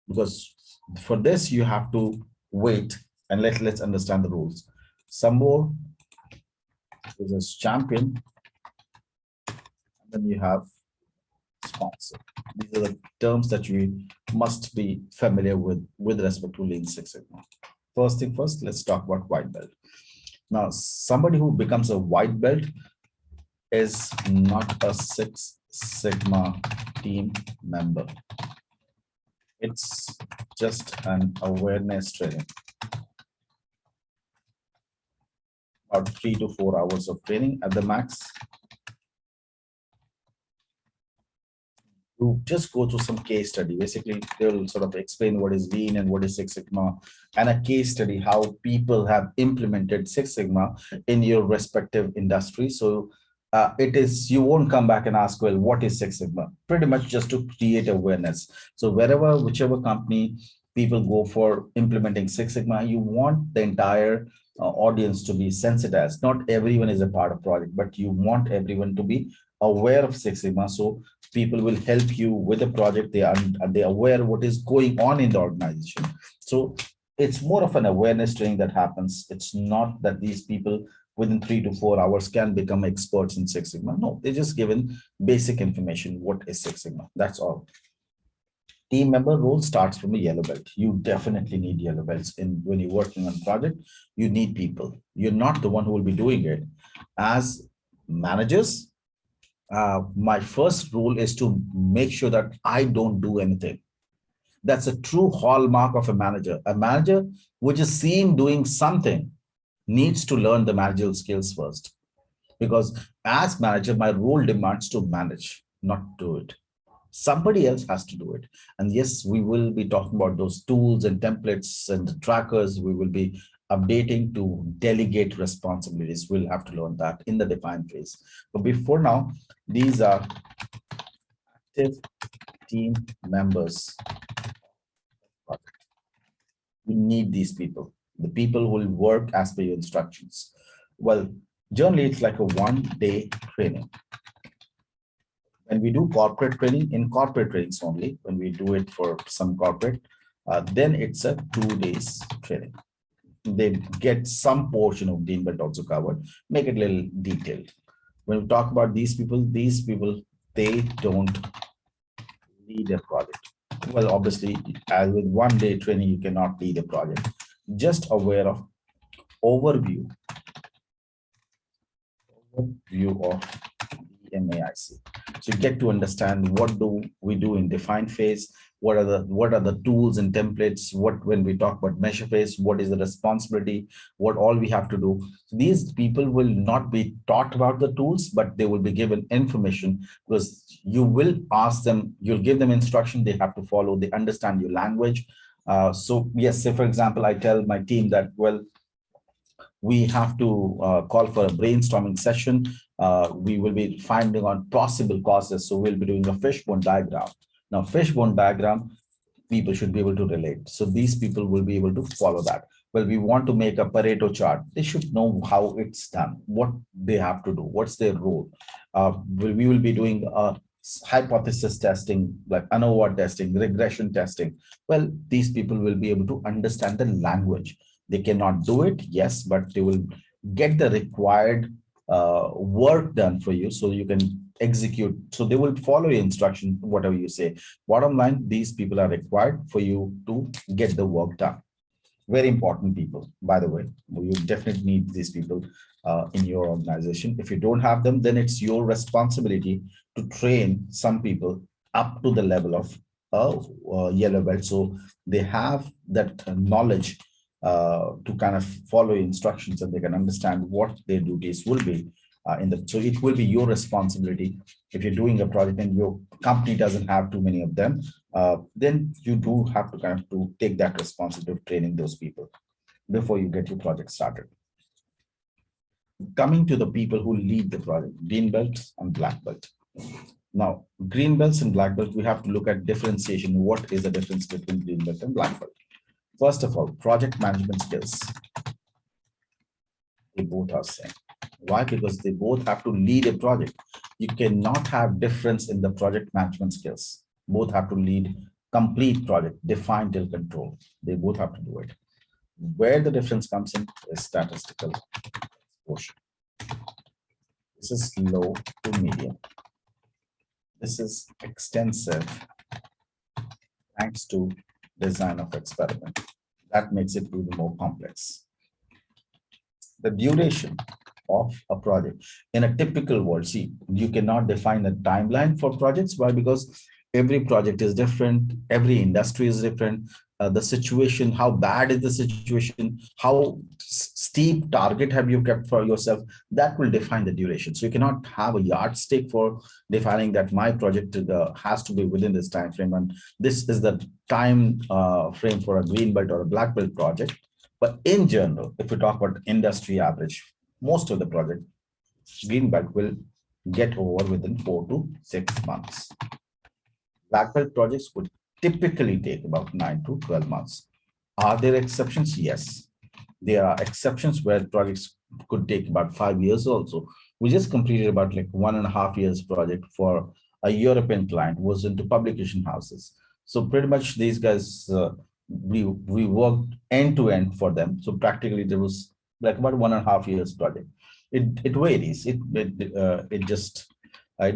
Because for this, you have to wait and let's understand the rules. Some more is a champion, and then you have sponsor. These are the terms that you must be familiar with respect to Lean Six Sigma. First thing first, let's talk about white belt. Now, somebody who becomes a white belt, is not a Six Sigma team member. It's just an awareness training. About 3 to 4 hours of training at the max. You just go through some case study. Basically, they'll sort of explain what is Lean and what is Six Sigma, and a case study how people have implemented Six Sigma in your respective industry. So it is, you won't come back and ask, well, what is Six Sigma? Pretty much just to create awareness. So wherever, whichever company people go for implementing Six Sigma, you want the entire audience to be sensitized. Not everyone is a part of project, but you want everyone to be aware of Six Sigma. So people will help you with the project. They are aware what is going on in the organization. So it's more of an awareness training that happens. It's not that these people within 3 to 4 hours can become experts in Six Sigma. No, they're just given basic information. What is Six Sigma? That's all. Team member role starts from a yellow belt. You definitely need yellow belts in when you're working on project. You need people. You're not the one who will be doing it. As managers, my first rule is to make sure that I don't do anything. That's a true hallmark of a manager. A manager which is seen doing something needs to learn the managerial skills first. Because as manager, my role demands to manage, not do it. Somebody else has to do it. And yes, we will be talking about those tools and templates and the trackers. We will be updating to delegate responsibilities. We'll have to learn that in the define phase. But before now, these are active team members. You need these people, the people who will work as per your instructions. Well, generally, it's like a one-day training. When we do corporate training, in corporate trainings only, when we do it for some corporate, then it's a 2 days training. They get some portion of Dean Belt also covered, make it a little detailed. When we talk about these people, they don't lead a project. Well, obviously, as with 1 day training, you cannot lead a project. Just aware of overview of MAIC. So you get to understand what do we do in define phase, what are the tools and templates, what when we talk about measure phase, what is the responsibility, what all we have to do. These people will not be taught about the tools, but they will be given information, because you will ask them, you'll give them instruction, they have to follow, they understand your language. So yes, say for example, I tell my team that, well, we have to call for a brainstorming session. We will be finding on possible causes. So we'll be doing a fishbone diagram. Now, fishbone diagram, people should be able to relate. So these people will be able to follow that. Well, we want to make a Pareto chart. They should know how it's done, what they have to do, what's their role. We will be doing hypothesis testing, like ANOVA testing, regression testing. Well, these people will be able to understand the language. They cannot do it, yes, but they will get the required work done for you so you can execute. So they will follow your instruction, whatever you say. Bottom line, these people are required for you to get the work done. Very important people, by the way. You definitely need these people in your organization. If you don't have them, then it's your responsibility to train some people up to the level of yellow belt. So they have that knowledge to kind of follow instructions, and they can understand what their duties will be so it will be your responsibility. If you're doing a project and your company doesn't have too many of them, then you do have to kind of to take that responsibility of training those people before you get your project started. Coming to the people who lead the project, green belts and black belt. Now, green belts and black belt, we have to look at differentiation. What is the difference between green belt and black belt? First of all, project management skills. They both are same. Why? Because they both have to lead a project. You cannot have difference in the project management skills. Both have to lead complete project, define till control. They both have to do it. Where the difference comes in is statistical exposure. This is low to medium. This is extensive thanks to design of experiment. That makes it even more complex. The duration of a project. In a typical world, see, you cannot define a timeline for projects. Why? Because every project is different, every industry is different. The situation, how bad is the situation, how steep target have you kept for yourself, that will define the duration. So you cannot have a yardstick for defining that my project has to be within this time frame, and this is the time frame for a green belt or a black belt project. But in general, if we talk about industry average, most of the project green belt will get over within 4 to 6 months. Black belt projects would typically take about 9 to 12 months. Are there exceptions? Yes. There are exceptions where projects could take about 5 years also. We just completed about like 1.5 years project for a European client who was into publication houses. So pretty much these guys, we worked end to end for them. So practically there was like about 1.5 years project. It varies. It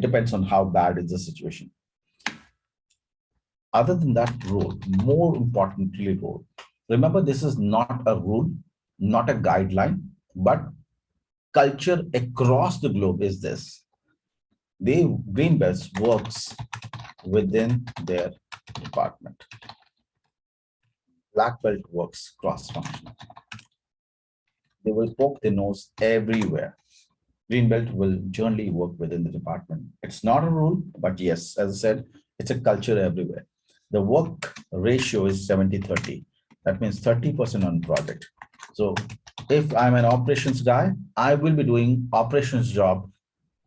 depends on how bad is the situation. Other than that rule, more importantly rule, remember this is not a rule, not a guideline, but culture across the globe is this. The green belts works within their department. Black belt works cross-functional. They will poke their nose everywhere. Green belt will generally work within the department. It's not a rule, but yes, as I said, it's a culture everywhere. The work ratio is 70-30. That means 30% on project. So if I'm an operations guy, I will be doing operations job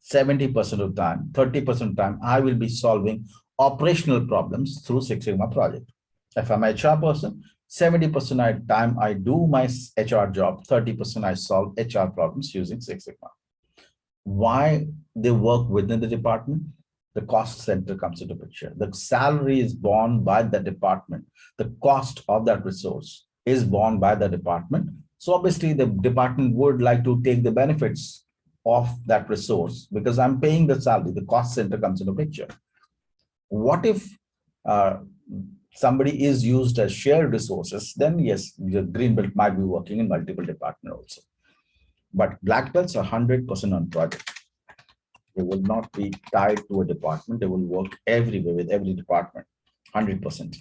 70% of time, 30% of time, I will be solving operational problems through Six Sigma project. If I'm an HR person, 70% of time I do my HR job, 30% I solve HR problems using Six Sigma. Why they work within the department? The cost center comes into picture. The salary is borne by the department. The cost of that resource is borne by the department. So obviously the department would like to take the benefits of that resource because I'm paying the salary. The cost center comes into picture. What if somebody is used as shared resources? Then yes, the green belt might be working in multiple departments also. But black belts are 100% on project. They will not be tied to a department. They will work everywhere with every department, 100%.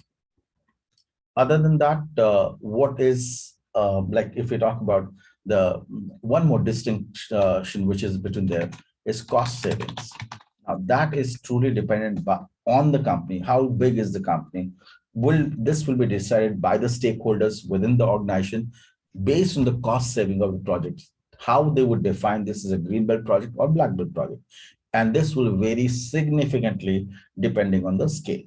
Other than that, what is like if we talk about the one more distinction which is between there is cost savings. Now that is truly dependent on the company. How big is the company? This will be decided by the stakeholders within the organization based on the cost saving of the project, how they would define this as a green belt project or black belt project. And this will vary significantly depending on the scale.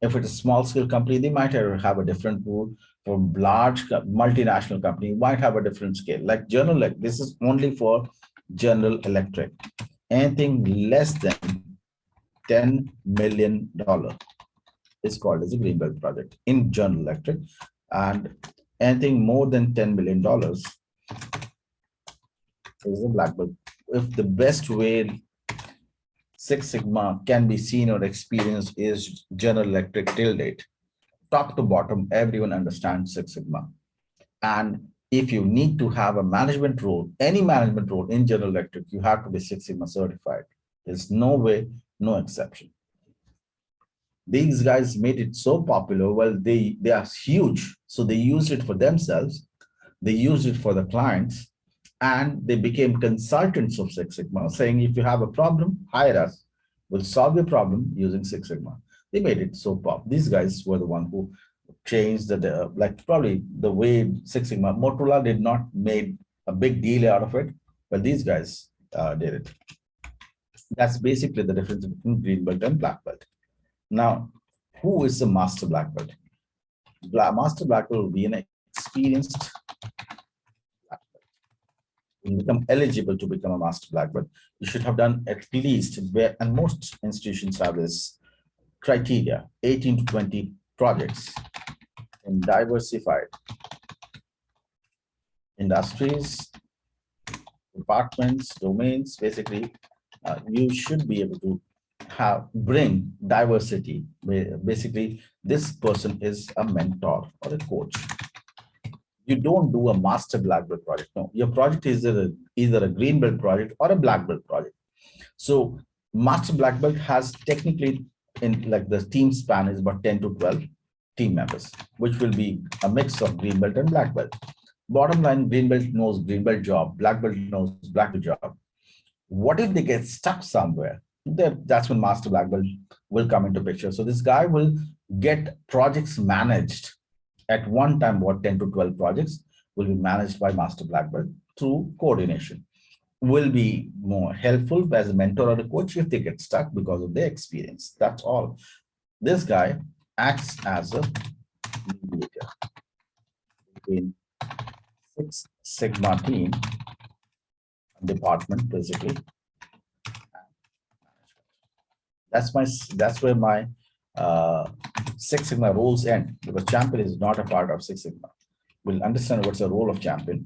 If it's a small scale company, they might have a different rule. For large multinational company, might have a different scale. Like General Electric, this is only for General Electric. Anything less than $10 million is called as a green belt project in General Electric, and anything more than $10 million is a black belt. If the best way Six Sigma can be seen or experienced is General Electric till date, top to bottom, everyone understands Six Sigma. And if you need to have a management role, any management role in General Electric, you have to be Six Sigma certified. There's no way, no exception. These guys made it so popular. Well, they are huge. So they used it for themselves. They used it for the clients, and they became consultants of Six Sigma, saying, if you have a problem, hire us. We'll solve your problem using Six Sigma. They made it so popular. These guys were the one who changed the, like probably the way Six Sigma. Motorola did not made a big deal out of it, but these guys did it. That's basically the difference between green belt and black belt. Now, who is the master black belt? Master black belt will be an experienced black belt. You become eligible to become a master black belt. You should have done at least, and most institutions have this criteria, 18 to 20 projects in diversified industries, departments, domains. Basically, you should be able to bring diversity. Basically, this person is a mentor or a coach. You don't do a master black belt project. No, your project is either a green belt project or a black belt project. So master black belt has technically, in like the team span is about 10 to 12 team members, which will be a mix of green belt and black belt. Bottom line, green belt knows green belt job, black belt knows black belt job. What if they get stuck somewhere? That's when master black belt will come into picture. So this guy will get projects managed at one time. What 10 to 12 projects will be managed by master black belt through coordination. Will be more helpful as a mentor or a coach if they get stuck because of their experience. That's all. This guy acts as a mediator between Six Sigma team department, basically. That's where my Six Sigma roles end, because champion is not a part of Six Sigma. We'll understand what's the role of champion.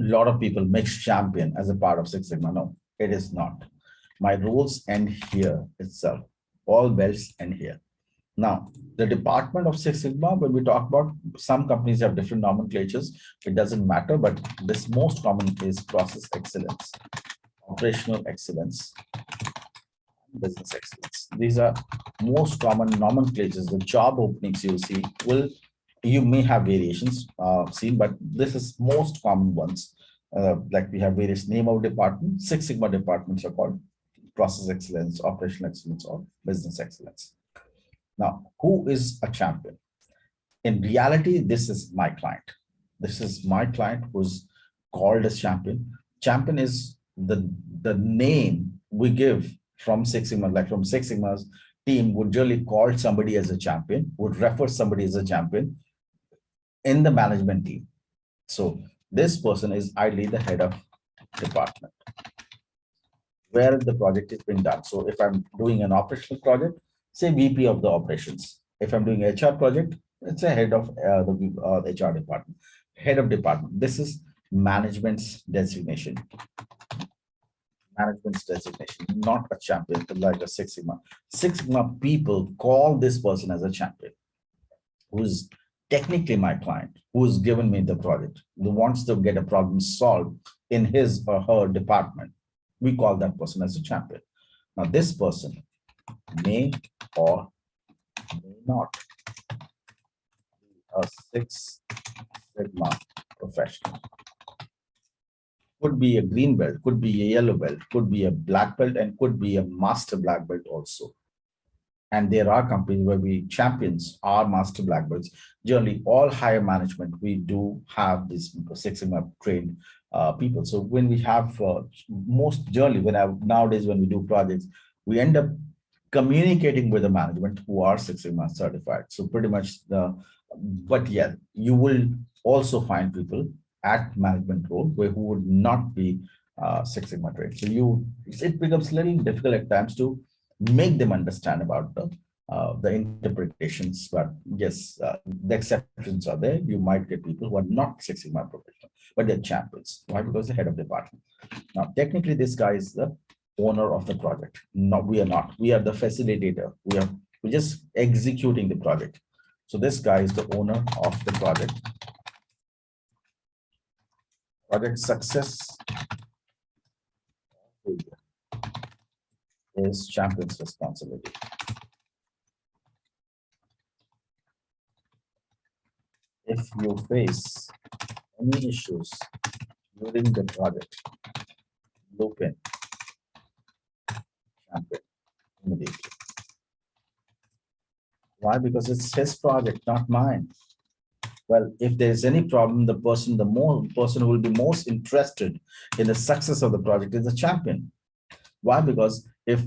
A lot of people mix champion as a part of Six Sigma. No, it is not. My roles end here itself. All belts end here. Now, the department of Six Sigma, when we talk about, some companies have different nomenclatures. It doesn't matter, but this most common is process excellence, operational excellence, business excellence. These are most common nomenclatures. The job openings you see you may have variations seen, but this is most common ones. Like we have various name of department. Six Sigma departments are called process excellence, operational excellence, or business excellence. Now, who is a champion? In reality, this is my client. This is my client who's called as champion. Champion is the name we give from Six Sigma, like from Six Sigma's team would generally call somebody as a champion, would refer somebody as a champion in the management team. So this person is ideally the head of department where the project is being done. So if I'm doing an operational project, say VP of the operations. If I'm doing HR project, it's a head of the HR department, head of department. This is management's designation. Management's designation, not a champion like a Six Sigma. Six Sigma people call this person as a champion, who's technically my client, who's given me the project, who wants to get a problem solved in his or her department. We call that person as a champion. Now, this person may or may not be a Six Sigma professional. Could be a green belt, could be a yellow belt, could be a black belt, and could be a master black belt also. And there are companies where we champions are master black belts. Generally, all higher management, we do have this Six Sigma trained people. So when we have most generally, nowadays when we do projects, we end up communicating with the management who are Six Sigma certified. So pretty much but yeah, you will also find people at management role who would not be Six Sigma trained. So it becomes a little difficult at times to make them understand about the interpretations, but yes, the exceptions are there. You might get people who are not Six Sigma professional, but they're champions. Why? Because the head of department. Now, technically, this guy is the owner of the project. No, we are not. We are the facilitator. We're just executing the project. So this guy is the owner of the project. Project success is champion's responsibility. If you face any issues during the project, loop in champion immediately. Why? Because it's his project, not mine. Well, if there's any problem, the person who will be most interested in the success of the project is the champion. Why? Because if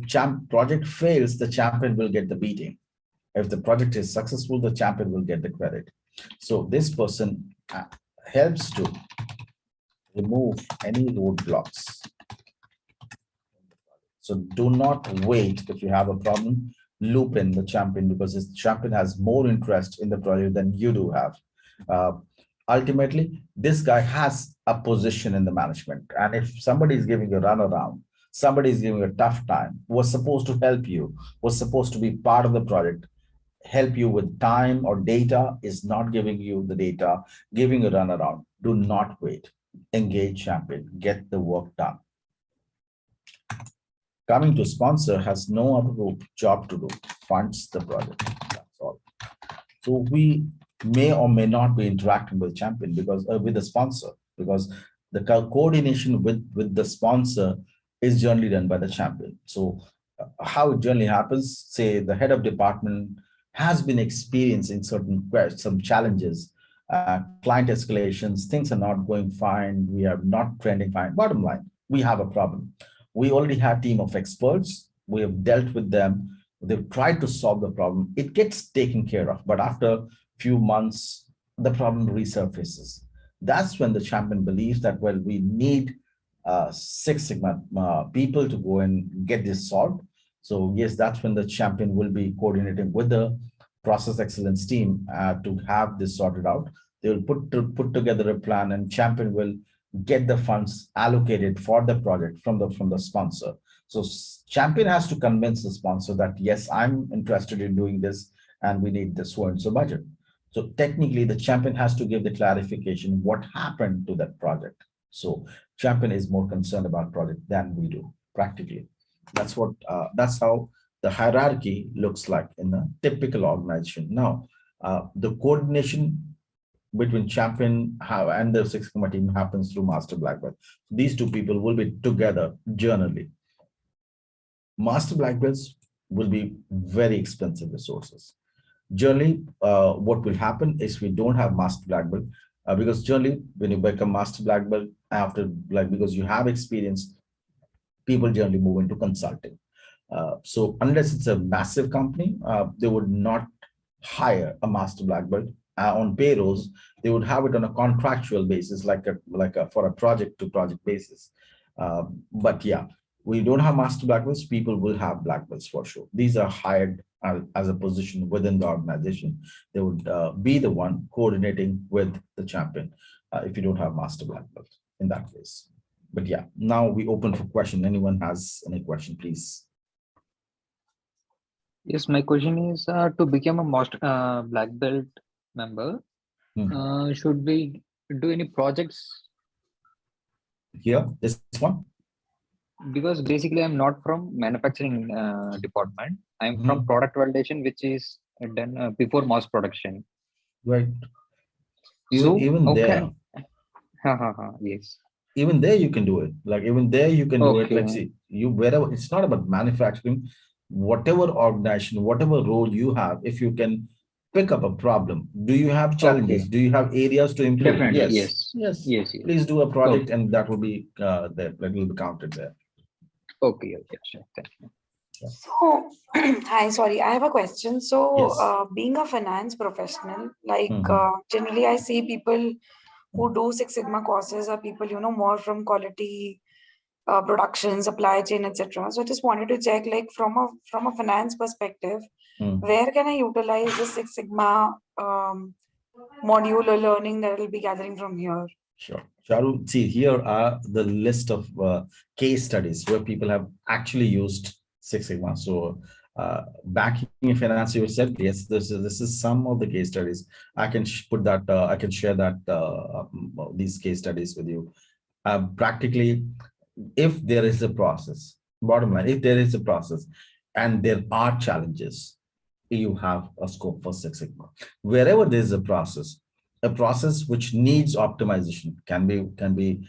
project fails, the champion will get the beating. If the project is successful, the champion will get the credit. So this person helps to remove any roadblocks. So do not wait. If you have a problem, loop in the champion, because this champion has more interest in the project than you do have. Ultimately, this guy has a position in the management, and if somebody is giving you a runaround, somebody is giving you a tough time, was supposed to help you, was supposed to be part of the project, help you with time or data, is not giving you the data, giving a runaround, do not wait. Engage champion, get the work done. Coming to sponsor has no other job to do, funds the project. That's all. So we may or may not be interacting with champion because with the sponsor, because the coordination with the sponsor is generally done by the champion. So how it generally happens, say the head of department has been experiencing some challenges, client escalations, things are not going fine, we are not trending fine. Bottom line, we have a problem. We already have a team of experts, we have dealt with them, they've tried to solve the problem, it gets taken care of, but after a few months, the problem resurfaces. That's when the champion believes that, well, we need Six Sigma people to go and get this solved. So yes, that's when the champion will be coordinating with the process excellence team to have this sorted out. They will put together a plan, and champion will get the funds allocated for the project from the sponsor. So champion has to convince the sponsor that, yes, I'm interested in doing this and we need this so and so budget. So technically the champion has to give the clarification what happened to that project. So champion is more concerned about project than we do practically. That's how the hierarchy looks like in a typical organization. Now, the coordination between champion and the Six Sigma team happens through master black belt. These two people will be together generally. Master black belts will be very expensive resources. Generally, what will happen is we don't have master black belt because generally when you become master black belt after, like, because you have experience, people generally move into consulting. So unless it's a massive company, they would not hire a master black belt on payrolls. They would have it on a contractual basis, like a for a project to project basis. But yeah, we don't have master black belts. People will have black belts for sure. These are hired as a position within the organization. They would be the one coordinating with the champion if you don't have master black belt in that case. But yeah, now we open for question. Anyone has any question, please? Yes, my question is to become a master black belt member, should we do any projects? Here, this one? Because basically I'm not from manufacturing department. I'm from product validation, which is done before mass production. Right. So, Even there. Yes. Even there you can do it. Like even there you can do it. Like see, you wherever, it's not about manufacturing, whatever organization, whatever role you have, if you can pick up a problem. Do you have challenges? Do you have areas to improve? Definitely, Yes. Yes. Please do a project and that will be there. That will be counted there. Okay, sure. Thank you. So, hi, sorry, I have a question. So, being a finance professional, like generally I see people who do Six Sigma courses are people, more from quality production, supply chain, etc. So I just wanted to check, like from a finance perspective, where can I utilize the Six Sigma module or learning that I will be gathering from here? Sure. Charu, see, here are the list of case studies where people have actually used Six Sigma. So back in finance, you said, yes, this is some of the case studies. I can put that, I can share that these case studies with you. Practically, if there is a process, bottom line, if there is a process and there are challenges, you have a scope for Six Sigma. Wherever there is a process which needs optimization can be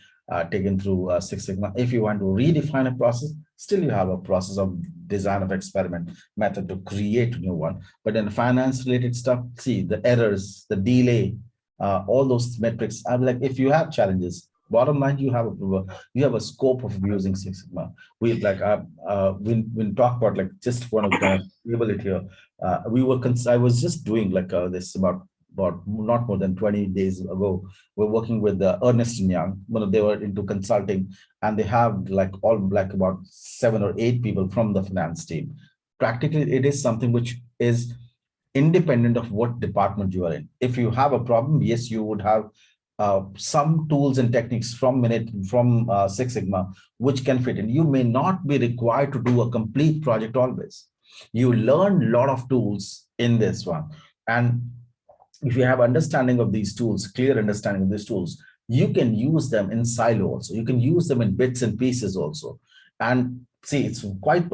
taken through Six Sigma. If you want to redefine a process, still you have a process of design of experiment method to create a new one. But in finance related stuff, see the errors, the delay, all those metrics. I'm like, if you have challenges, bottom line, you have a scope of using Six Sigma. We like when talk about, like, just want to kind of label it here. I was just doing like this about not more than 20 days ago. We're working with Ernst & Young. They were into consulting, and they have like about 7 or 8 people from the finance team. Practically, it is something which is independent of what department you are in. If you have a problem, yes, you would have some tools and techniques from Six Sigma which can fit in. You may not be required to do a complete project always. You learn a lot of tools in this one. And if you have understanding of these tools, clear understanding of these tools, you can use them in silo also. You can use them in bits and pieces also. And see, it's quite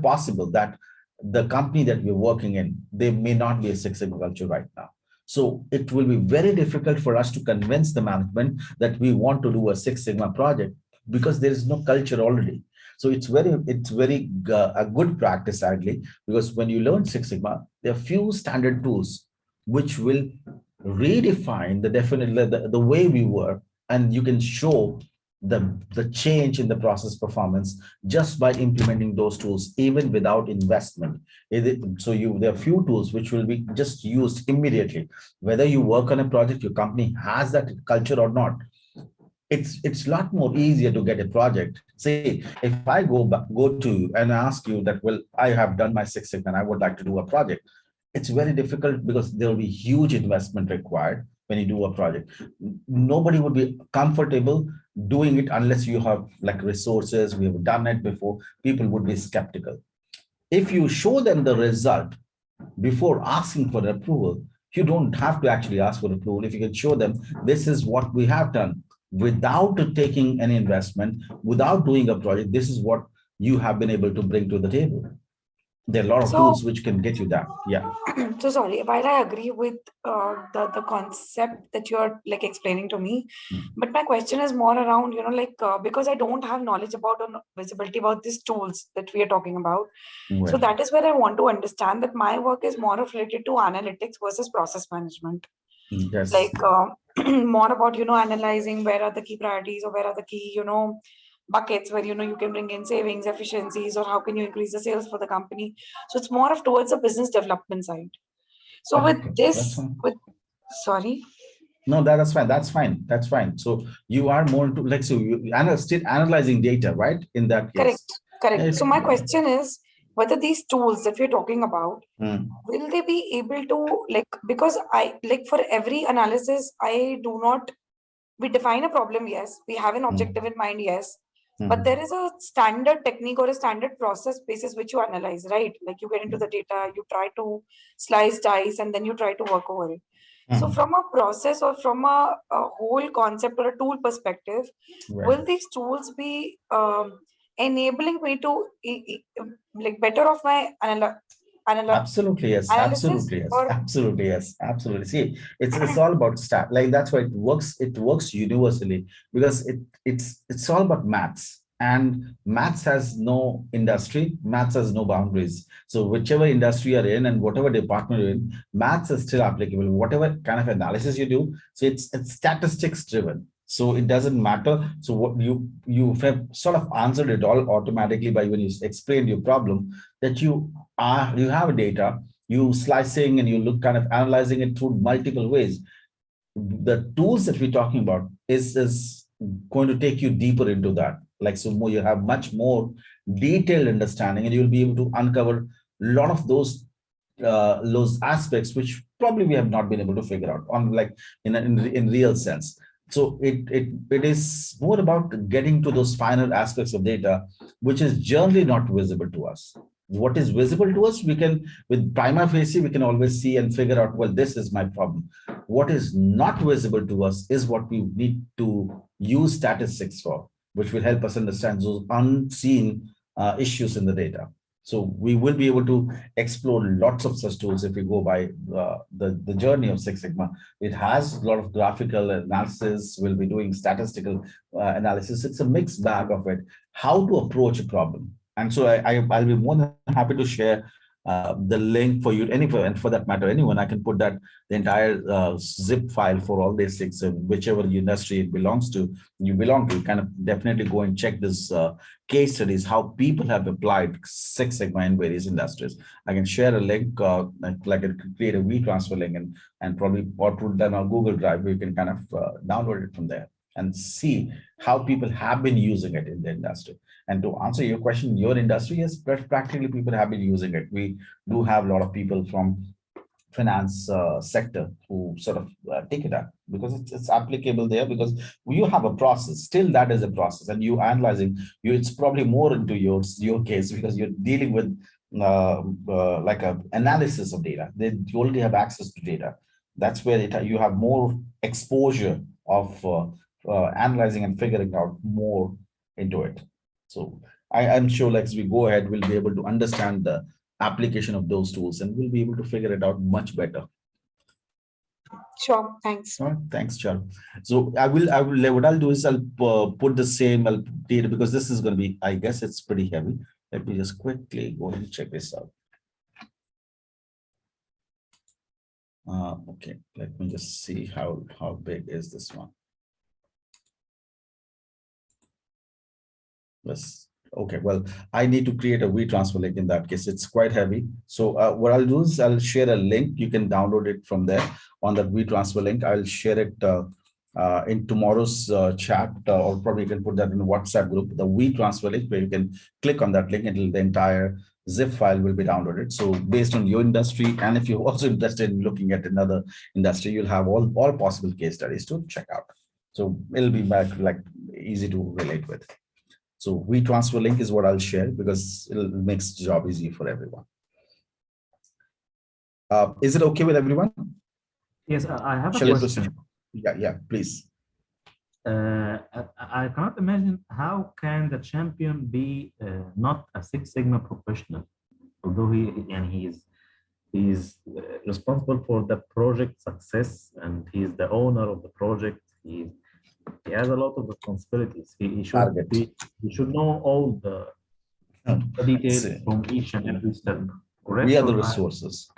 possible that the company that we're working in, they may not be a Six Sigma culture right now. So it will be very difficult for us to convince the management that we want to do a Six Sigma project because there is no culture already. So it's very a good practice actually, because when you learn Six Sigma, there are few standard tools which will redefine the way we work, and you can show the change in the process performance just by implementing those tools, even without investment. There are few tools which will be just used immediately, whether you work on a project, your company has that culture or not. It's a lot more easier to get a project. Say, if I go to you and ask you that, well, I have done my Six Sigma and I would like to do a project, it's very difficult because there will be huge investment required when you do a project. Nobody would be comfortable doing it unless you have like resources. We have done it before. People would be skeptical. If you show them the result before asking for approval, you don't have to actually ask for approval. If you can show them this is what we have done without taking any investment, without doing a project, this is what you have been able to bring to the table. There are a lot of tools which can get you that. Yeah. So sorry, while I agree with the concept that you're like explaining to me, but my question is more around, because I don't have knowledge about or visibility about these tools that we are talking about. Right. So that is where I want to understand that my work is more of related to analytics versus process management. Yes. Like more about, analyzing where are the key priorities or where are the key, buckets where, you can bring in savings, efficiencies, or how can you increase the sales for the company. So it's more of towards the business development side. So Okay, with this, sorry. No, that's fine. That's fine. That's fine. So you are more into like, so you still analyzing data, right? In that case. Correct. So my question is whether these tools that we're talking about, will they be able to because I for every analysis, we define a problem, yes. We have an objective in mind, yes. But there is a standard technique or a standard process basis which you analyze, right? Like you get into the data, you try to slice, dice, and then you try to work over it. So from a process or from a whole concept or a tool perspective, will these tools be enabling me to better off my Absolutely yes. Absolutely yes. Absolutely yes. Absolutely. See, it's all about stat. Like that's why it works. It works universally because it's all about maths. And maths has no industry, maths has no boundaries. So whichever industry you're in and whatever department you're in, maths is still applicable. Whatever kind of analysis you do, so it's statistics driven. So it doesn't matter. So what you have sort of answered it all automatically by when you explained your problem, that you have data, you slicing and you look kind of analyzing it through multiple ways. The tools that we're talking about is going to take you deeper into that. Like, so more, you have much more detailed understanding, and you'll be able to uncover a lot of those aspects which probably we have not been able to figure out on like in real sense. So it is more about getting to those finer aspects of data, which is generally not visible to us. What is visible to us, we can, with prima facie, we can always see and figure out, well, this is my problem. What is not visible to us is what we need to use statistics for, which will help us understand those unseen issues in the data. So we will be able to explore lots of such tools if we go by the journey of Six Sigma. It has a lot of graphical analysis. We'll be doing statistical analysis. It's a mixed bag of it. How to approach a problem. And so I'll be more than happy to share the link for you, and for that matter, anyone. I can put that the entire zip file for all these things, whichever industry it belongs to, you belong to. Kind of definitely go and check this case studies, how people have applied Six Sigma in various industries. I can share a link, like I could create a WeTransfer link and probably or put that on Google Drive. You can kind of download it from there and see how people have been using it in the industry. And to answer your question, your industry, yes, practically people have been using it. We do have a lot of people from finance sector who sort of take it up, because it's applicable there, because you have a process, still that is a process, and you analyzing you, it's probably more into your case, because you're dealing with like a analysis of data. You already have access to data. That's where you have more exposure of analyzing and figuring out more into it. So I'm sure, like, as we go ahead, we'll be able to understand the application of those tools, and we'll be able to figure it out much better. Sure, thanks. All right, thanks, Charles. So what I'll do is I'll put the same data, because this is going to be, I guess it's pretty heavy. Let me just quickly go and check this out. Okay, let me just see how big is this one. Yes. Okay, well, I need to create a WeTransfer link in that case. It's quite heavy. So what I'll do is I'll share a link. You can download it from there on that WeTransfer link. I'll share it in tomorrow's chat, or probably you can put that in the WhatsApp group, the WeTransfer link, where you can click on that link and the entire zip file will be downloaded. So based on your industry, and if you're also interested in looking at another industry, you'll have all possible case studies to check out. So it'll be like easy to relate with. So WeTransfer link is what I'll share, because it makes the job easy for everyone. Is it okay with everyone? Yes, I have Shall a question. Yeah, please. I cannot imagine how can the champion be not a Six Sigma professional, although he is responsible for the project success, and he is the owner of the project. He has a lot of responsibilities. He should know all the details from each and every step. Correct? We are the resources.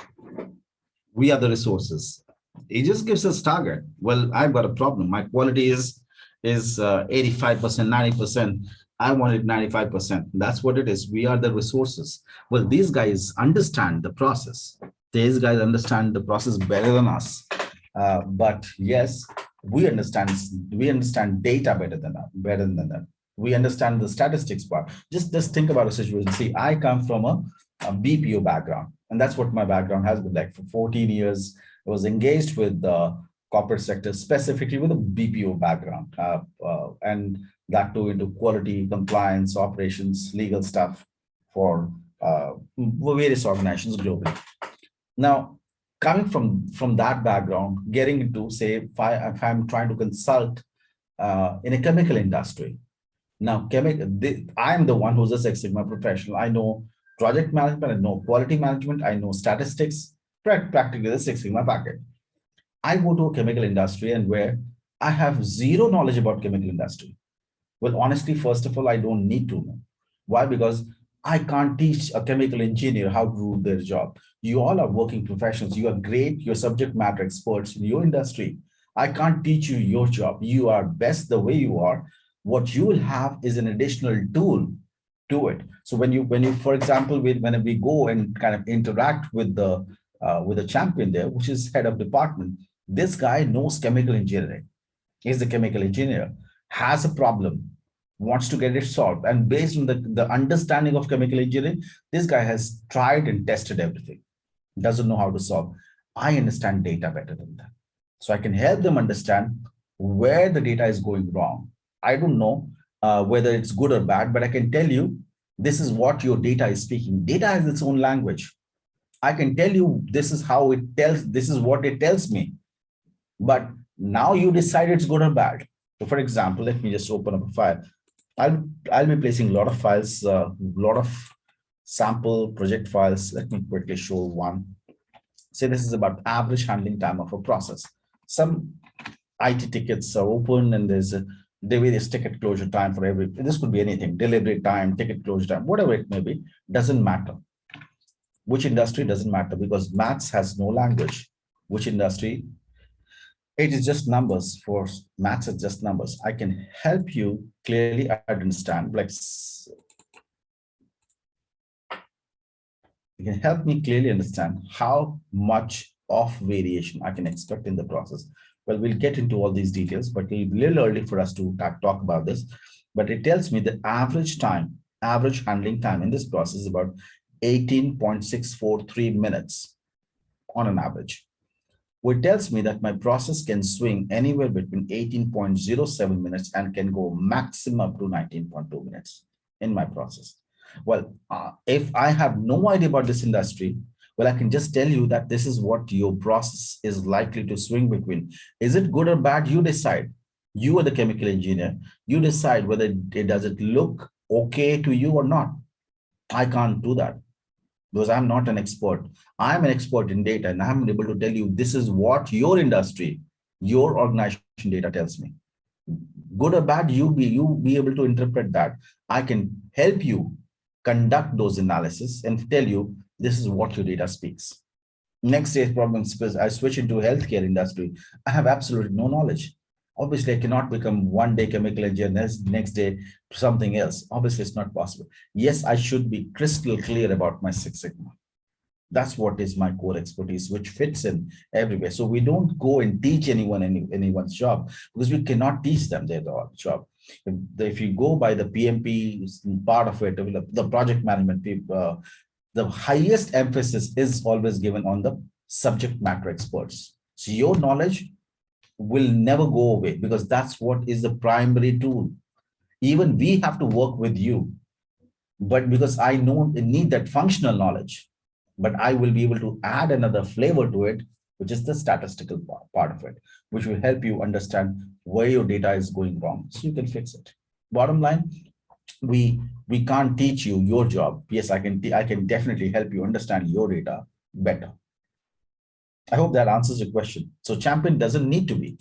We are the resources. He just gives us target. Well, I've got a problem. My quality is 85%, 90%. I want it 95%. That's what it is. We are the resources. Well, these guys understand the process. These guys understand the process better than us. But yes, we understand data better than that. We understand the statistics part. Just think about a situation. See, I come from a BPO background, and that's what my background has been like for 14 years. I was engaged with the corporate sector, specifically with a BPO background, and that too into quality, compliance, operations, legal stuff for various organizations globally. Now, coming from that background, getting into, say, if I'm trying to consult in a chemical industry. Now, I'm the one who's a Six Sigma professional. I know project management, I know quality management, I know statistics, practically the Six Sigma packet. I go to a chemical industry and where I have zero knowledge about chemical industry. Well, honestly, first of all, I don't need to know. Why? Because I can't teach a chemical engineer how to do their job. You all are working professionals. You are great. You're subject matter experts in your industry. I can't teach you your job. You are best the way you are. What you will have is an additional tool to it. So when you, for example, when we go and kind of interact with the champion there, which is head of department, this guy knows chemical engineering. He's a chemical engineer, has a problem, wants to get it solved. And based on the understanding of chemical engineering, this guy has tried and tested everything, doesn't know how to solve. I understand data better than that. So I can help them understand where the data is going wrong. I don't know whether it's good or bad, but I can tell you, this is what your data is speaking. Data has its own language. I can tell you, this is how it tells, this is what it tells me. But now you decide it's good or bad. So for example, let me just open up a file. I'll be placing a lot of files, a lot of sample project files. Let me quickly show one. Say this is about average handling time of a process. Some IT tickets are open and there's a various ticket closure time for every, this could be anything, delivery time, ticket closure time, whatever it may be, doesn't matter. Which industry doesn't matter, because maths has no language. Which industry, it is just numbers. For maths, it's just numbers. I can help you clearly understand, like, you can help me clearly understand how much of variation I can expect in the process. Well, we'll get into all these details, but it's a little early for us to talk about this. But it tells me the average handling time in this process is about 18.643 minutes. on an average, which tells me that my process can swing anywhere between 18.07 minutes and can go maximum up to 19.2 minutes in my process. Well, if I have no idea about this industry, well, I can just tell you that this is what your process is likely to swing between. Is it good or bad? You decide. You are the chemical engineer. You decide whether does it look okay to you or not. I can't do that because I'm not an expert. I'm an expert in data, and I'm able to tell you this is what your industry, your organization data tells me. Good or bad, you be able to interpret that. I can help you conduct those analysis and tell you this is what your data speaks. Next stage problem, I switch into healthcare industry. I have absolutely no knowledge. Obviously, I cannot become one day chemical engineer, next day something else. Obviously, it's not possible. Yes, I should be crystal clear about my Six Sigma. That's what is my core expertise, which fits in everywhere. So we don't go and teach anyone anyone's job, because we cannot teach them their job. If you go by the PMP part of it, the project management people, the highest emphasis is always given on the subject matter experts. So your knowledge will never go away, because that's what is the primary tool. Even we have to work with you, but because I need that functional knowledge, but I will be able to add another flavor to it, which is the statistical part of it, which will help you understand where your data is going wrong, so you can fix it. Bottom line, we can't teach you your job. Yes, I can definitely help you understand your data better. I hope that answers your question. So champion doesn't need to be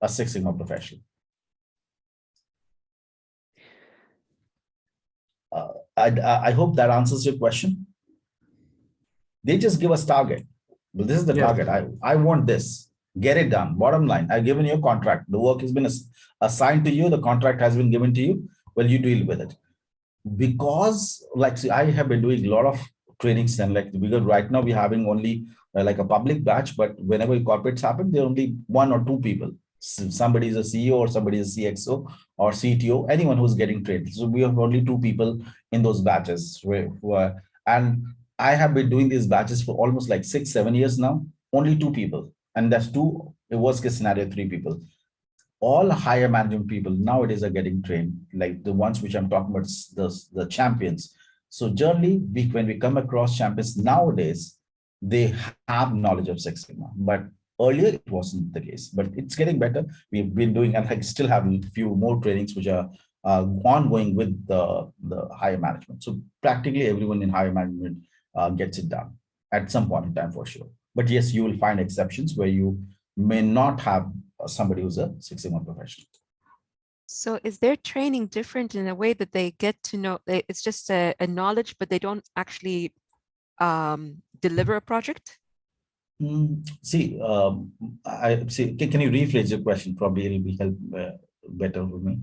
a Six Sigma professional. I hope that answers your question. They just give us target. But this is the target. I want this. Get it done. Bottom line, I've given you a contract. The work has been assigned to you. The contract has been given to you. Well, you deal with it. Because see, I have been doing a lot of trainings, and because right now we're having only like a public batch, but whenever corporates happen, there are only one or two people. Somebody is a CEO, or somebody is a CXO or CTO, anyone who's getting trained. So we have only two people in those batches. And I have been doing these batches for almost like 6-7 years now. Only two people, and that's two. The worst case scenario, three people. All higher management people nowadays are getting trained, like the ones which I'm talking about, the champions. So generally, when we come across champions nowadays, they have knowledge of Six Sigma, but earlier it wasn't the case. But it's getting better. We've been doing, and I still have a few more trainings which are ongoing with the higher management. So practically everyone in higher management gets it done at some point in time for sure. But yes, you will find exceptions where you may not have somebody who's a Six Sigma professional. So is their training different in a way that they get to know, it's just a knowledge, but they don't actually deliver a project? See, I see. Can you rephrase your question? Probably it'll be better for me.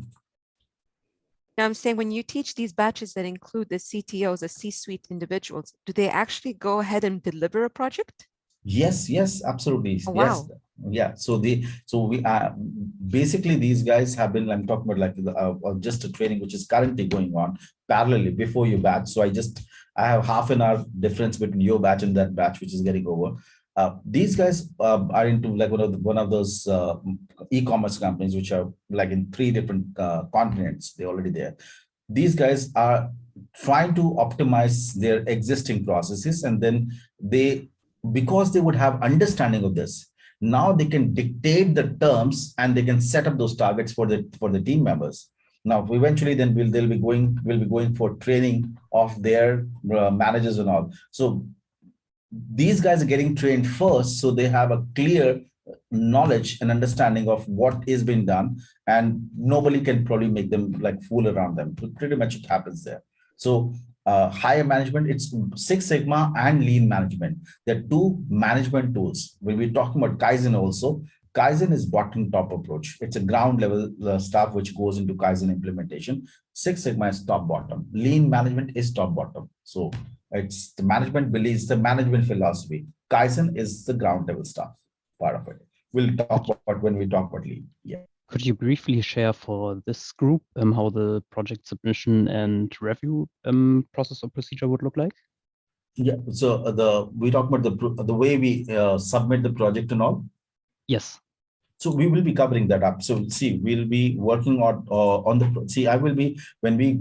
Now I'm saying, when you teach these batches that include the CTOs, the C-suite individuals, do they actually go ahead and deliver a project? Yes, absolutely. Oh, yes. wow. Yeah. So we basically, these guys have been, I'm talking about like just a training which is currently going on parallelly before your batch. So I have half an hour difference between your batch and that batch, which is getting over. These guys are into like one of those e-commerce companies which are like in 3 different continents. They're already there. These guys are trying to optimize their existing processes, and then because they would have understanding of this, now they can dictate the terms and they can set up those targets for the team members. Now eventually then we'll be going for training of their managers and all. So these guys are getting trained first, so they have a clear knowledge and understanding of what is being done, and nobody can probably make them like fool around them. Pretty much it happens there. So higher management, it's Six Sigma and lean management. They're two management tools. When we're talking about Kaizen also, Kaizen is bottom top approach. It's a ground level stuff which goes into Kaizen implementation. Six Sigma is top bottom. Lean management is top bottom. So it's the management believes, the management philosophy. Kaizen is the ground level stuff, part of it. We'll talk about when we talk about lean. Yeah. Could you briefly share for this group how the project submission and review process or procedure would look like? Yeah. So we talk about the way we submit the project and all. Yes. So we will be covering that up. So see, we'll be working on the see. I will be when we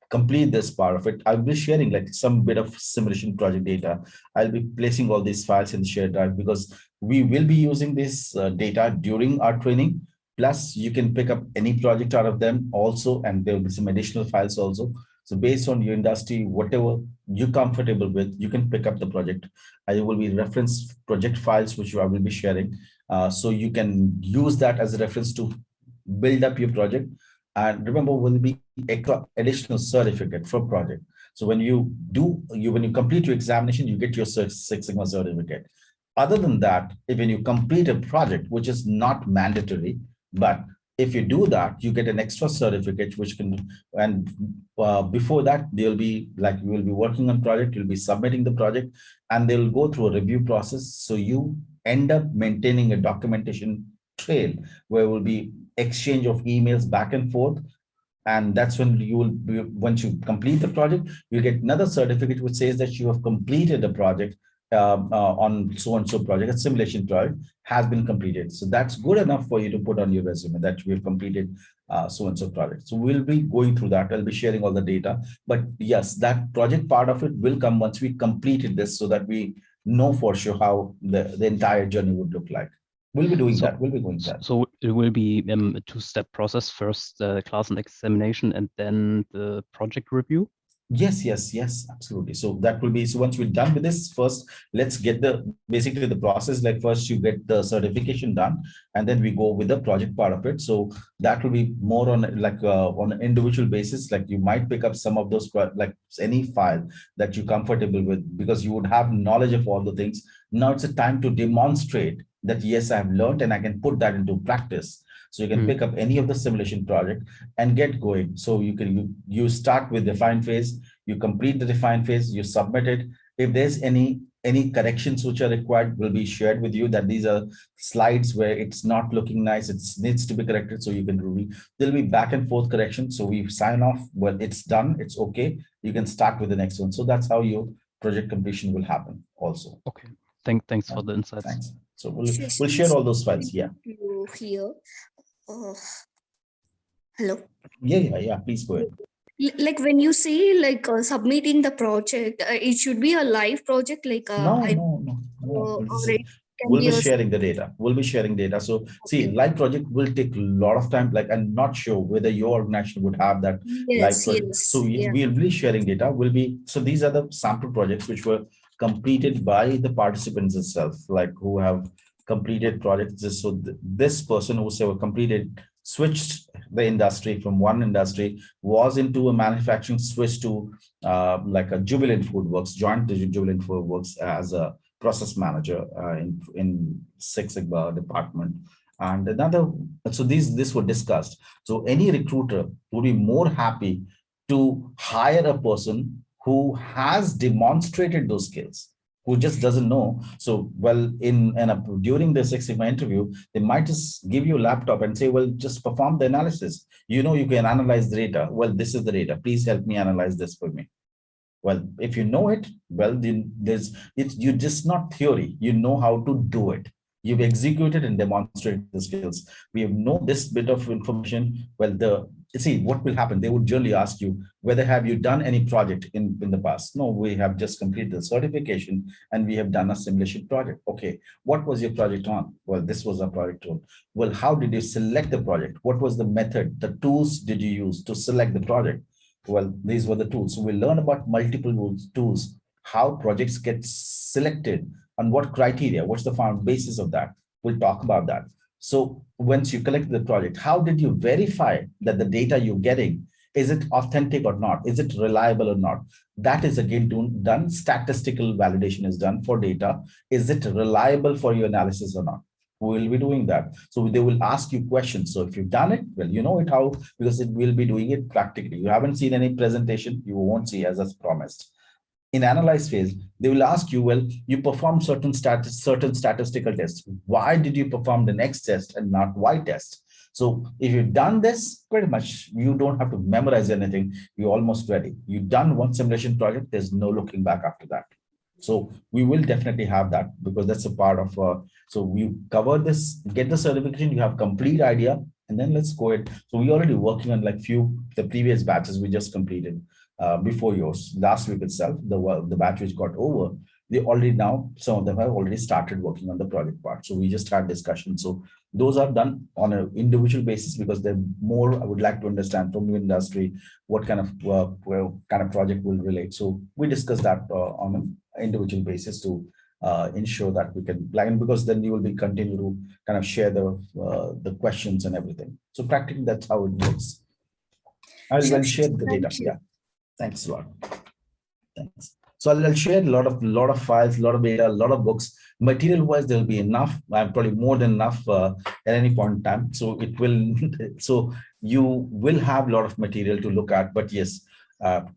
complete this part of it. I'll be sharing like some bit of simulation project data. I'll be placing all these files in the shared drive because we will be using this data during our training. Plus, you can pick up any project out of them also, and there will be some additional files also. So based on your industry, whatever you're comfortable with, you can pick up the project. I will be reference project files, which I will be sharing. So you can use that as a reference to build up your project. And remember, will be additional certificate for project. So when you complete your examination, you get your Six Sigma certificate. Other than that, if when you complete a project, which is not mandatory, but if you do that, you get an extra certificate, which can, and before that, they'll be like, you will be working on project, you'll be submitting the project, and they'll go through a review process. So you end up maintaining a documentation trail where will be exchange of emails back and forth. And that's when you will be, once you complete the project, you get another certificate which says that you have completed a project on so and so project. A simulation project has been completed. So that's good enough for you to put on your resume that we have completed so and so project. So we'll be going through that. I'll be sharing all the data. But yes, that project part of it will come once we completed this, so that we know for sure how the entire journey would look like. We'll be doing that. We'll be going that. So it will be a two-step process. First, class and examination, and then the project review. Yes, absolutely. So that will be, so once we're done with this, first, let's get basically the process, like first you get the certification done, and then we go with the project part of it. So that will be more on like on an individual basis, like you might pick up some of those, like any file that you're comfortable with, because you would have knowledge of all the things. Now it's a time to demonstrate that, yes, I've learned and I can put that into practice. So you can pick up any of the simulation project and get going. So you start with define phase, you complete the define phase, you submit it. If there's any corrections which are required, will be shared with you, that these are slides where it's not looking nice, it needs to be corrected. So you can review. There'll be back and forth correction. So we sign off, well, it's done, it's okay. You can start with the next one. So that's how your project completion will happen also. Okay. Thanks for the insights. Thanks. So we'll share all those files. Yeah. Here. Hello. Yeah. Please go ahead. Like when you say like submitting the project, it should be a live project. Like no. We'll be sharing the data. We'll be sharing data. So see, live project will take a lot of time. Like, I'm not sure whether your organization would have that live project. Yes. So we'll be sharing data. So these are the sample projects which were completed by the participants itself, like who have completed projects. So this person who's ever completed, switched the industry from one industry, was into a manufacturing, switch to like a Jubilant Food Works, joined the Jubilant Food Works as a process manager in Six Sigma department. And another, so this were discussed. So any recruiter would be more happy to hire a person who has demonstrated those skills, who just doesn't know. So, well, during the Six Sigma interview, they might just give you a laptop and say, well, just perform the analysis. You can analyze the data. Well, this is the data. Please help me analyze this for me. Well, if you know it, well, then you just not theory. You know how to do it. You've executed and demonstrated the skills. We know this bit of information. Well, see what will happen. They would generally ask you whether have you done any project in the past. No, we have just completed the certification and we have done a simulation project. Okay, what was your project on? Well, this was a project on. Well, how did you select the project? What was the method? The tools did you use to select the project? Well, these were the tools. So we learn about multiple tools, how projects get selected, on what criteria, what's the basis of that. We'll talk about that. So once you collect the project, how did you verify that the data you're getting, is it authentic or not? Is it reliable or not? That is again done. Statistical validation is done for data. Is it reliable for your analysis or not? We'll be doing that. So they will ask you questions. So if you've done it, well, you know it how, because it will be doing it practically. You haven't seen any presentation, you won't see as promised. In analyze phase, they will ask you, well, you performed certain statistical tests. Why did you perform the next test and not Y test? So if you've done this, pretty much you don't have to memorize anything. You're almost ready. You've done one simulation project, there's no looking back after that. So we will definitely have that, because that's a part of, so we cover this, get the certification, you have complete idea, and then let's go ahead. So we already working on like the previous batches we just completed before yours, last week itself, the batch which got over, they already now, some of them have already started working on the project part. So we just had discussion. So those are done on an individual basis, because they're more, I would like to understand from the industry, what kind of project will relate. So we discuss that on an individual basis to ensure that we can plan, because then you will be continue to kind of share the questions and everything. So practically that's how it works. I'll share the data. Yeah. Thanks a lot. Thanks. So I'll share a lot of files, a lot of data, a lot of books. Material wise, there'll be enough. Probably more than enough at any point in time. So it will. So you will have a lot of material to look at. But yes,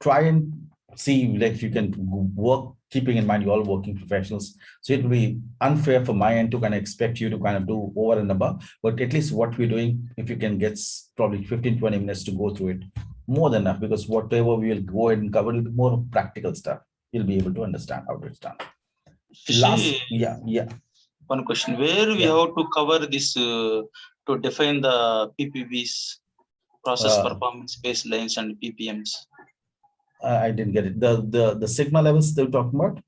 try and see if you can work, keeping in mind you're all working professionals. So it will be unfair for my end to kind of expect you to kind of do over and above. But at least what we're doing, if you can get probably 15-20 minutes to go through it, more than enough, because whatever we will go ahead and cover will be more practical stuff. You'll be able to understand how it's done. One question: where we have to cover this to define the PPBs, process performance baselines, and PPMs? I didn't get it. The sigma levels they're talking about.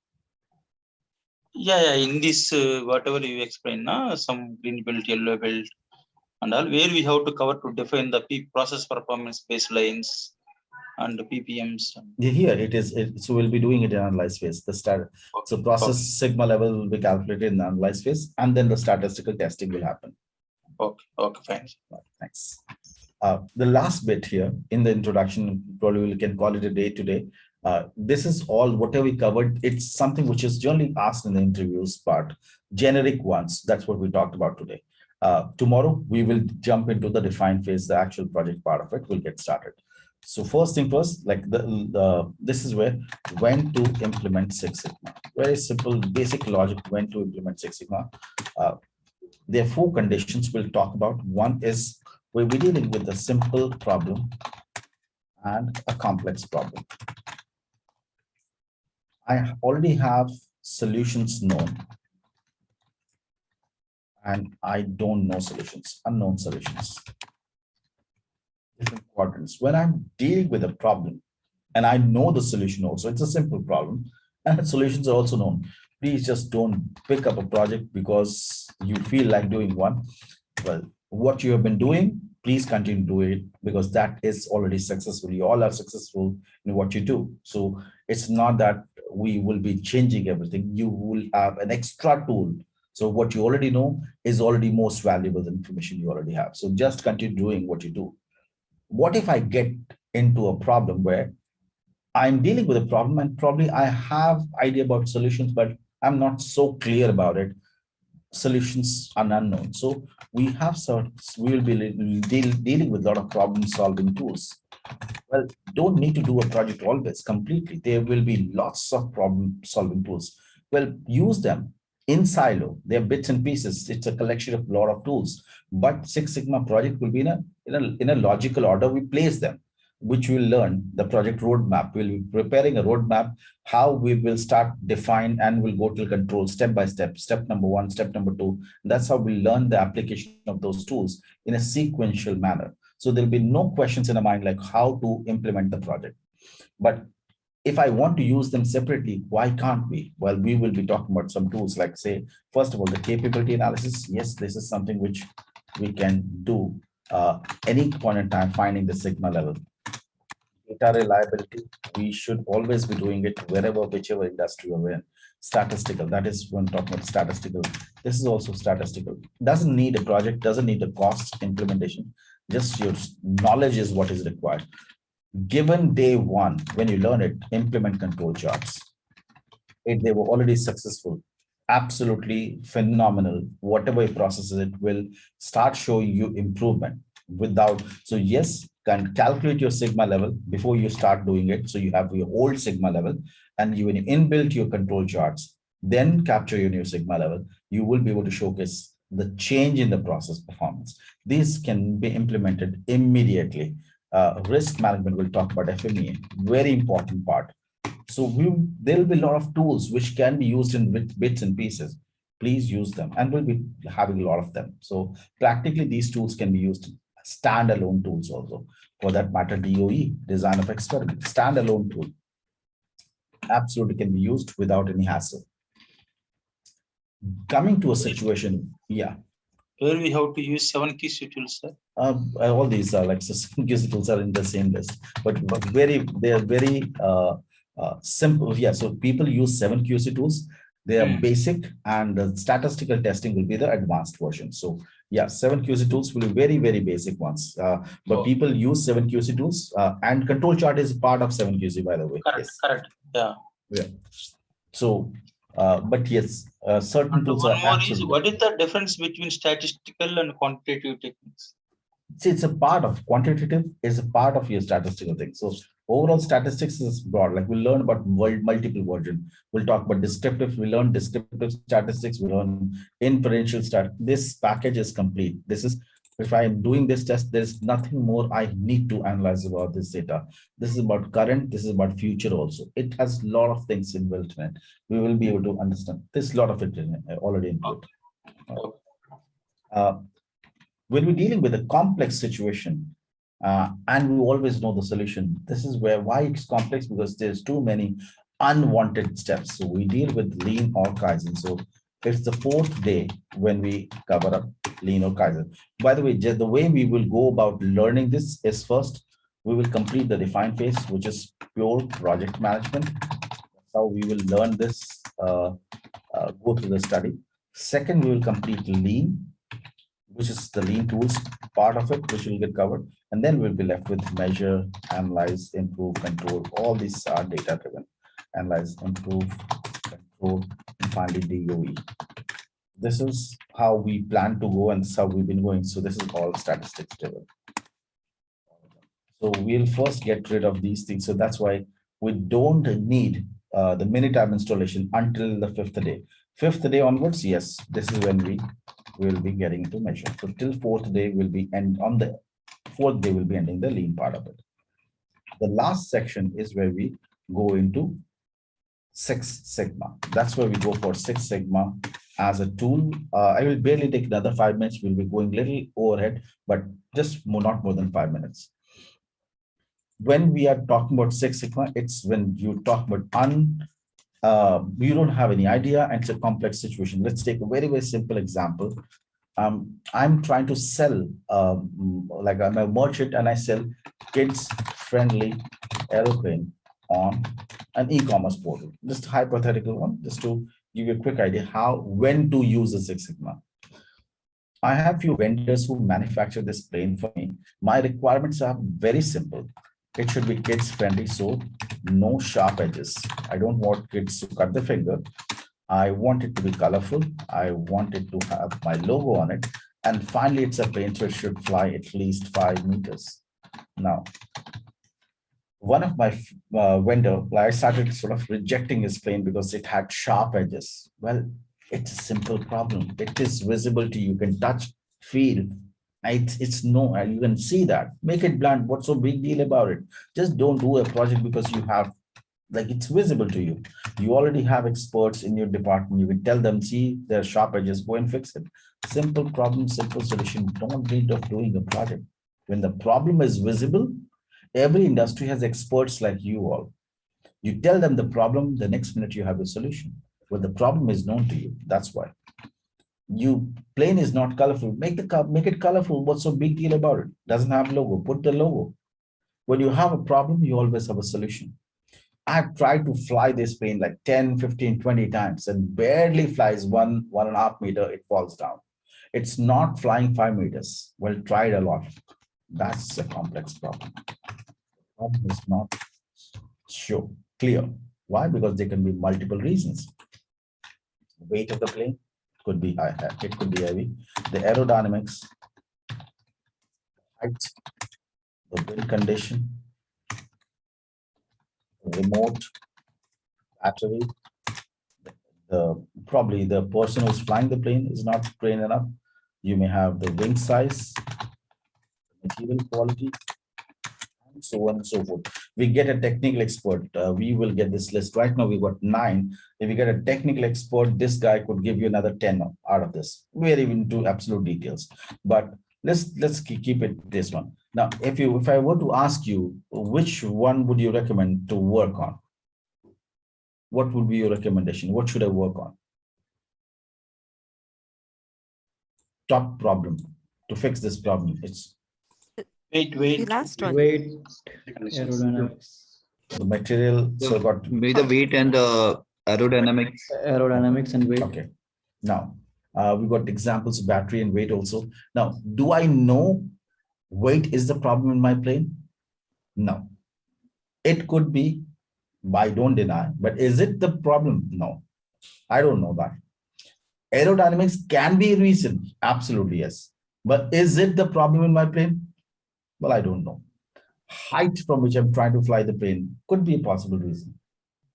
Yeah. In this, whatever you explained, some green belt, yellow belt, and all, where we have to cover to define the process performance baselines and the PPMs. Here it is. So we'll be doing it in analyze phase. So process sigma level will be calculated in the analyze phase, and then the statistical testing will happen. Okay, fine. Thanks. The last bit here in the introduction, probably we can call it a day today. This is all whatever we covered. It's something which is generally asked in the interviews part, generic ones. That's what we talked about today. Tomorrow we will jump into the define phase, the actual project part of it will get started. So first thing first, like this is when to implement Six Sigma. Very simple, basic logic when to implement Six Sigma. There are 4 conditions we'll talk about. One is we're dealing with a simple problem and a complex problem. I already have solutions known, and I don't know solutions, unknown solutions. Different quadrants. When I'm dealing with a problem and I know the solution also, it's a simple problem and solutions are also known. Please just don't pick up a project because you feel like doing one. Well, what you have been doing, please continue to do it, because that is already successful. You all are successful in what you do. So it's not that we will be changing everything. You will have an extra tool. So what you already know is already most valuable than information you already have. So just continue doing what you do. What if I get into a problem where I'm dealing with a problem and probably I have idea about solutions, but I'm not so clear about it. Solutions are unknown. So we will be dealing with a lot of problem solving tools. Well, don't need to do a project always completely. There will be lots of problem solving tools. Well, use them in silo. They're bits and pieces. It's a collection of a lot of tools, but Six Sigma project will be in a logical order. We place them, which we'll learn the project roadmap. We'll be preparing a roadmap, how we will start define, and we'll go to control step by step. Step number 1, step number 2. That's how we learn the application of those tools in a sequential manner. So there'll be no questions in our mind like how to implement the project. But if I want to use them separately, why can't we? Well, we will be talking about some tools like, say, first of all, the capability analysis. Yes, this is something which we can do any point in time, finding the sigma level. Data reliability, we should always be doing it wherever, whichever industry you're in. Statistical, that is when talking about statistical. This is also statistical. Doesn't need a project, doesn't need a cost implementation. Just your knowledge is what is required. Given day 1, when you learn it, implement control charts. If they were already successful, absolutely phenomenal. Whatever processes, it will start showing you improvement without. So yes, can calculate your sigma level before you start doing it. So you have your old sigma level, and you will inbuilt your control charts, then capture your new sigma level. You will be able to showcase the change in the process performance. These can be implemented immediately. Risk management, we'll talk about FMEA, very important part. So there will be a lot of tools which can be used in bits and pieces. Please use them, and we'll be having a lot of them. So practically these tools can be used standalone tools also. For that matter, DOE, design of experiment, standalone tool, absolutely can be used without any hassle. Coming to a situation, yeah. Where we have to use 7 keys tools, sir. All these are like 7 keys tools are in the same list, but they are very simple. Yeah, so people use 7 QC tools. They are basic, and the statistical testing will be the advanced version. So yeah, 7 QC tools will be very, very basic ones. But people use 7 QC tools, and control chart is part of 7 QC, by the way. Correct, yes. correct. Yeah. Yeah. So, but yes, certain And tools one are more is, absolutely. what is the difference between statistical and quantitative techniques? See, it's a part of quantitative is a part of your statistical thing. So overall statistics is broad. Like we'll learn about multiple version. We'll talk about descriptive. We learn descriptive statistics. We learn inferential stat. This package is complete. This is, if I am doing this test, there's nothing more I need to analyze about this data. This is about current. This is about future also. It has a lot of things inbuilt in it. We will be able to understand. There's a lot of it in it, already input. We'll be dealing with a complex situation, and we always know the solution. This is why it's complex, because there's too many unwanted steps. So we deal with lean or Kaizen. So it's the 4th day when we cover up lean or Kaizen. By the way, just the way we will go about learning this is, first, we will complete the define phase, which is pure project management. That's how we will learn this, go through the study. Second, we will complete lean, which is the lean tools part of it, which will get covered. And then we'll be left with measure, analyze, improve, control. All these are data driven. Analyze, improve, control, and finally DOE. This is how we plan to go, and this is how we've been going. So this is all statistics driven. So we'll first get rid of these things. So that's why we don't need the Minitab installation until the 5th day. 5th day onwards, yes, this is when we will be getting into measure. So till 4th day will be, and on the 4th day will be ending the lean part of it. The last section is where we go into Six Sigma. That's where we go for Six Sigma as a tool. I will barely take another 5 minutes. We'll be going little overhead, but just not more than 5 minutes. When we are talking about Six Sigma, it's when you talk about you don't have any idea, and it's a complex situation. Let's take a very, very simple example. I'm trying to sell, like I'm a merchant, and I sell kids-friendly aeroplane on an e-commerce portal. Just a hypothetical one, just to give you a quick idea when to use a Six Sigma. I have few vendors who manufacture this plane for me. My requirements are very simple. It should be kids friendly, so no sharp edges. I don't want kids to cut their finger. I want it to be colorful. I want it to have my logo on it. And finally, it's a plane, so it should fly at least 5 meters. Now, one of my vendor, I started sort of rejecting his plane because it had sharp edges. Well, it's a simple problem. It is visible to you. You can touch, feel. It's no, you can see that. Make it blunt. What's so big deal about it? Just don't do a project because you have, like, it's visible to you. You already have experts in your department. You can tell them, see, there are sharp edges, go and fix it. Simple problem, simple solution. Don't need of doing a project. When the problem is visible, every industry has experts like you all. You tell them the problem, the next minute you have a solution. Well, the problem is known to you. That's why. Plane is not colorful. Make it colorful. What's so big deal about it? Doesn't have logo. Put the logo. When you have a problem, you always have a solution. I've tried to fly this plane like 10, 15, 20 times and barely flies 1.5 meter. It falls down. It's not flying 5 meters. Well, tried a lot. That's a complex problem. Problem is not clear. Why? Because there can be multiple reasons. The weight of the plane could be high, it could be heavy. The aerodynamics, height, the wind condition, the remote, battery, the Probably the person who's flying the plane is not trained enough. You may have the wing size, material quality, and so on and so forth. We get a technical expert. We will get this list. Right now, we've got 9. If you get a technical expert, this guy could give you another 10 out of this. We're even to absolute details. But let's keep it this one. Now, if I were to ask you, which one would you recommend to work on? What would be your recommendation? What should I work on? Top problem to fix this problem. It's The last one. Weight, aerodynamics. the material. So got Maybe the weight and the aerodynamics. Aerodynamics and weight. okay. Now we got examples of battery and weight also. Now, do I know weight is the problem in my plane? No. It could be. I don't deny, but is it the problem? No, I don't know that. Aerodynamics can be a reason, absolutely yes. But is it the problem in my plane? Well, I don't know. Height from which I'm trying to fly the plane could be a possible reason.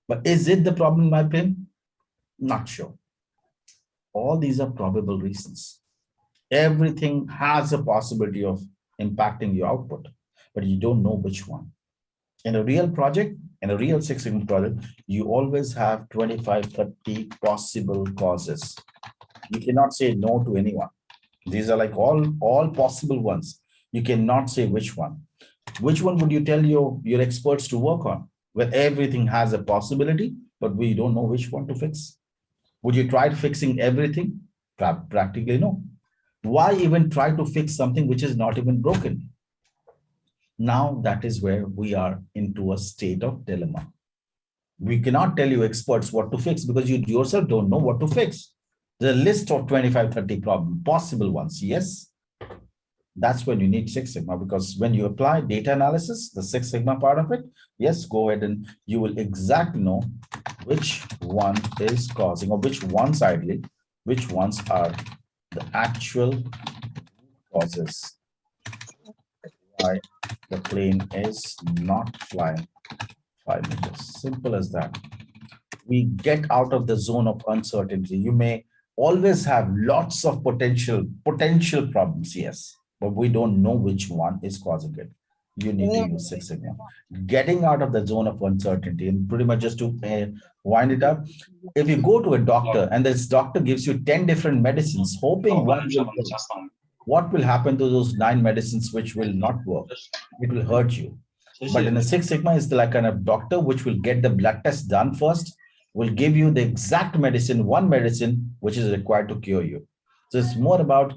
But is it the problem in my plane? Not sure. All these are probable reasons. Everything has a possibility of impacting your output, but you don't know which one. In a real project, in a real Six Sigma project, you always have 25, 30 possible causes. You cannot say no to anyone. These are like all possible ones. You cannot say which one. Which one would you tell your experts to work on? Where everything has a possibility, but we don't know which one to fix. Would you try fixing everything? Practically no. Why even try to fix something which is not even broken? Now that is where we are into a state of dilemma. We cannot tell you experts what to fix because you yourself don't know what to fix. The list of 25, 30 possible ones, yes. That's when you need Six Sigma, because when you apply data analysis, the Six Sigma part of it, yes, go ahead and you will exactly know which one is causing, or which ones ideally, which ones are the actual causes why the plane is not flying 5 meters. Simple as that. We get out of the zone of uncertainty. You may always have lots of potential problems, yes, but we don't know which one is causing it. You need to use Six Sigma. Getting out of the zone of uncertainty, and pretty much just to wind it up, if you go to a doctor and this doctor gives you 10 different medicines, hoping one will work, what will happen to those 9 medicines which will not work? It will hurt you. But in a Six Sigma is like kind of doctor which will get the blood test done first, will give you the exact medicine, one medicine which is required to cure you. So it's more about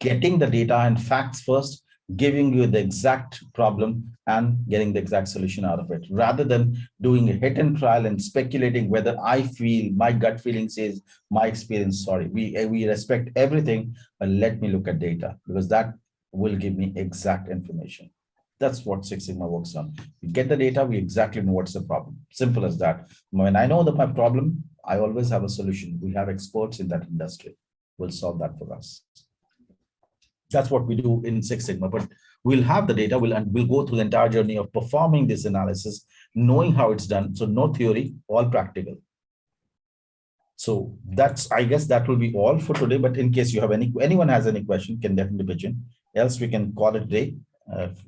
getting the data and facts first, giving you the exact problem and getting the exact solution out of it, rather than doing a hit and trial and speculating whether I feel, my gut feeling says, my experience, sorry. We respect everything, but let me look at data, because that will give me exact information. That's what Six Sigma works on. We get the data, we exactly know what's the problem. Simple as that. When I know that my problem, I always have a solution. We have experts in that industry. We'll solve that for us. That's what we do in Six Sigma, but we'll have the data, we'll go through the entire journey of performing this analysis, knowing how it's done. So no theory, all practical. So that's, I guess that will be all for today. But in case you have anyone has any question, can definitely pitch in. Else we can call it a day,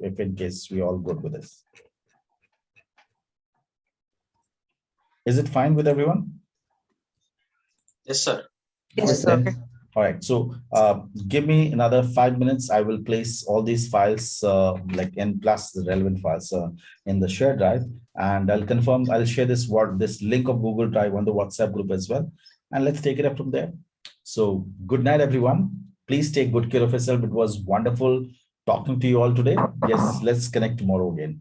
if in case we all good with this. Is it fine with everyone? Yes, sir. Yes, sir. All right, so give me another 5 minutes. I will place all these files like N plus the relevant files in the shared drive, and I'll confirm, I'll share this link of Google Drive on the WhatsApp group as well. And let's take it up from there. So good night, everyone. Please take good care of yourself. It was wonderful talking to you all today. Yes, let's connect tomorrow again.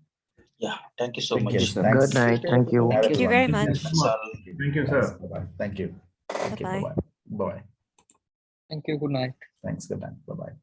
Yeah, thank you so Take much. care. Thanks. Good night. Thank you. Thank you very much. Thank you, sir. Bye-bye. Thank you. Thank you. Bye-bye. Bye-bye. Bye-bye. Thank you. Good night. Thanks. Good night. Bye-bye.